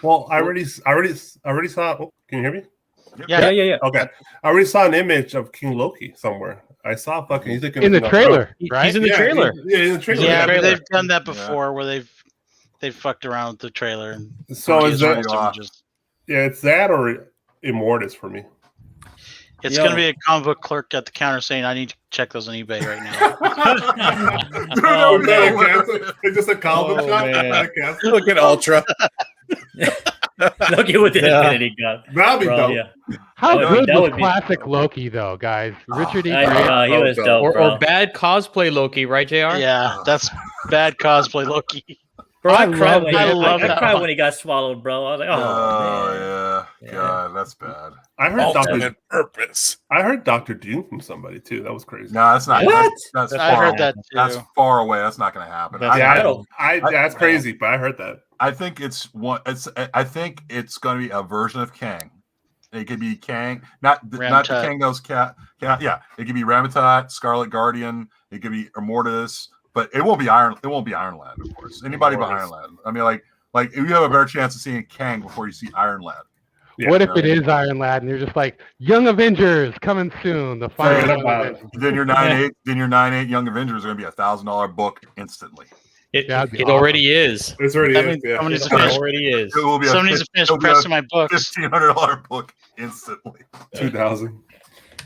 Well, I already saw. Oh, can you hear me? Yeah. Okay, I already saw an image of King Loki somewhere. I saw fucking. He's in the trailer, right? He's in the trailer. In the trailer. Yeah, but they've done that before, where they've fucked around with the trailer. And so is that? Yeah, it's that or Immortus for me. It's going to be a comic book clerk at the counter saying, "I need to check those on eBay right now." It's just a comic shop. Look at Ultra. Look at what the Infinity got. That'd be dope. Yeah. How good was classic Loki, though, guys? Richard E. Grant. He was dope, or bad cosplay Loki, right, JR? Yeah, that's bad cosplay Loki. Bro, I cried love when he got swallowed, bro. I was like, oh yeah. God, that's bad. I heard Ultimate purpose. I heard Dr. Doom from somebody too. That was crazy. No, that's not. What? That's I heard that too. That's far away. That's not going to happen. That's crazy, but I heard that. I think I think it's going to be a version of Kang. It could be Kang, not the Kang goes cat. Yeah, it could be Ramatot, Scarlet Guardian. It could be Immortus. But it won't be Iron Lad, of course. Anybody but Iron Lad. I mean, like you have a better chance of seeing Kang before you see Iron Lad. Yeah, what if it is Iron Lad and you're just like Young Avengers coming soon? The final. Then your 9/8 Young Avengers are going to be $1,000 book instantly. It already is. It already is. It already is. Somebody needs to finish pressing my books. $1,500 book instantly. 2,000.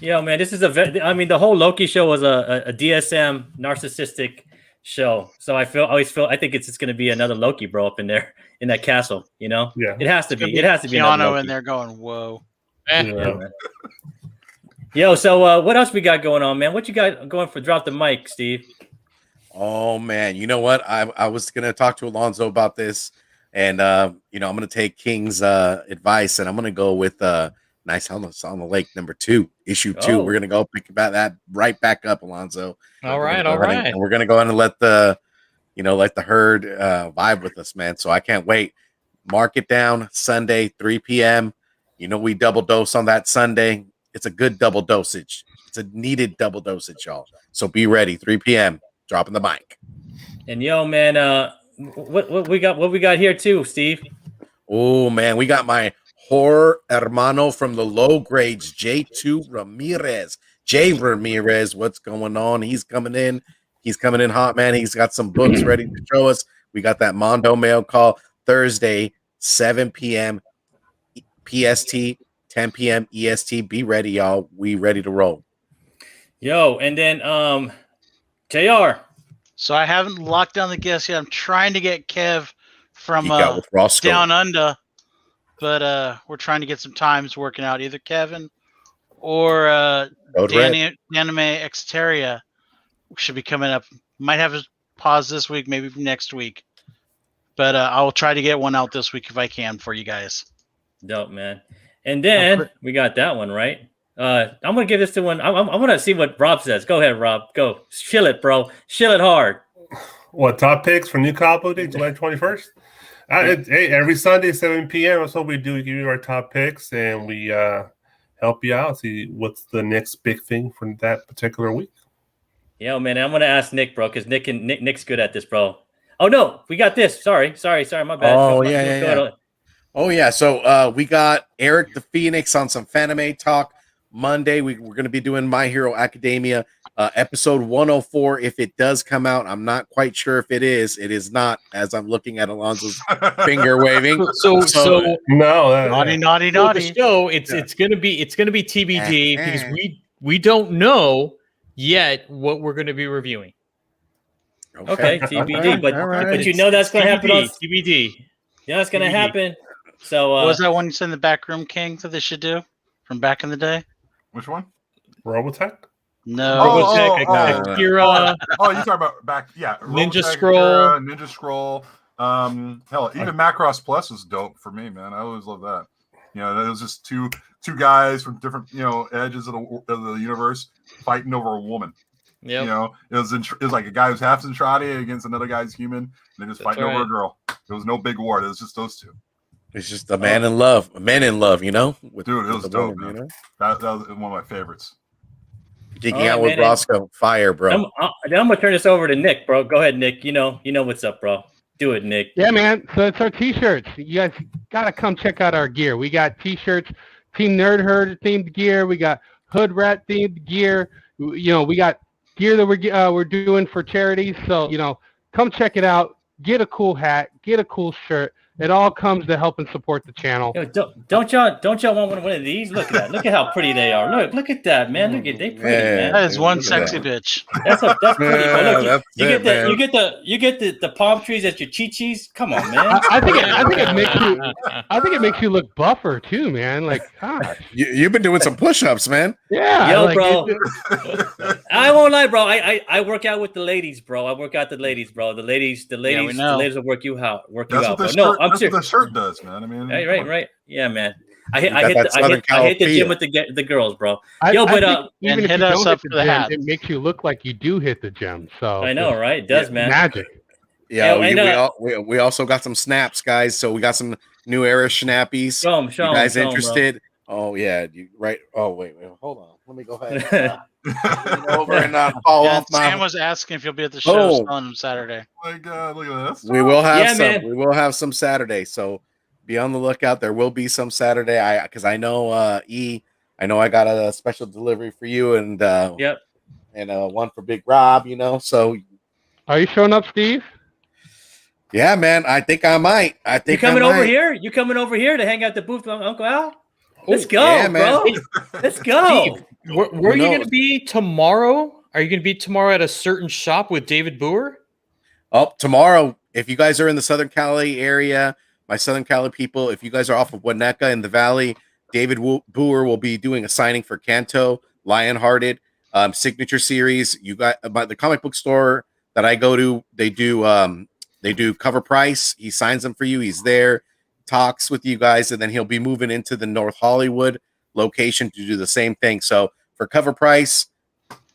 yo, man, this is the whole Loki show was a DSM narcissistic show. So I think it's just going to be another Loki, bro, up in there in that castle. Yeah, it has to be. It has to be. Keanu in there going, whoa. Yeah, yo, so what else we got going on, man? What you got going for Drop the Mic, Steve? Oh man, you know what? I was gonna talk to Alonzo about this, and I'm gonna take King's advice, and I'm gonna go with Nice on the Lake #2, issue 2. We're gonna go pick about that right back up, Alonzo. All right. And we're gonna go in and let the herd vibe with us, man. So I can't wait. Mark it down, Sunday, 3 p.m. We double dose on that Sunday. It's a good double dosage. It's a needed double dosage, y'all. So be ready, 3 p.m. Dropping the mic. And yo, man, what we got here too, Steve? Oh man, we got my horror hermano from the low grades, J2 Ramirez. Jay Ramirez, what's going on? He's coming in. He's coming in hot, man. He's got some books ready to show us. We got that Mondo mail call Thursday, 7 p.m. PST, 10 p.m. EST. Be ready, y'all. We ready to roll. Yo, and then JR. So I haven't locked down the guest yet. I'm trying to get Kev from Down Under, but we're trying to get some times working out. Either Kevin or Anime Exteria should be coming up. Might have a pause this week, maybe next week. But I will try to get one out this week if I can for you guys. Dope, man. And then we got that one, right? I'm going to give this to one. I'm going to see what Rob says. Go ahead, Rob. Go. Shill it, bro. Shill it hard. What, top picks for New Capo Day, July 21st? Hey, every Sunday, 7 p.m. That's what we do. We give you our top picks, and we help you out, see what's the next big thing for that particular week. Yeah, man. I'm going to ask Nick, bro, because Nick's good at this, bro. Oh, no. We got this. Sorry. My bad. Oh, yeah. So we got Eric the Phoenix on some Fanime talk. Monday, we're going to be doing My Hero Academia, episode 104. If it does come out, I'm not quite sure if it is. It is not, as I'm looking at Alonzo's finger waving. So no, naughty. The show, it's going to be TBD because we don't know yet what we're going to be reviewing. Okay, TBD, but that's going to happen on TBD. Yeah, it's going to happen. So what was that one you said in the back room, King, that they should do from back in the day? Which one? Robotech? No. Akira. You talking about back? Yeah. Ninja Robotech, Scroll. Akira, Ninja Scroll. Hell, even Macross Plus was dope for me, man. I always love that. It was just two guys from different edges of the universe fighting over a woman. Yeah. It was like a guy who's half Zentradi against another guy's human, and they're just fighting over a girl. There was no big war. It was just those two. It's just a man in love. Men in love, Dude, it was dope, woman, man. That was one of my favorites. Geeking out with Roscoe. Fire, bro. I'm going to turn this over to Nick, bro. Go ahead, Nick. You know what's up, bro. Do it, Nick. Yeah, man. So it's our T-shirts. You guys got to come check out our gear. We got T-shirts, Team Nerd Herd themed gear. We got Hood Rat themed gear. We got gear that we're doing for charities. So, come check it out. Get a cool hat. Get a cool shirt. It all comes to help and support the channel. Yo, don't y'all want one of these? Look at that. Look at how pretty they are. Look at that, man. Look at they pretty, man. That is one sexy bitch. That's pretty. Look, you get the palm trees at your chi-chis. Come on, man. I think it makes you look buffer too, man. Like, gosh. You've been doing some push-ups, man. Yeah. Yo, bro. I won't lie, bro. I work out with the ladies, bro. The ladies will work you out. That's what the shirt does, man. I mean, right. Yeah, man. I hit the gym with the girls, bro. Even if hit you us don't up hit for the hat. it makes you look like you do hit the gym. So I know, right? It does, man. Magic. Yeah, we also got some snaps, guys. So we got some new era snappies. Show them, you guys interested? Oh yeah, right. Oh wait, hold on. Let me go ahead. Over and follow off my. Sam was asking if you'll be at the show on Saturday. My God, look at this. We will have some. Man. We will have some Saturday. So be on the lookout. There will be some Saturday. Because I know I know I got a special delivery for you and and one for Big Rob. So are you showing up, Steve? Yeah, man. I think I might. You coming over here? You coming over here to hang out the booth with Uncle Al? Let's go, bro. Let's go. Steve, where are you going to be tomorrow? Are you going to be tomorrow at a certain shop with David Boer? Oh, tomorrow. If you guys are in the Southern Cali area, my Southern Cali people, if you guys are off of Winnetka in the Valley, David Boer will be doing a signing for Kanto, Lionhearted, signature series. You got about the comic book store that I go to. They do Covr Price. He signs them for you. He's there, talks with you guys, and then he'll be moving into the North Hollywood location to do the same thing. So for cover price,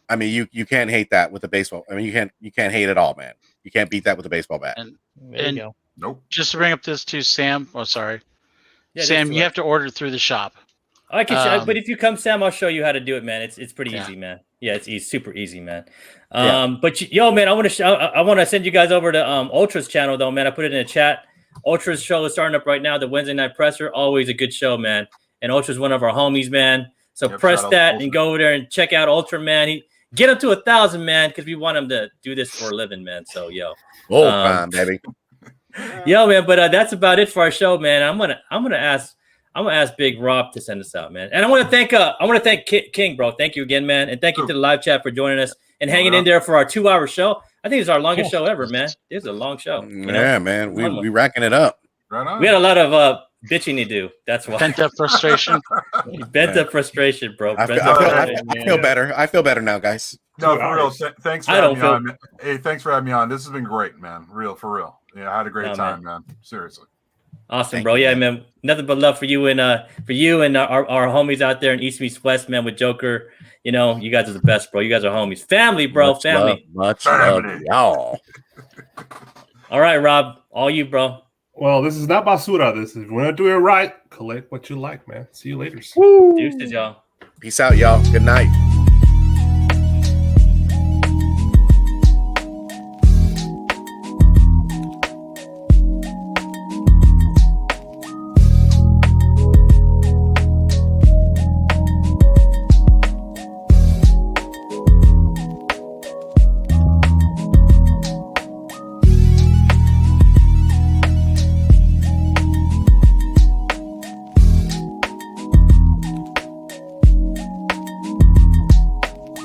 I mean, you can't hate that with a baseball. I mean, you can't hate it all, man. You can't beat that with a baseball bat. And There you go. Nope. just to bring up this too, Sam. Oh, sorry, Yeah, Sam. You have to order through the shop. I can, but if you come, Sam, I'll show you how to do it, man. It's pretty Yeah. easy, man. Yeah, it's easy, super easy, man. But yo, man, I want to send you guys over to Ultra's channel, though, man. I put it in the chat. Ultra's show is starting up right now. The Wednesday Night Presser, always a good show, man. And Ultra's one of our homies, man. So press that and go over there and check out Ultra, man. Get up to 1,000, man, because we want him to do this for a living, man. So yo, baby. Yo, man, but that's about it for our show, man. I'm gonna ask Big Rob to send us out, man. And I want to thank King, bro. Thank you again, man, and thank you to the live chat for joining us and hanging in there for our 2-hour show. I think it's our longest show ever, man. It's a long show. Yeah, man, we racking it up. Right on. We had a lot of bitching to do. That's why. Pent up frustration. Up frustration, bro. I feel better. I feel better now, guys. No, for real. Thanks for having me on. Hey, thanks for having me on. This has been great, man. For real. Yeah, I had a great time, man. Seriously. Awesome, bro. Yeah, man. Nothing but love for you and our homies out there in East Meets West, man, with Joker. You know, you guys are the best, bro. You guys are homies. Family, bro. Family. Much love, y'all. All right, Rob. All you, bro. Well, this is not basura. This is when I do it right. Collect what you like, man. See you later. Deuces, y'all. Peace out, y'all. Good night.